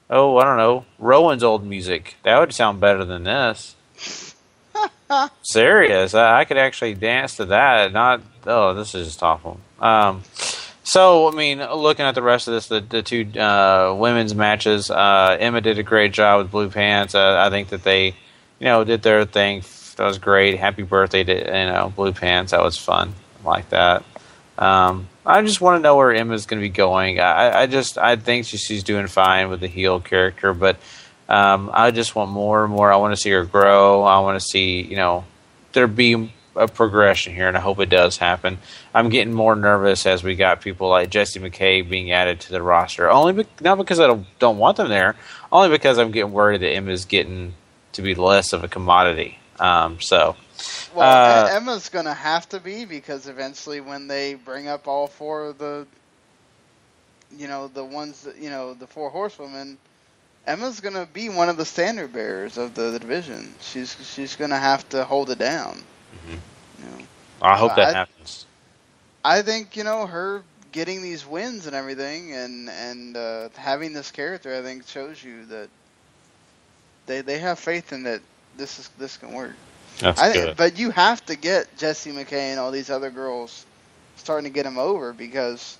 don't know, Rowan's old music. That would sound better than this. Serious. I could actually dance to that. This is just awful. So, I mean, looking at the rest of this, the two women's matches, Emma did a great job with Blue Pants. I think that they, did their thing. That was great. Happy birthday to, Blue Pants. That was fun. Like that. I just want to know where Emma's going to be going. I think she's doing fine with the heel character, but I just want more and more. I want to see her grow. I want to see, there be a progression here, and I hope it does happen. I'm getting more nervous as we got people like Jessie McKay being added to the roster. Not because I don't want them there, only because I'm getting worried that Emma's getting to be less of a commodity. Well, Emma's going to have to be, because eventually when they bring up all 4 of the, the ones that, the 4 horsewomen, Emma's gonna be one of the standard bearers of the division. She's gonna have to hold it down. I hope that happens. I think her getting these wins and everything, and having this character, I think shows you that they have faith in that this can work. That's good. But you have to get Jessie McKay and all these other girls starting to get them over, because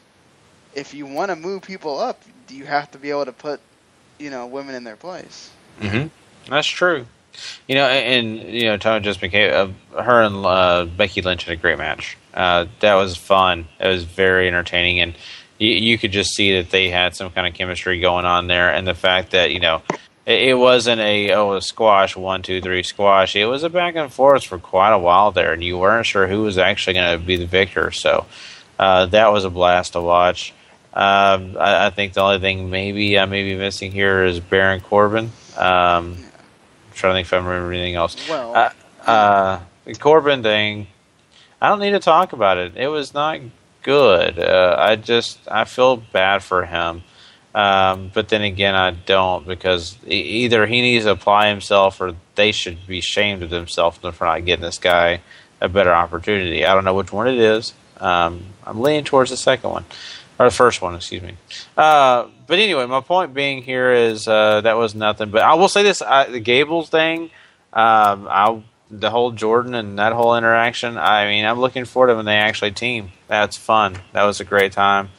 if you want to move people up, you have to be able to put women in their place. That's true. Tony Jessie McKay, her and Becky Lynch had a great match. That was fun. It was very entertaining, and you could just see that they had some kind of chemistry going on there. And the fact that it wasn't a squash 1, 2, 3 squash. It was a back and forth for quite a while there, and you weren't sure who was actually going to be the victor. So that was a blast to watch. I think the only thing maybe I may be missing here is Baron Corbin. I'm trying to think if I remember anything else. Well, the Corbin thing, I don't need to talk about it. It was not good. I feel bad for him. But then again, I don't, because either he needs to apply himself, or they should be ashamed of themselves for not getting this guy a better opportunity. I don't know which one it is. I'm leaning towards the second one. Or the first one, excuse me. But anyway, my point being here is that was nothing. But I will say this, the Gables thing, the whole Jordan and that whole interaction, I mean, I'm looking forward to when they actually team. That's fun. That was a great time.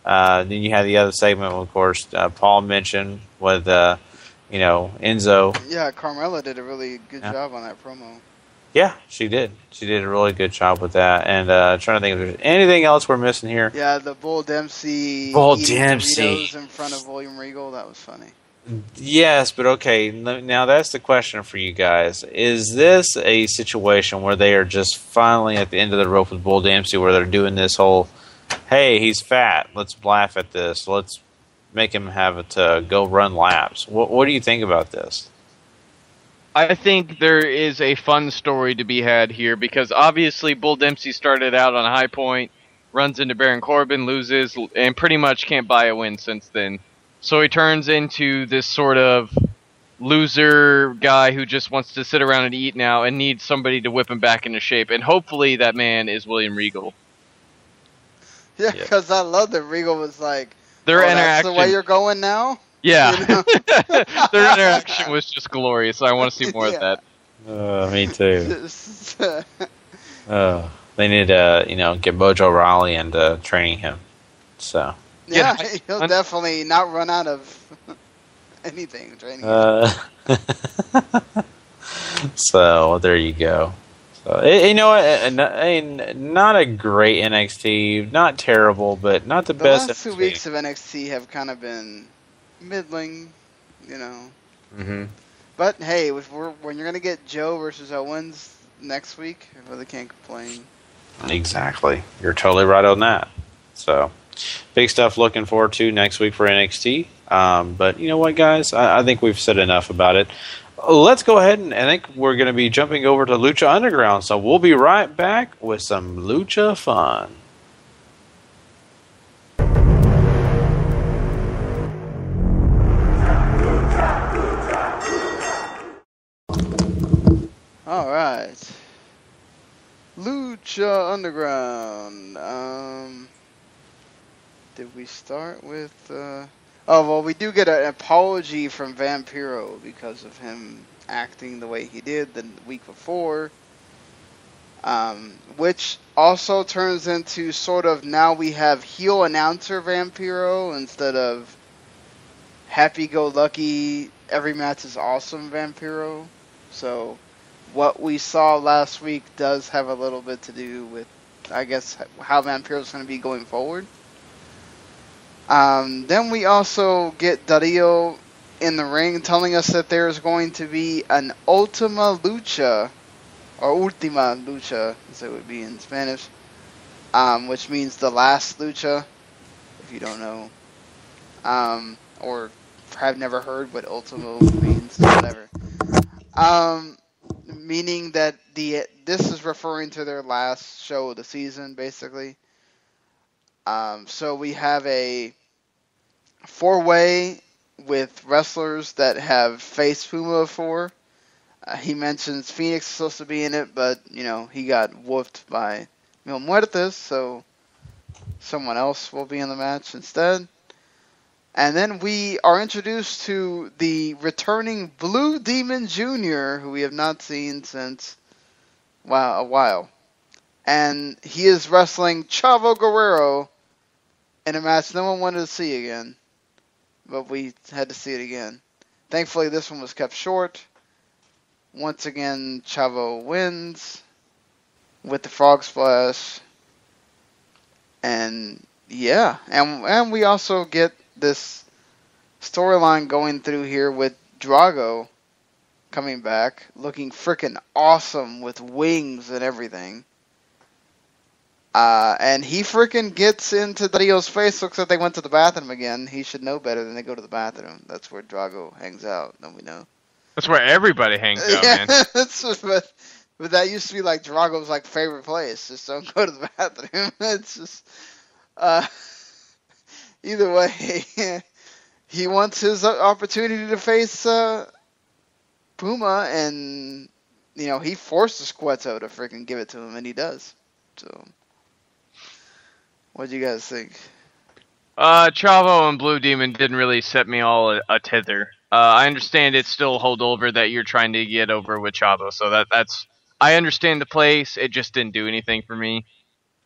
Then you had the other segment, of course, Paul mentioned with, Enzo. Yeah, Carmella did a really good job on that promo. Yeah, she did. She did a really good job with that. And trying to think if there's anything else we're missing here. Yeah, the Bull Dempsey Doritos in front of William Regal, that was funny. Yes, but okay, now that's the question for you guys. Is this a situation where they are just finally at the end of the rope with Bull Dempsey, where they're doing this whole, hey, he's fat, let's laugh at this, let's make him have to go run laps? What do you think about this? I think there is a fun story to be had here, because obviously Bull Dempsey started out on a high point, runs into Baron Corbin, loses, and pretty much can't buy a win since then. So he turns into this sort of loser guy who just wants to sit around and eat now and needs somebody to whip him back into shape. And hopefully that man is William Regal. Yeah, because I love that Regal was like, their interaction. That's the way you're going now? Yeah. Their interaction was just glorious. I want to see more of that. Me too. They need to, get Mojo Rawley into training him. So. Yeah, he'll definitely not run out of anything training. So there you go. So, not a great NXT, not terrible, but not the best. The last 2 weeks of NXT have kind of been middling, Mm-hmm. But hey, when you're gonna get Joe versus Owens next week, I really can't complain. Exactly, you're totally right on that. So. Big stuff looking forward to next week for NXT. But you know what, guys? I think we've said enough about it. Let's go ahead and I think we're going to be jumping over to Lucha Underground. So we'll be right back with some Lucha fun. All right. Lucha Underground. Did we start with... we do get an apology from Vampiro because of him acting the way he did the week before. Which also turns into sort of, now we have heel announcer Vampiro instead of happy-go-lucky, every match is awesome Vampiro. So what we saw last week does have a little bit to do with, I guess, how Vampiro's going to be going forward. Then we also get Dario in the ring telling us that there's going to be an Ultima Lucha, or Ultima Lucha, as it would be in Spanish, which means the last Lucha, if you don't know, or have never heard what Ultima means, whatever. Meaning that this is referring to their last show of the season, basically. So we have a 4-way with wrestlers that have faced Puma before. He mentions Phoenix is supposed to be in it, but, he got whooped by Mil Muertes, so someone else will be in the match instead. And then we are introduced to the returning Blue Demon Jr., who we have not seen since, a while. And he is wrestling Chavo Guerrero in a match no one wanted to see again. But we had to see it again. Thankfully, this one was kept short. Once again, Chavo wins with the frog splash. And yeah, and we also get this storyline going through here with Drago coming back, looking freaking awesome with wings and everything. And he freaking gets into Dario's face. Looks like they went to the bathroom again. He should know better than they go to the bathroom. That's where Drago hangs out, don't we know? That's where everybody hangs out, man. But that used to be like Drago's favorite place. Just don't go to the bathroom. It's just either way, he wants his opportunity to face Puma, and he forces Cueto to freaking give it to him, and he does. So, what do you guys think? Chavo and Blue Demon didn't really set me all a tither. I understand it's still holdover that you're trying to get over with Chavo, so that's I understand the place. It just didn't do anything for me.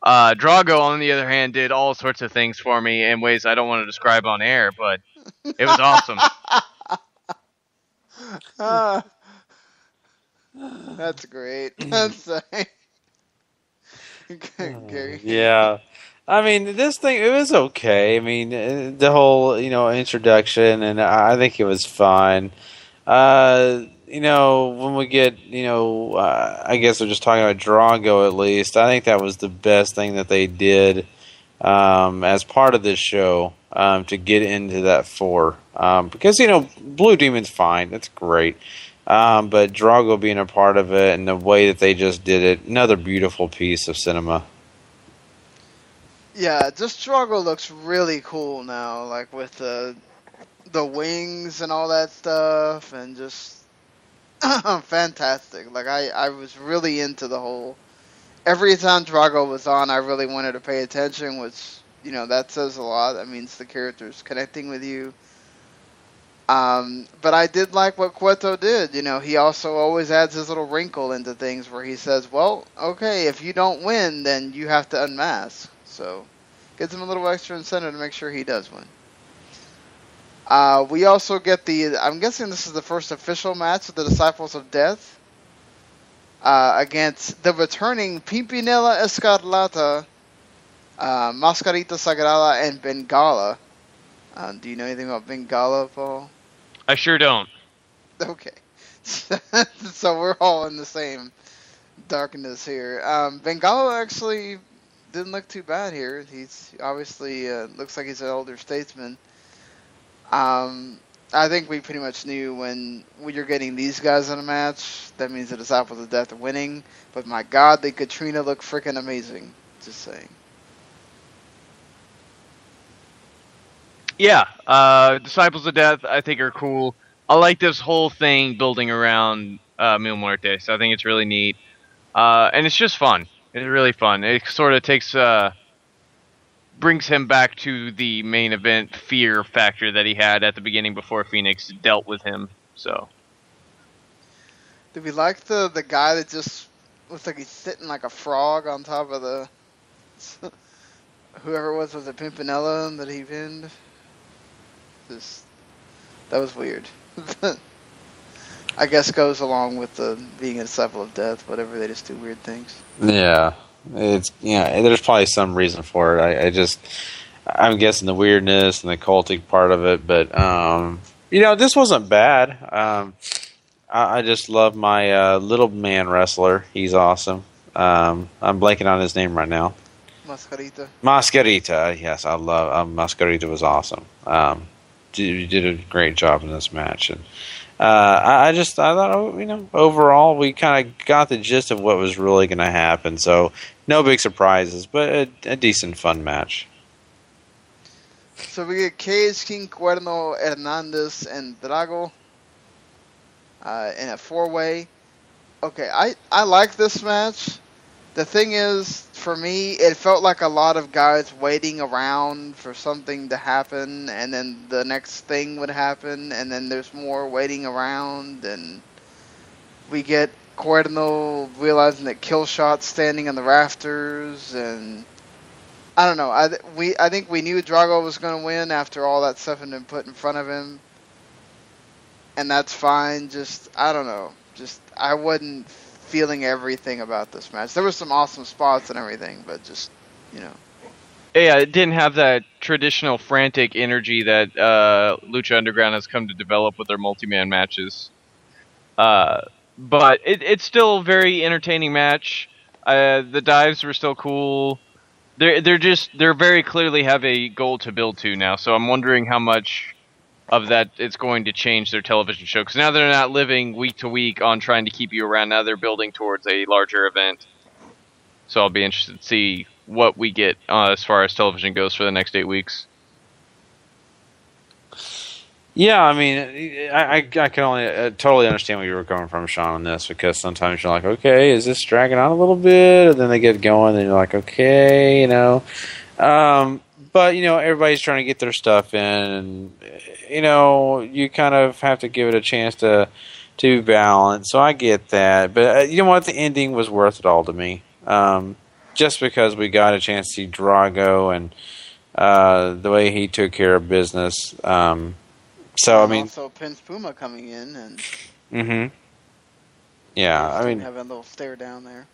Drago, on the other hand, did all sorts of things for me in ways I don't want to describe on air, but it was awesome. That's great. That's Gary. Yeah. I mean, this thing, it was okay. I mean, the whole, introduction, and I think it was fine. When we get, I guess we're just talking about Drago at least. I think that was the best thing that they did as part of this show to get into that 4. Because, Blue Demon's fine. That's great. But Drago being a part of it and the way that they just did it, another beautiful piece of cinema. Yeah, just Drago looks really cool now, with the wings and all that stuff, and just fantastic. I was really into the whole. Every time Drago was on, I really wanted to pay attention, which that says a lot. That means the character's connecting with you. But I did like what Cueto did. He also always adds his little wrinkle into things where he says, well, okay, if you don't win, then you have to unmask. So, gives him a little extra incentive to make sure he does win. We also get I'm guessing this is the first official match of the Disciples of Death against the returning Pimpinela Escarlata, Mascarita Sagrada, and Bengala. Do you know anything about Bengala, Paul? I sure don't. Okay. So we're all in the same darkness here. Bengala actually didn't look too bad here. He's obviously looks like he's an older statesman. I think we pretty much knew when you're getting these guys in a match, that means the Disciples of Death are winning. But my God, they Katrina look freaking amazing. Just saying. Yeah, Disciples of Death I think are cool. I like this whole thing building around Mil Muertes. I think it's really neat. And it's just fun. It's really fun. It sort of brings him back to the main event fear factor that he had at the beginning before Phoenix dealt with him. So, did we like the guy that just looks like he's sitting like a frog on top of the whoever it was it Pimpinella that he pinned? That was weird. I guess goes along with the being a disciple of death. Whatever, they just do weird things. Yeah. There's probably some reason for it. I'm guessing the weirdness and the cultic part of it, but this wasn't bad. I just love my little man wrestler. He's awesome. I'm blanking on his name right now. Mascarita. Yes, I love Mascarita. Was awesome. You did a great job in this match, and I thought, overall we kind of got the gist of what was really going to happen. So no big surprises, but a decent, fun match. So we get Cage, King Cuerno, Hernandez, and Drago in a 4-way. Okay, I like this match. The thing is, for me, it felt like a lot of guys waiting around for something to happen, and then the next thing would happen, and then there's more waiting around, and we get Cuerno realizing that Killshot's standing on the rafters, and I don't know. I think we knew Drago was going to win after all that stuff had been put in front of him, and that's fine. Just, I don't know. Just, I wasn't feeling everything about this match. There were some awesome spots and everything, but just, you know. Yeah, it didn't have that traditional frantic energy that Lucha Underground has come to develop with their multi-man matches. But it's still a very entertaining match. The dives were still cool. They're very clearly have a goal to build to now. So I'm wondering how much of that it's going to change their television show, because now they're not living week to week on trying to keep you around. Now they're building towards a larger event. So I'll be interested to see what we get as far as television goes for the next 8 weeks. Yeah, I mean, I can only totally understand where you were coming from, Sean, on this, because sometimes you're like, okay, is this dragging on a little bit? And then they get going, and you're like, okay, you know. But, you know, everybody's trying to get their stuff in, and, you know, you kind of have to give it a chance to balance. So I get that. But you know what? The ending was worth it all to me. Just because we got a chance to see Drago and the way he took care of business. So, I mean... Also, Prince Puma coming in and... Mm-hmm. Yeah, I mean... Having a little stare down there.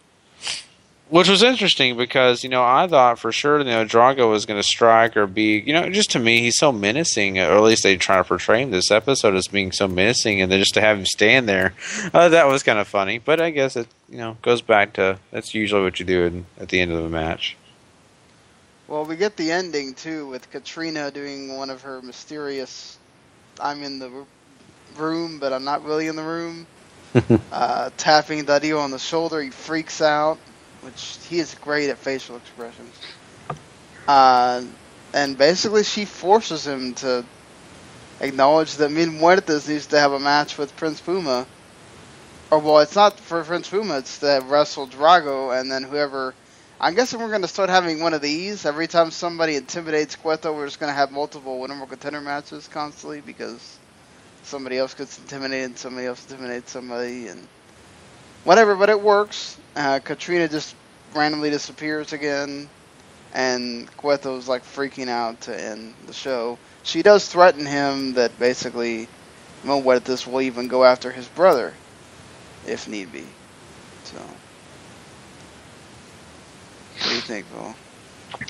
Which was interesting because, you know, I thought for sure, you know, Drago was going to strike or be, you know, just to me, he's so menacing, or at least they try to portray him this episode as being so menacing, and then just to have him stand there, that was kind of funny. But I guess it, you know, goes back to, that's usually what you do at the end of a match. Well, we get the ending, too, with Katrina doing one of her mysterious, I'm in the room, but I'm not really in the room, tapping Dario on the shoulder. He freaks out, which he is great at facial expressions. And basically she forces him to acknowledge that Mil Muertes needs to have a match with Prince Puma. Or, well, it's not for Prince Puma, it's to wrestle Drago, and then whoever... I'm guessing we're going to start having one of these. Every time somebody intimidates Cueto, we're just going to have multiple Winner Contender matches constantly, because somebody else gets intimidated, somebody else intimidates somebody, and... whatever, but it works. Katrina just randomly disappears again, and Cueto's like freaking out to end the show. She does threaten him that basically Mil Muertes will even go after his brother, if need be. So, what do you think, Bill?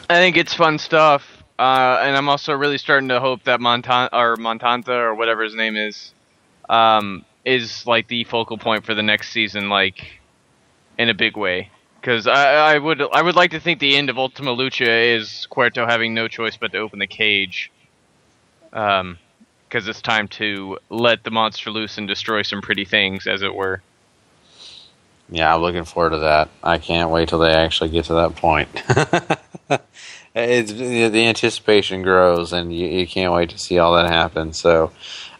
I think it's fun stuff, and I'm also really starting to hope that Montanta, or whatever his name is like the focal point for the next season, like in a big way. Because I would like to think the end of Ultima Lucha is Cueto having no choice but to open the cage. Because it's time to let the monster loose and destroy some pretty things, as it were. Yeah, I'm looking forward to that. I can't wait till they actually get to that point. The anticipation grows, and you can't wait to see all that happen. So,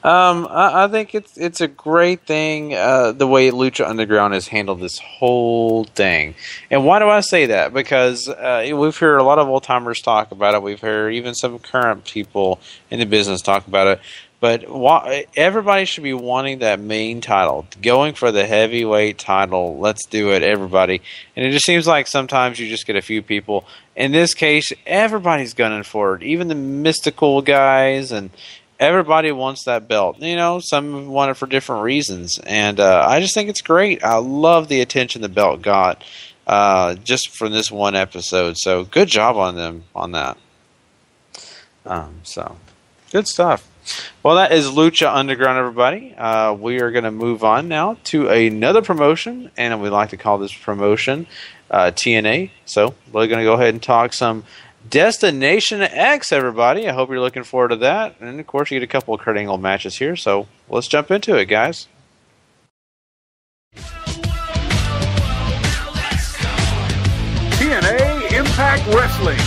I think it's a great thing the way Lucha Underground has handled this whole thing. And why do I say that? Because we've heard a lot of old timers talk about it. We've heard even some current people in the business talk about it. But everybody should be wanting that main title, going for the heavyweight title. Let's do it, everybody. And it just seems like sometimes you just get a few people. In this case, everybody's gunning for it, even the mystical guys, and everybody wants that belt. You know, some want it for different reasons. And I just think it's great. I love the attention the belt got just from this one episode. So good job on them on that. So good stuff. Well, that is Lucha Underground, everybody. We are going to move on now to another promotion, and we like to call this promotion TNA. So we're going to go ahead and talk some Destination X, everybody. I hope you're looking forward to that. And, of course, you get a couple of Kurt Angle matches here, so let's jump into it, guys. TNA Impact Wrestling.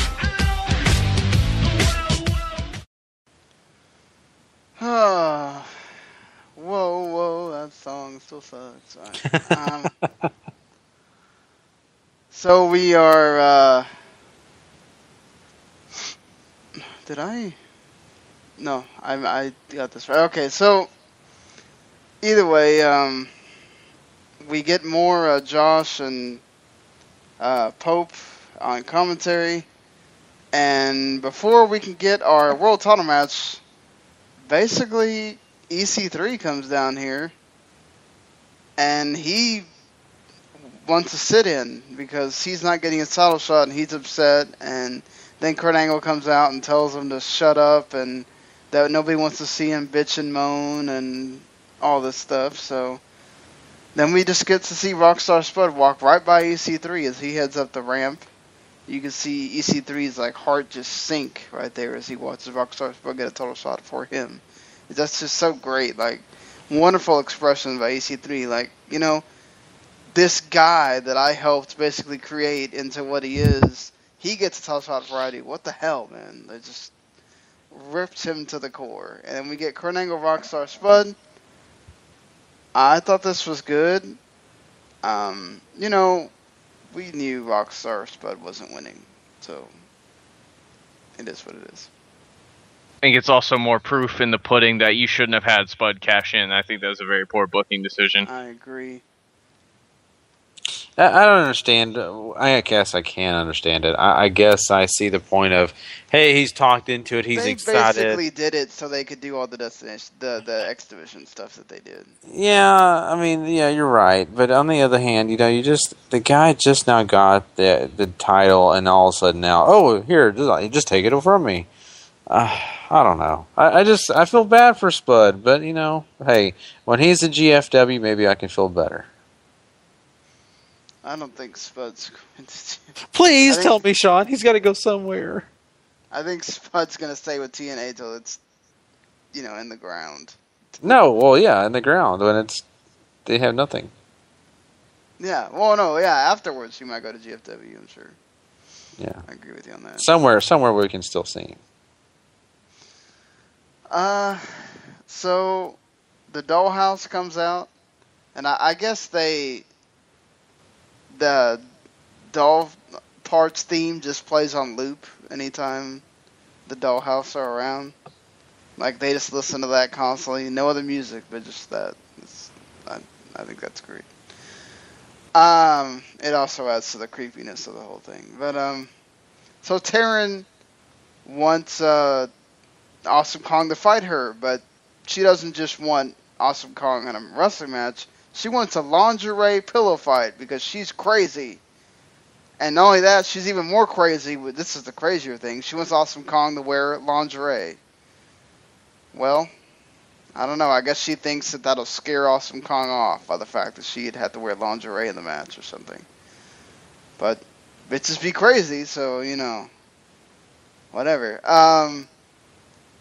still sucks. All right. So we are. Did I? No, I got this right. Okay, so either way, we get more Josh and Pope on commentary, and before we can get our world title match, basically EC3 comes down here, and he wants to sit in because he's not getting his title shot, and he's upset. And then Kurt Angle comes out and tells him to shut up, and that nobody wants to see him bitch and moan and all this stuff. So then we just get to see Rockstar Spud walk right by EC3 as he heads up the ramp. You can see EC3's like heart just sink right there as he watches Rockstar Spud get a total shot for him. That's just so great. Like, wonderful expression by EC3. Like, you know, this guy that I helped basically create into what he is, he gets a title shot variety. What the hell, man? They just ripped him to the core. And then we get Kurt Angle, Rockstar Spud. I thought this was good. You know, we knew Rockstar Spud wasn't winning, so it is what it is. I think it's also more proof in the pudding that you shouldn't have had Spud cash in. I think that was a very poor booking decision. I agree. I don't understand. I guess I can understand it. I guess I see the point of, hey, he's talked into it. He's excited. They basically did it so they could do all the destination, the X Division stuff that they did. Yeah, I mean, yeah, you're right. But on the other hand, you know, the guy just now got the title, and all of a sudden now, oh, here, just take it from me. I don't know. I feel bad for Spud, but you know, hey, when he's a GFW, maybe I can feel better. I don't think Spud's going to. Please tell me, Sean. He's got to go somewhere. I think Spud's going to stay with TNA till it's, you know, in the ground. No, well, yeah, in the ground when they have nothing. Yeah, well, no, yeah. Afterwards, you might go to GFW. I'm sure. Yeah, I agree with you on that. Somewhere where we can still see him. So the Dollhouse comes out, and I guess the doll parts theme just plays on loop anytime the Dollhouse are around. Like, they just listen to that constantly. No other music, but just that. I think that's great. It also adds to the creepiness of the whole thing. But, so Taryn wants Awesome Kong to fight her, but she doesn't just want Awesome Kong in a wrestling match. She wants a lingerie pillow fight because she's crazy. And not only that, she's even more crazy. This is the crazier thing. She wants Awesome Kong to wear lingerie. Well, I don't know. I guess she thinks that that'll scare Awesome Kong off by the fact that she'd have to wear lingerie in the match or something. But bitches be crazy, so, you know, whatever.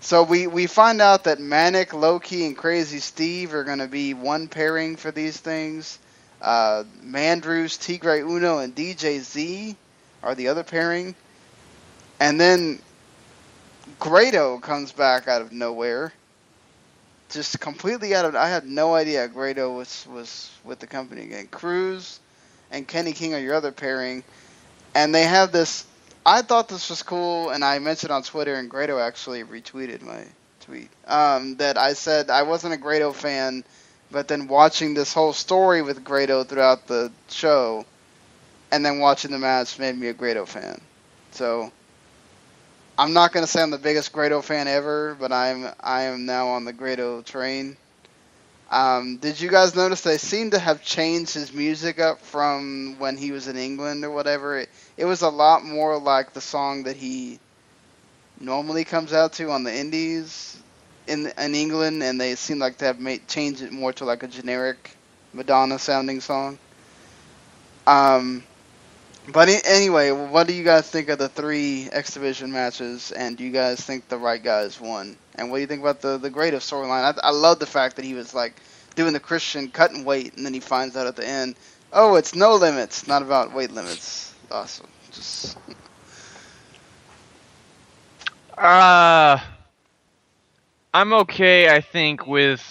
So we find out that Manic, Low-Key, and Crazy Steve are going to be one pairing for these things. Mandrews, Tigre Uno, and DJ Z are the other pairing. And then Grado comes back out of nowhere. Just completely out of... I had no idea Grado was with the company again. Cruz and Kenny King are your other pairing. And they have this... I thought this was cool, and I mentioned on Twitter, and Grado actually retweeted my tweet, that I said I wasn't a Grado fan, but then watching this whole story with Grado throughout the show, and then watching the match made me a Grado fan. So, I'm not going to say I'm the biggest Grado fan ever, but I am now on the Grado train. Did you guys notice they seem to have changed his music up from when he was in England or whatever? It was a lot more like the song that he normally comes out to on the indies in England, and they seem like to have changed it more to like a generic Madonna-sounding song. But anyway, what do you guys think of the 3 X Division matches, and do you guys think the right guys won? And what do you think about the Grado storyline? I love the fact that he was like doing the Christian cutting weight, and then he finds out at the end, oh, it's no limits, not about weight limits. Awesome. Just... I'm okay, I think, with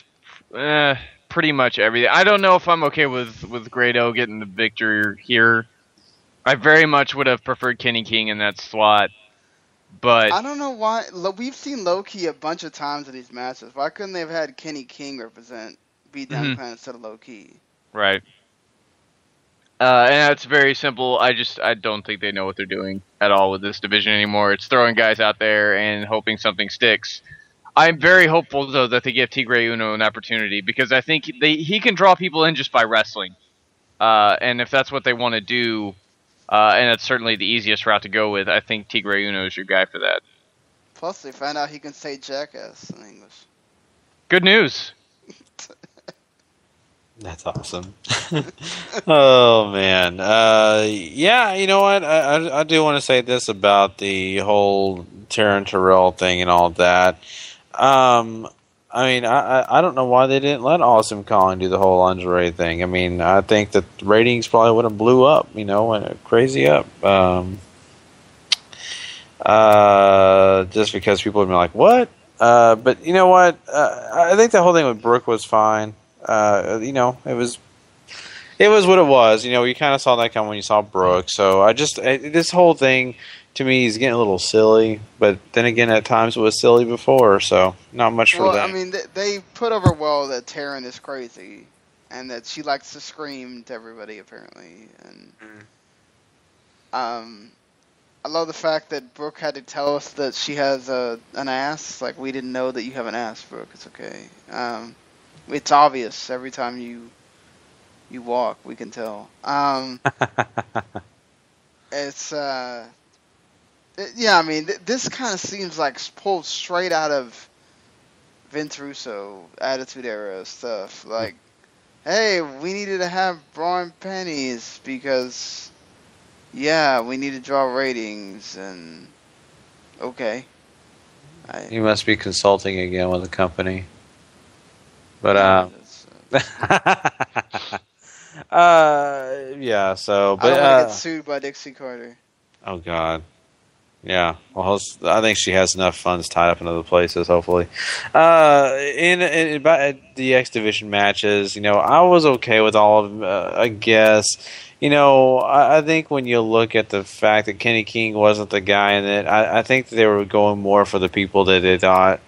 pretty much everything. I don't know if I'm okay with Grado getting the victory here. I very much would have preferred Kenny King in that slot, but I don't know why. We've seen Low-Key a bunch of times in these matches. Why couldn't they have had Kenny King represent Beatdown Clan instead of Low-Key? Right. And that's very simple. I don't think they know what they're doing at all with this division anymore. It's throwing guys out there and hoping something sticks. I'm very hopeful, though, that they give Tigre Uno an opportunity, because I think he can draw people in just by wrestling. And if that's what they want to do, and it's certainly the easiest route to go with, I think Tigre Uno is your guy for that. Plus, they found out he can say jackass in English. Good news. That's awesome. Oh, man. Yeah, you know what? I do want to say this about the whole Taryn Terrell thing and all that. I mean, I don't know why they didn't let Awesome Kong do the whole lingerie thing. I mean, I think that the ratings probably would have blew up, you know, and crazy up. Just because people would be like, what? But you know what? I think the whole thing with Brooke was fine. You know, it was what it was. You know, you kind of saw that come when you saw Brooke. So this whole thing to me is getting a little silly. But then again, at times it was silly before. So not much for that. I mean, they put over well that Taryn is crazy and that she likes to scream to everybody apparently. And I love the fact that Brooke had to tell us that she has an ass. Like, we didn't know that you have an ass, Brooke. It's okay. It's obvious every time you walk. We can tell. Yeah. I mean, this kind of seems like pulled straight out of Vince Russo Attitude Era stuff. Like, hey, we needed to have bra and panties because, yeah, we need to draw ratings, and okay. You must be consulting again with the company. But, yeah, so, but, I don't want to get sued by Dixie Carter. Oh, God. Yeah, well, I think she has enough funds tied up in other places, hopefully. In about the X Division matches, you know, I was okay with all of them, I guess. You know, I think when you look at the fact that Kenny King wasn't the guy in it, I think they were going more for the people that they thought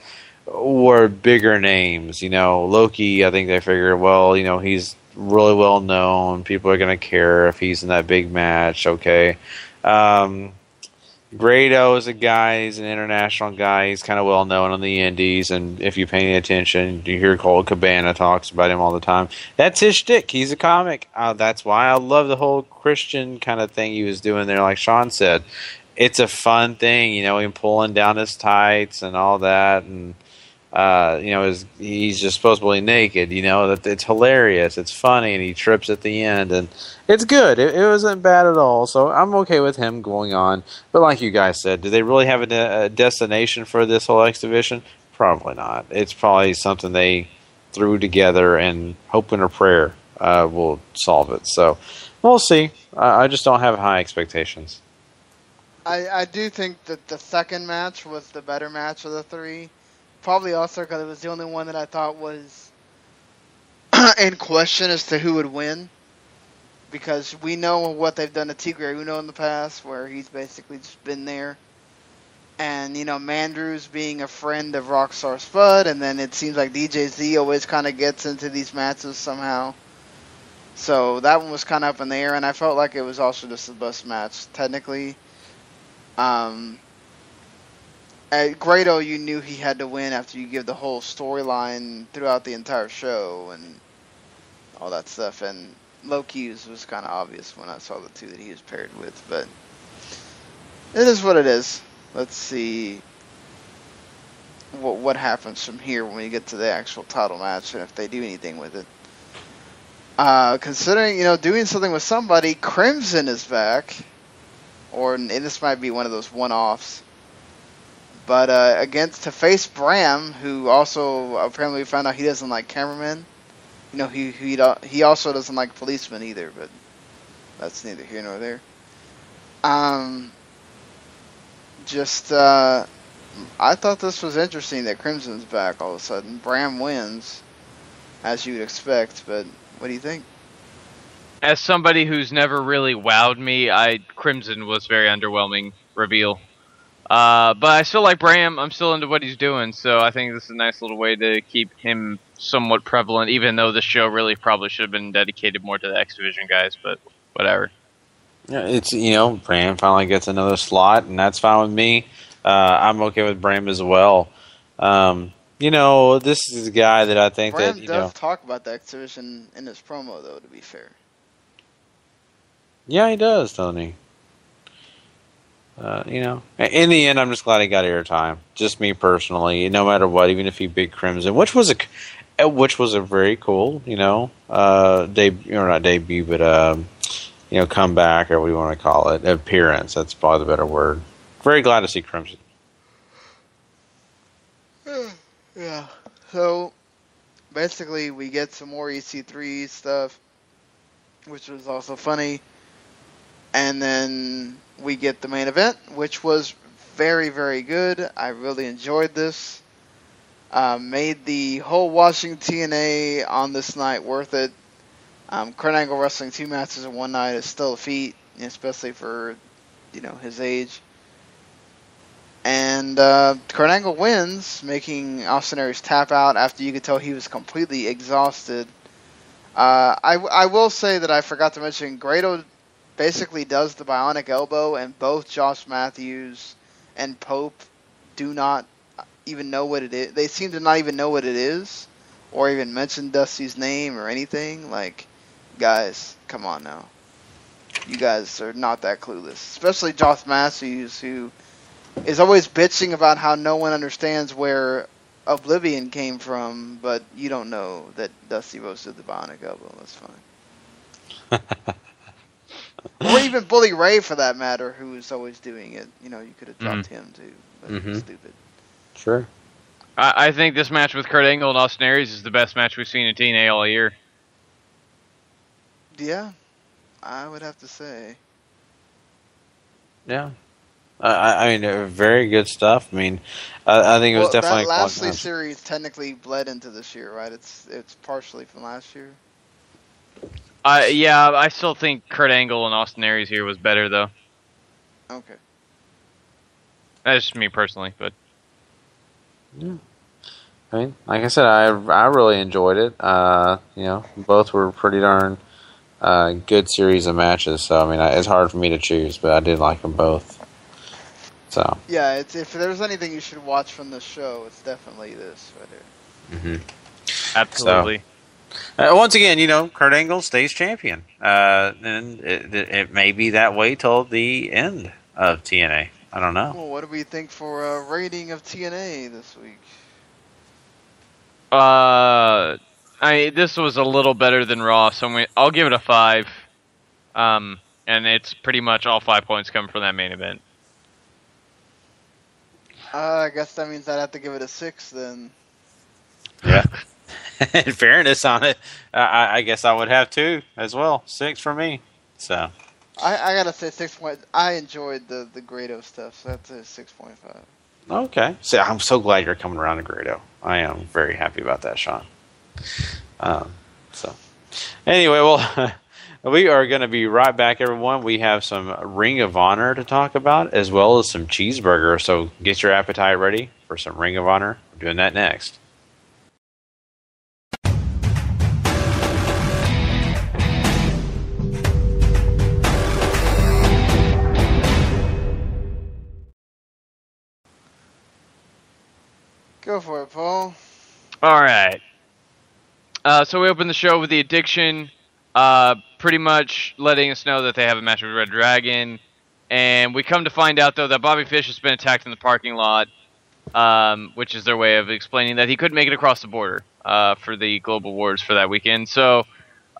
were bigger names. You know, Loki, I think they figured, well, you know, he's really well known. People are going to care if he's in that big match. Okay. Grado is a guy. He's an international guy. He's kind of well known on the indies. And if you pay any attention, you hear Colt Cabana talks about him all the time. That's his shtick. He's a comic. That's why I love the whole Christian kind of thing he was doing there. Like Sean said, it's a fun thing. You know, him pulling down his tights and all that. And you know, he's just supposedly naked, you know, that it's hilarious, it's funny, and he trips at the end, and it's good. It wasn't bad at all, so I'm okay with him going on. But like you guys said, do they really have a destination for this whole X Division? Probably not. It's probably something they threw together and hope and a prayer will solve it. So we'll see. I just don't have high expectations. I do think that the second match was the better match of the three. Probably also because it was the only one that I thought was in question as to who would win. Because we know what they've done to Tigre Uno in the past, where he's basically just been there. And, you know, Mandrews being a friend of Rockstar Spud, and then it seems like DJ Z always kind of gets into these matches somehow. So that one was kind of up in the air, and I felt like it was also just the best match, technically. At Grado, you knew he had to win after you give the whole storyline throughout the entire show and all that stuff. And Loki was kind of obvious when I saw the two that he was paired with. But it is what it is. Let's see what happens from here when we get to the actual title match and if they do anything with it. Considering, you know, doing something with somebody, Crimson is back. And this might be one of those one-offs. But to face Bram, who also apparently found out he doesn't like cameramen. You know, he also doesn't like policemen either, but that's neither here nor there. I thought this was interesting that Crimson's back all of a sudden. Bram wins. as you'd expect. But what do you think? As somebody who's never really wowed me, Crimson was very underwhelming reveal. But I still like Bram. I'm still into what he's doing, so I think this is a nice little way to keep him somewhat prevalent, even though the show really probably should have been dedicated more to the X Division guys, but whatever. Yeah, it's, Bram finally gets another slot, and that's fine with me. I'm okay with Bram as well. This is a guy that I think Bram that, does talk about the X Division in his promo, though, to be fair. Yeah, he does, doesn't he? In the end, I'm just glad he got airtime. Just me personally, no matter what, even if he beat Crimson, which was a very cool, debut, or not debut, but comeback, or what you want to call it, appearance. That's probably the better word. Very glad to see Crimson. Yeah. So basically, we get some more EC3 stuff, which was also funny. And then we get the main event, which was very, very good. I really enjoyed this. Made the whole watching TNA on this night worth it. Kurt Angle wrestling 2 matches in one night is still a feat, especially for, his age. And Kurt Angle wins, making Austin Aries tap out after you could tell he was completely exhausted. I will say that I forgot to mention, Grado basically does the bionic elbow, and both Josh Matthews and Pope do not even know what it is. They seem to not even know what it is, or even mention Dusty's name or anything. Like, guys, come on now. You guys are not that clueless. Especially Josh Matthews, who is always bitching about how no one understands where Oblivion came from, but you don't know that Dusty Rhodes did the bionic elbow. That's fine. Or even Bully Ray, for that matter, who is always doing it. You could have dropped him, too. But it's stupid. Sure. I think this match with Kurt Angle and Austin Aries is the best match we've seen in TNA all year. Yeah, I would have to say. Yeah. I mean, very good stuff. I mean, I think it was definitely... That Lashley series technically bled into this year, right? It's partially from last year. Yeah, I still think Kurt Angle and Austin Aries here was better, though. Okay. That's just me personally, but... Yeah. I mean, like I said, I really enjoyed it. Both were pretty darn good series of matches, so, I mean, it's hard for me to choose, but I did like them both. So. Yeah, if there's anything you should watch from this show, it's definitely this right here. Mm-hmm. Absolutely. So, once again, Kurt Angle stays champion. And it may be that way till the end of TNA. I don't know. Well, what do we think for a rating of TNA this week? This was a little better than Raw, so I'll give it a 5. And it's pretty much all 5 points come from that main event. I guess that means I'd have to give it a 6 then. Yeah. In fairness on it, I guess I would have 2 as well. 6 for me. So I gotta say 6 point. I enjoyed the Grado stuff, so that's a 6.5. Okay. So I'm so glad you're coming around to Grado. I am very happy about that, Sean. So anyway, well, we are going to be right back, everyone. We have some Ring of Honor to talk about, as well as some cheeseburger. So get your appetite ready for some Ring of Honor. We're doing that next. Go for it, Paul. All right. So we open the show with the Addiction, pretty much letting us know that they have a match with Red Dragon, and we come to find out though that Bobby Fish has been attacked in the parking lot, which is their way of explaining that he couldn't make it across the border for the Global Wars for that weekend. So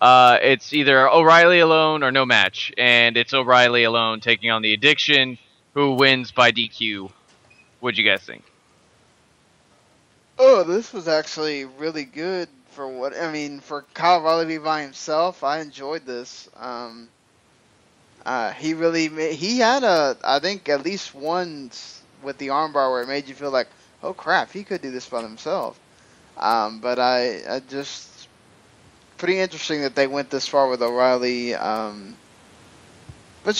it's either O'Reilly alone or no match, and it's O'Reilly alone taking on the Addiction, who wins by DQ. What'd you guys think? Oh, this was actually really good for for Kyle O'Reilly by himself. I enjoyed this. He had I think at least once with the armbar where it made you feel like, oh crap, he could do this by himself. But I just pretty interesting that they went this far with O'Reilly. But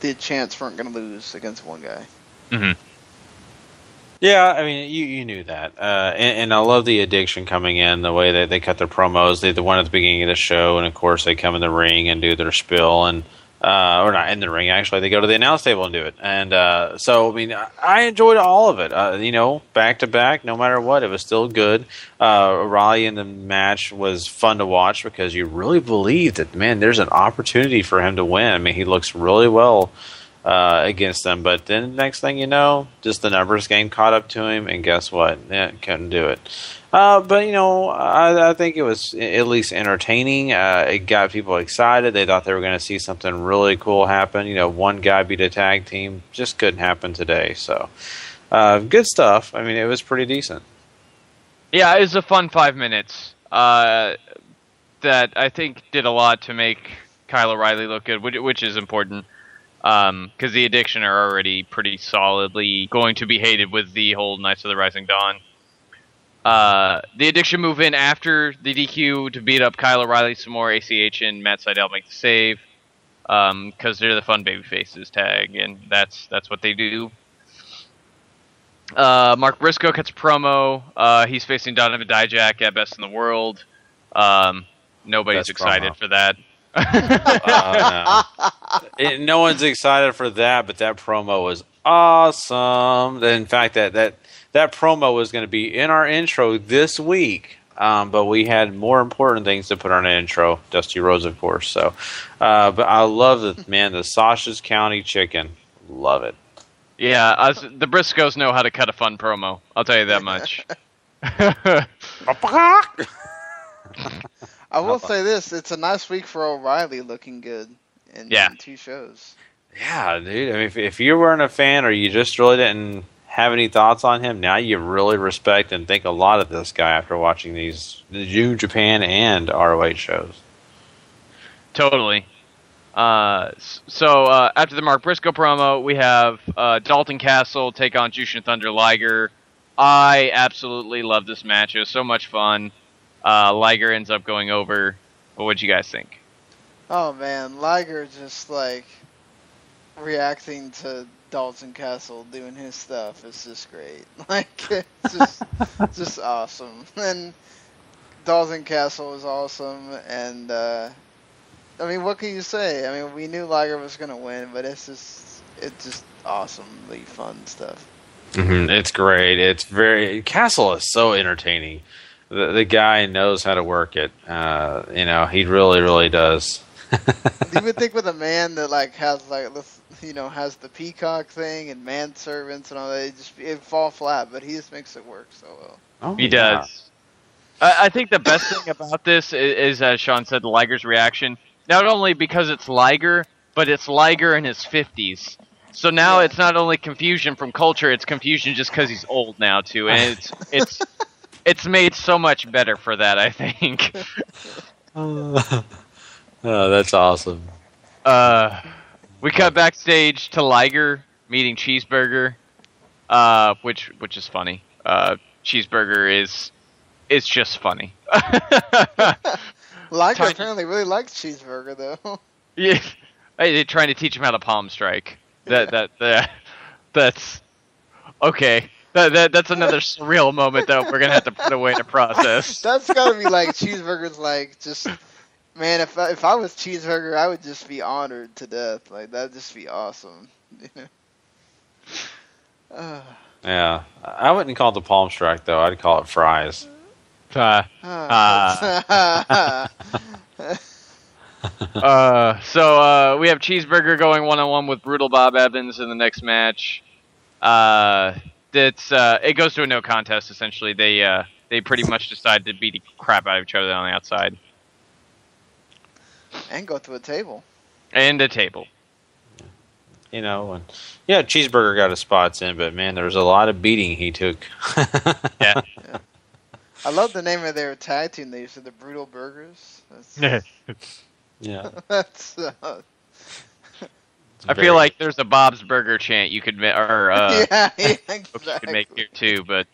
the chants weren't going to lose against one guy. Mm-hmm. Yeah, I mean, you knew that. And I love the addiction coming in, the way that they cut their promos. They the one at the beginning of the show, and of course they come in the ring and do their spiel, and or not in the ring, actually. They go to the announce table and do it. And so, I mean, I enjoyed all of it. Back to back, no matter what, it was still good. O'Reilly in the match was fun to watch because you really believe that, man, there's an opportunity for him to win. I mean, he looks really well against them, but then next thing you know, just the numbers game caught up to him, and guess what? Couldn't do it. But I think it was at least entertaining. It got people excited. They thought they were going to see something really cool happen. One guy beat a tag team, just couldn't happen today. So good stuff. I mean, it was pretty decent. Yeah, it was a fun 5 minutes that I think did a lot to make Kyle O'Reilly look good, which is important. Because the Addiction are already pretty solidly going to be hated with the whole Knights of the Rising Dawn. The Addiction move in after the DQ to beat up Kyle O'Reilly some more. ACH and Matt Sydal make the save because they're the fun baby faces tag, and that's what they do. Mark Briscoe cuts a promo. He's facing Donovan Dijak at Best in the World. Nobody's Best excited promo. for that. No one's excited for that, but that promo was awesome. In fact, that promo was going to be in our intro this week, but we had more important things to put on an intro. Dusty Rhodes, of course. So, but I love the Sausage County Chicken. Love it. Yeah, the Briscoes know how to cut a fun promo. I'll tell you that much. I will say this: it's a nice week for O'Reilly, looking good in 2 shows. Yeah, dude. I mean, if you weren't a fan or you just really didn't have any thoughts on him, now you really respect and think a lot of this guy after watching the New Japan and ROH shows. Totally. So after the Mark Briscoe promo, we have Dalton Castle take on Jushin Thunder Liger. I absolutely love this match. It was so much fun. Liger ends up going over. What'd you guys think? Oh man, Liger just reacting to Dalton Castle doing his stuff is just great. It's just awesome. And Dalton Castle was awesome, and I mean, what can you say? I mean, we knew Liger was gonna win, but it's just awesomely fun stuff. Mm-hmm. It's great. Castle is so entertaining. The guy knows how to work it. He really, really does. You would think with a man that has has the peacock thing and manservants and all that, it'd fall flat, but he just makes it work so well. Oh, he does. I think the best thing about this is, as Sean said, Liger's reaction. Not only because it's Liger, but it's Liger in his 50s. So now it's not only confusion from culture; it's confusion just because he's old now too, and it's made so much better for that, I think. Oh, that's awesome. We cut backstage to Liger meeting Cheeseburger, which is funny. Cheeseburger is just funny. Liger apparently really likes Cheeseburger, though. Yeah, they're trying to teach him how to palm strike. That's okay. That's another surreal moment that we're gonna have to put away to process. That's gotta be Cheeseburger's just, man. If I was Cheeseburger, I would just be honored to death. That'd just be awesome. Yeah, I wouldn't call it the palm strike though. I'd call it fries. So we have Cheeseburger going 1-on-1 with Brutal Bob Evans in the next match. It goes to a no contest. Essentially, they pretty much decide to beat the crap out of each other on the outside and go through a table. And a table. Cheeseburger got his spots in, but man, there was a lot of beating he took. Yeah. I love the name of their tag team. They used the Brutal Burgers. Yeah. That's. I feel like there's a Bob's Burger chant you could exactly. you could make here too, but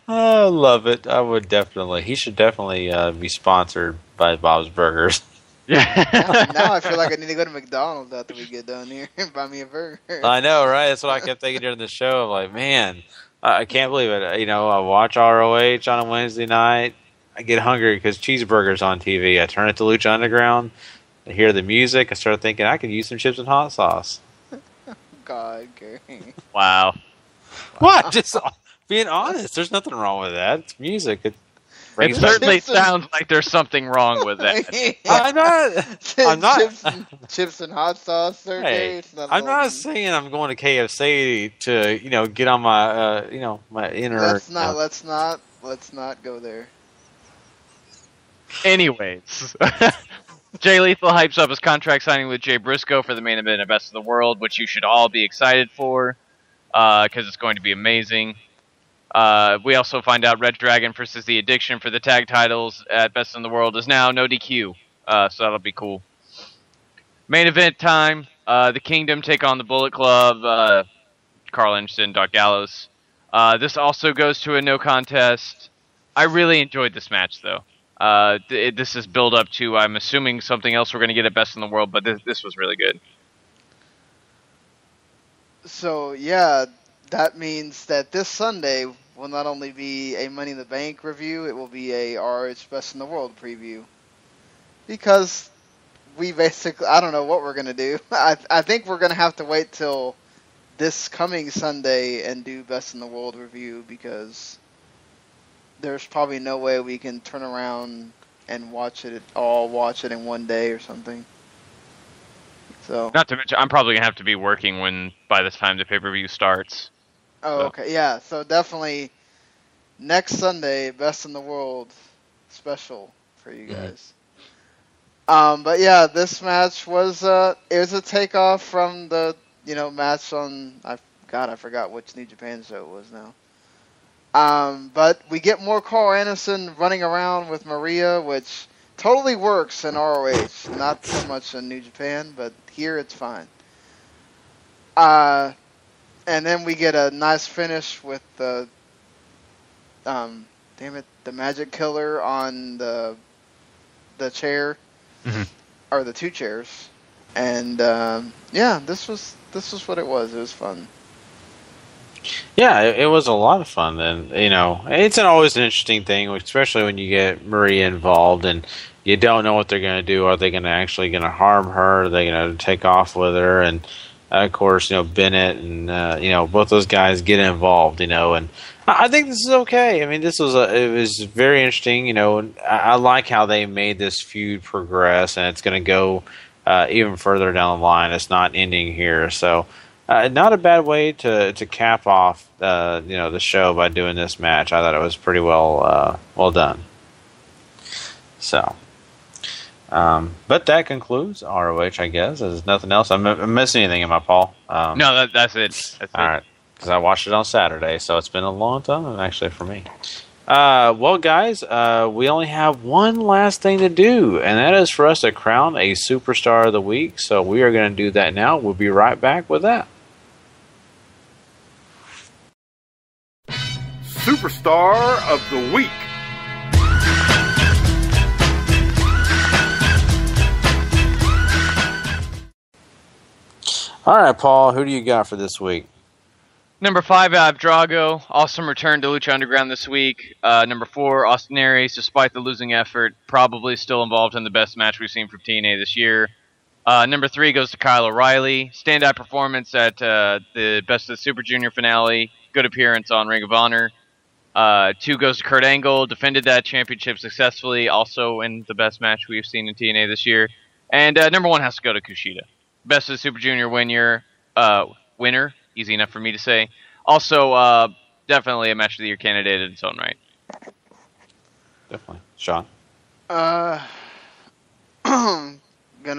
I love it. I would definitely. He should definitely be sponsored by Bob's Burgers. Yeah. Now I feel like I need to go to McDonald's after we get done here and buy me a burger. I know, right? That's what I kept thinking during the show. I'm like, man, I can't believe it. You know, I watch ROH on a Wednesday night. I get hungry because cheeseburgers on TV. I turn it to Lucha Underground. I hear the music. I start thinking I could use some chips and hot sauce. God, Gary. Wow. What? Just being honest. There's nothing wrong with that. It's music. It It certainly sounds like there's something wrong with that. I'm not. Chips and hot sauce, sir. Hey, I'm not saying I'm going to KFC to, get on my, my inner. Let's not go there. Anyways, Jay Lethal hypes up his contract signing with Jay Briscoe for the main event of Best of the World, which you should all be excited for, because it's going to be amazing. We also find out Red Dragon versus The Addiction for the tag titles at Best in the World is now no DQ, so that'll be cool. Main event time, the Kingdom take on the Bullet Club, Carl Anderson, Doc Gallows. This also goes to a no contest. I really enjoyed this match, though. This is build up to, I'm assuming, something else we're going to get at Best in the World, but this was really good. So, yeah, that means that this Sunday will not only be a Money in the Bank review, it will be a RH Best in the World preview. Because we basically, I don't know what we're going to do. I think we're going to have to wait till this coming Sunday and do Best in the World review, because there's probably no way we can turn around and watch it in one day or something. So. Not to mention, I'm probably going to have to be working by the time the pay-per-view starts. Oh, so. Okay, yeah. So definitely next Sunday, Best in the World special for you guys. But yeah, this match was it was a takeoff from the match on I forgot which New Japan show it was now. But we get more Carl Anderson running around with Maria, which totally works in ROH. Not so much in New Japan, but here it's fine. And then we get a nice finish with the the Magic Killer on the chair, or the two chairs, and yeah, this was what it was. It was fun. Yeah, it was a lot of fun, and it's always an interesting thing, especially when you get Maria involved and you don't know what they're going to do. Are they going to harm her? Are they going to take off with her? And of course, Bennett and both those guys get involved, and I think this is okay. I mean, it was very interesting. I like how they made this feud progress, and it's going to go even further down the line. It's not ending here, so not a bad way to cap off the show by doing this match. I thought it was pretty well done. So. But that concludes ROH, I guess. There's nothing else. I'm missing anything in my Paul? No, that's it. All right, because I watched it on Saturday, so it's been a long time, actually, for me. Well, guys, we only have one last thing to do, and that is for us to crown a Superstar of the Week. So we are going to do that now. We'll be right back with that. Superstar of the Week. All right, Paul, who do you got for this week? Number 5, I have Drago. Awesome return to Lucha Underground this week. Number 4, Austin Aries, despite the losing effort, probably still involved in the best match we've seen from TNA this year. Number 3 goes to Kyle O'Reilly. Standout performance at the Best of the Super Junior finale. Good appearance on Ring of Honor. 2 goes to Kurt Angle. Defended that championship successfully, also in the best match we've seen in TNA this year. And number 1 has to go to Kushida. Best of the Super Junior winner. Easy enough for me to say. Also, definitely a match of the year candidate in its own right. Definitely. Sean? Gonna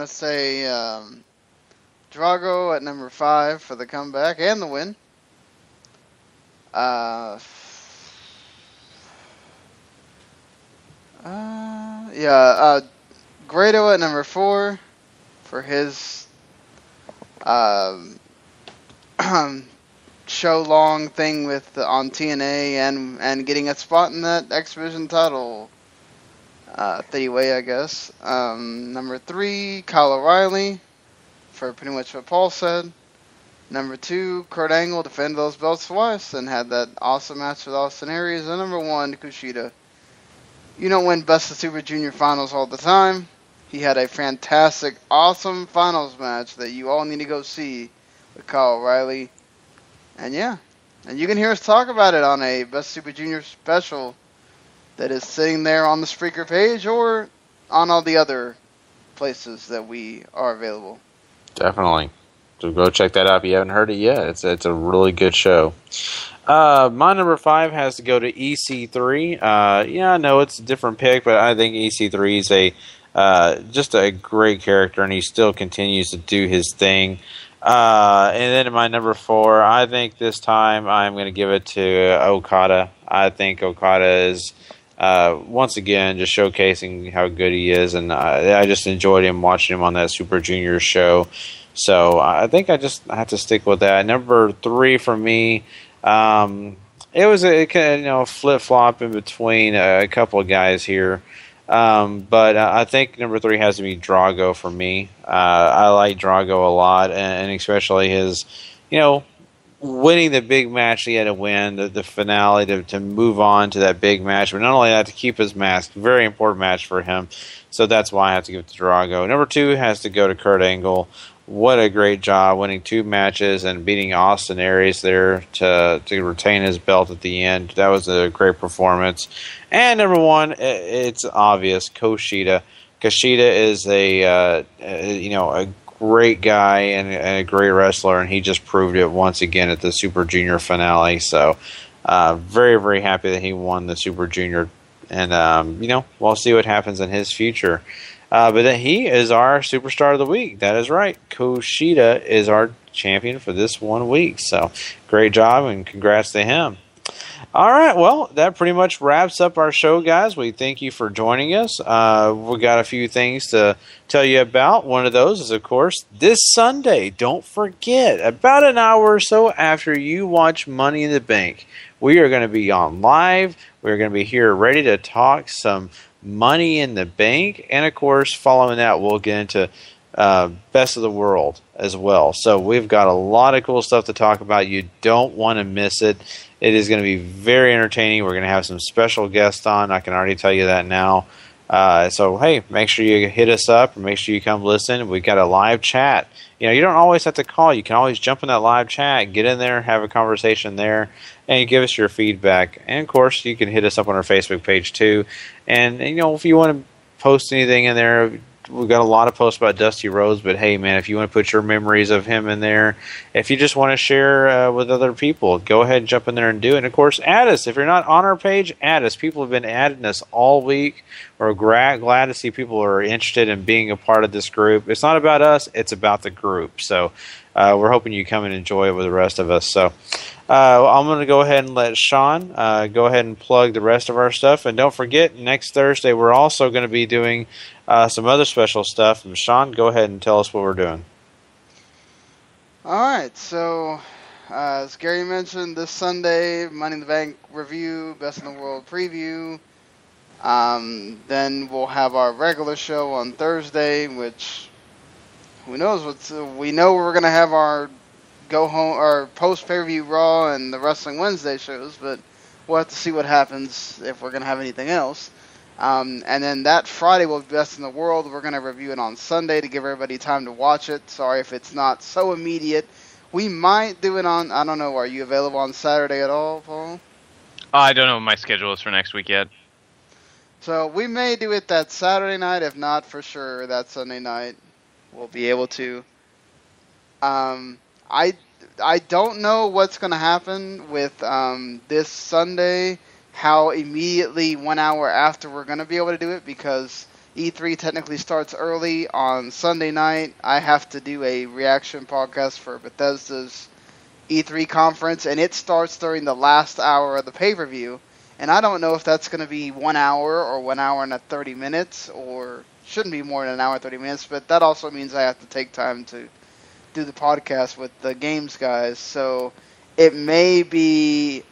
say Drago at number 5 for the comeback and the win. Grado at number 4 for his show long thing with on TNA and getting a spot in that X Division title three-way, I guess. Number 3, Kyle O'Reilly, for pretty much what Paul said. Number 2, Kurt Angle defended those belts twice and had that awesome match with Austin Aries. And number 1, Kushida. You don't win Best of Super Junior finals all the time. He had a fantastic, awesome finals match that you all need to go see with Kyle O'Reilly. And yeah, and you can hear us talk about it on a Best Super Junior special that is sitting there on the Spreaker page or on all the other places that we are available. Definitely. So go check that out if you haven't heard it yet. It's a really good show. My number 5 has to go to EC3. Yeah, I know it's a different pick, but I think EC3 is just a great character, and he still continues to do his thing. And then in my number 4, I think this time I'm going to give it to Okada. I think Okada is once again just showcasing how good he is, and I just enjoyed him watching him on that Super Junior show. So I think I have to stick with that. Number 3 for me, it was a flip flop in between a couple of guys here, but I think number 3 has to be Drago for me. I like Drago a lot, and especially his, winning the big match he had to win, the finale to move on to that big match, but not only that, to keep his mask. Very important match for him. So that's why I have to give it to Drago. Number 2 has to go to Kurt Angle. What a great job winning 2 matches and beating Austin Aries there to retain his belt at the end. That was a great performance. And number 1, it's obvious, Kushida. Kushida is a great guy and a great wrestler, and he just proved it once again at the Super Junior finale. So very, very happy that he won the Super Junior. And, we'll see what happens in his future. But then he is our Superstar of the Week. That is right. Kushida is our champion for this 1 week. So great job and congrats to him. All right, well, that pretty much wraps up our show, guys. We thank you for joining us. We got a few things to tell you about. One of those is, of course, this Sunday. Don't forget, about an hour or so after you watch Money in the Bank, we are going to be on live. We're going to be here ready to talk some Money in the Bank. And, of course, following that, we'll get into Best of the World as well. So we've got a lot of cool stuff to talk about. You don't want to miss it. It is going to be very entertaining. We're going to have some special guests on. I can already tell you that now. So, hey, make sure you hit us up and make sure you come listen. We've got a live chat. You don't always have to call. You can always jump in that live chat, get in there, have a conversation there, and you give us your feedback. And, of course, you can hit us up on our Facebook page, too. And, if you want to post anything in there, we've got a lot of posts about Dusty Rhodes, but hey, man, if you want to put your memories of him in there, if you just want to share with other people, go ahead and jump in there and do it. And, of course, add us. If you're not on our page, add us. People have been adding us all week. We're glad to see people are interested in being a part of this group. It's not about us. It's about the group. So we're hoping you come and enjoy it with the rest of us. So I'm going to go ahead and let Sean go ahead and plug the rest of our stuff. And don't forget, next Thursday, we're also going to be doing some other special stuff. And Sean, go ahead and tell us what we're doing. All right, so as Gary mentioned, this Sunday, Money in the Bank review, Best in the World preview. Then we'll have our regular show on Thursday, which who knows we know we're going to have our go home or post pay-per-view Raw and the Wrestling Wednesday shows, but we'll have to see what happens if we're going to have anything else. And then that Friday will be Best in the World. We're going to review it on Sunday to give everybody time to watch it. Sorry if it's not so immediate. We might do it on, I don't know, are you available on Saturday at all, Paul? I don't know what my schedule is for next week yet. So we may do it that Saturday night. If not, for sure, that Sunday night we'll be able to. I don't know what's going to happen with this Sunday, how immediately 1 hour after we're going to be able to do it, because E3 technically starts early on Sunday night. I have to do a reaction podcast for Bethesda's E3 conference, and it starts during the last hour of the pay-per-view. And I don't know if that's going to be 1 hour or 1 hour and 30 minutes, or shouldn't be more than an hour and 30 minutes, but that also means I have to take time to do the podcast with the games guys. So it may be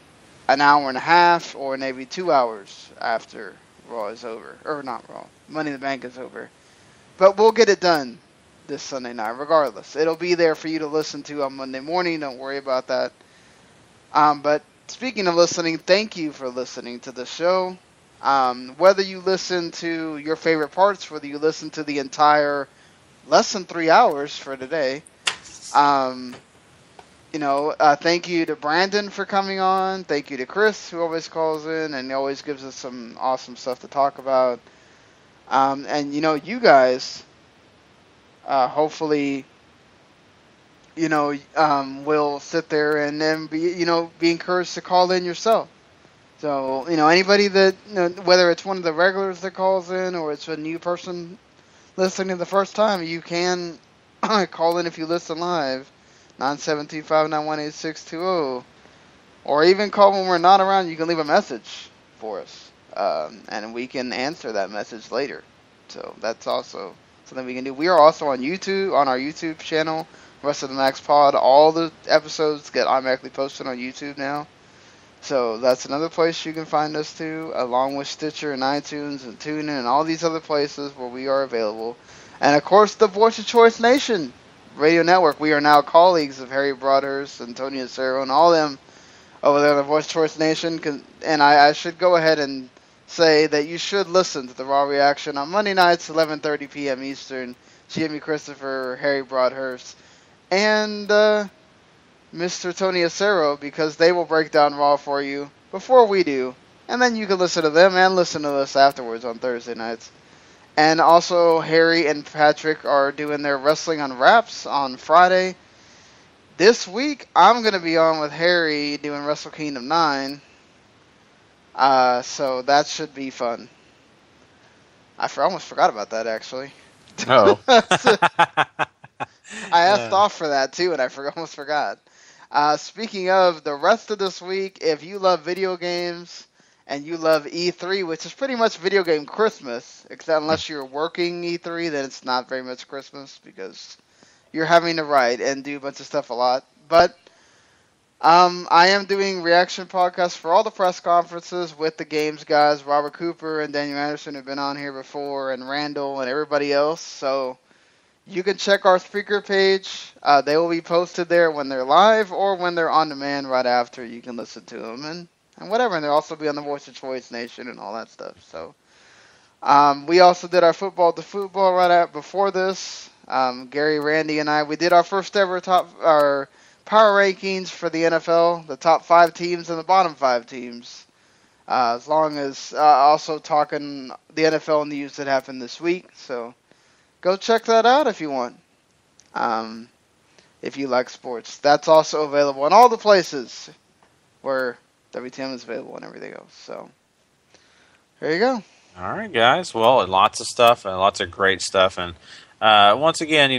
an hour and a half or maybe 2 hours after Raw is over. Or not Raw. Money in the Bank is over. But we'll get it done this Sunday night, regardless. It'll be there for you to listen to on Monday morning. Don't worry about that. But speaking of listening, thank you for listening to the show. Whether you listen to your favorite parts, whether you listen to the entire less than 3 hours for today, thank you to Brandon for coming on. Thank you to Chris, who always calls in and always gives us some awesome stuff to talk about. And you guys, hopefully, will sit there and then be encouraged to call in yourself. So, anybody that, whether it's one of the regulars that calls in or it's a new person listening the first time, you can call in if you listen live, 972-591-8620. Or even call when we're not around. You can leave a message for us, and we can answer that message later. So that's also something we can do. We are also on YouTube, on our YouTube channel, Rest of the Max Pod. All the episodes get automatically posted on YouTube now. So that's another place you can find us too, along with Stitcher and iTunes and TuneIn and all these other places where we are available. And of course, the Voice of Choice Nation Radio Network. We are now colleagues of Harry Broadhurst and Tony Acero and all them over there in the Voice of Choice Nation. And I should go ahead and say that you should listen to the Raw Reaction on Monday nights, 11:30 p.m. Eastern. Jimmy Christopher, Harry Broadhurst, and Mr. Tony Acero, because they will break down Raw for you before we do. And then you can listen to them and listen to us afterwards on Thursday nights. And also, Harry and Patrick are doing their Wrestling on Wraps on Friday. This week, I'm going to be on with Harry doing Wrestle Kingdom 9. So that should be fun. I almost forgot about that, actually. Oh. I asked off for that, too, and I almost forgot. Speaking of the rest of this week, if you love video games and you love E3, which is pretty much video game Christmas, except unless you're working E3, then it's not very much Christmas because you're having to write and do a bunch of stuff a lot. But I am doing reaction podcasts for all the press conferences with the games guys, Robert Cooper and Daniel Anderson have been on here before, and Randall and everybody else. So you can check our speaker page. They will be posted there when they're live or when they're on demand right after. You can listen to them and whatever. And they'll also be on the Voice of Choice Nation and all that stuff. So we also did our football to football before this. Gary, Randy, and I, we did our first ever our power rankings for the NFL, the top 5 teams and the bottom 5 teams. As long as also talking the NFL news that happened this week. So go check that out if you want. If you like sports. That's also available in all the places where WTM is available and everything else. So there you go. All right, guys. Well, lots of stuff and lots of great stuff. And once again,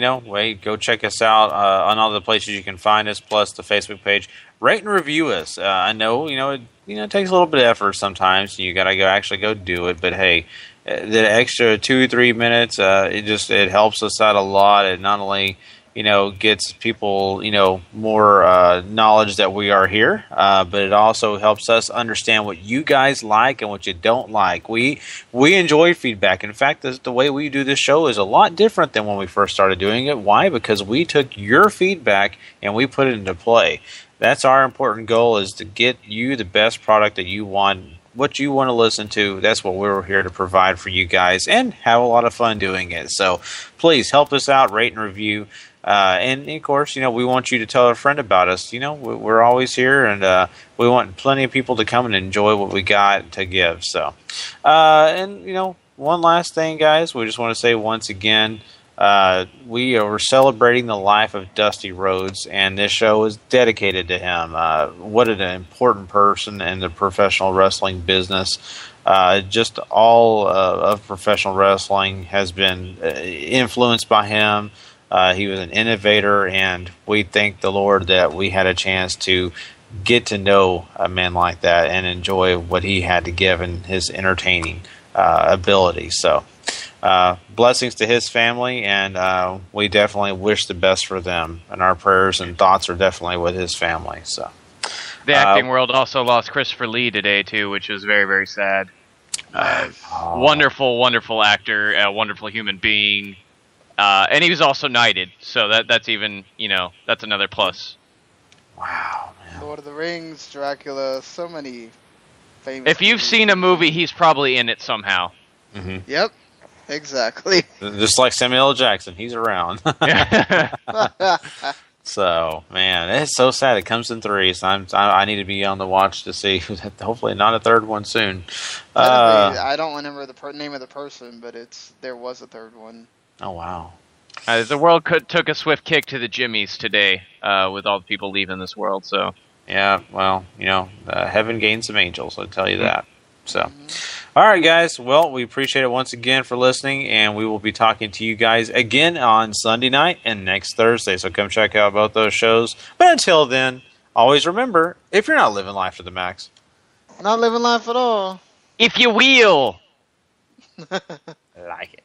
go check us out on all the places you can find us, plus the Facebook page. Rate and review us. I know, it takes a little bit of effort sometimes. You got to go do it. But hey, the extra 2-3 minutes, it helps us out a lot. It not only gets people more knowledge that we are here, but it also helps us understand what you guys like and what you don't like. We enjoy feedback. In fact, the way we do this show is a lot different than when we first started doing it. Why? Because we took your feedback and we put it into play. That's our important goal, is to get you the best product that you want. What you want to listen to, that's what we're here to provide for you guys, and have a lot of fun doing it. So please help us out, rate and review. And of course, we want you to tell a friend about us. We're always here, and we want plenty of people to come and enjoy what we got to give. So, one last thing, guys, we just want to say once again, we are celebrating the life of Dusty Rhodes, and this show is dedicated to him. What an important person in the professional wrestling business. Just all of professional wrestling has been influenced by him. He was an innovator, and we thank the Lord that we had a chance to get to know a man like that and enjoy what he had to give and his entertaining ability. So, blessings to his family, and we definitely wish the best for them. And our prayers and thoughts are definitely with his family. So, The acting world also lost Christopher Lee today too, which was very, very sad. Wonderful, wonderful actor, a wonderful human being, and he was also knighted. So that's even, that's another plus. Wow, man. Lord of the Rings, Dracula, so many famous. If you've seen a movie, he's probably in it somehow. Mm-hmm. Yep, exactly. Just like Samuel L. Jackson, he's around. So, man, it's so sad. It comes in threes. I need to be on the watch to see. Hopefully, not a third one soon. I don't remember the name of the person, but there was a third one. Oh wow! The world took a swift kick to the jimmies today, with all the people leaving this world. So, yeah, well, heaven gains some angels. I'll tell you that. So. All right, guys. Well, we appreciate it once again for listening, and we will be talking to you guys again on Sunday night and next Thursday. So come check out both those shows. But until then, always remember, if you're not living life to the max, not living life at all. If you will, like it.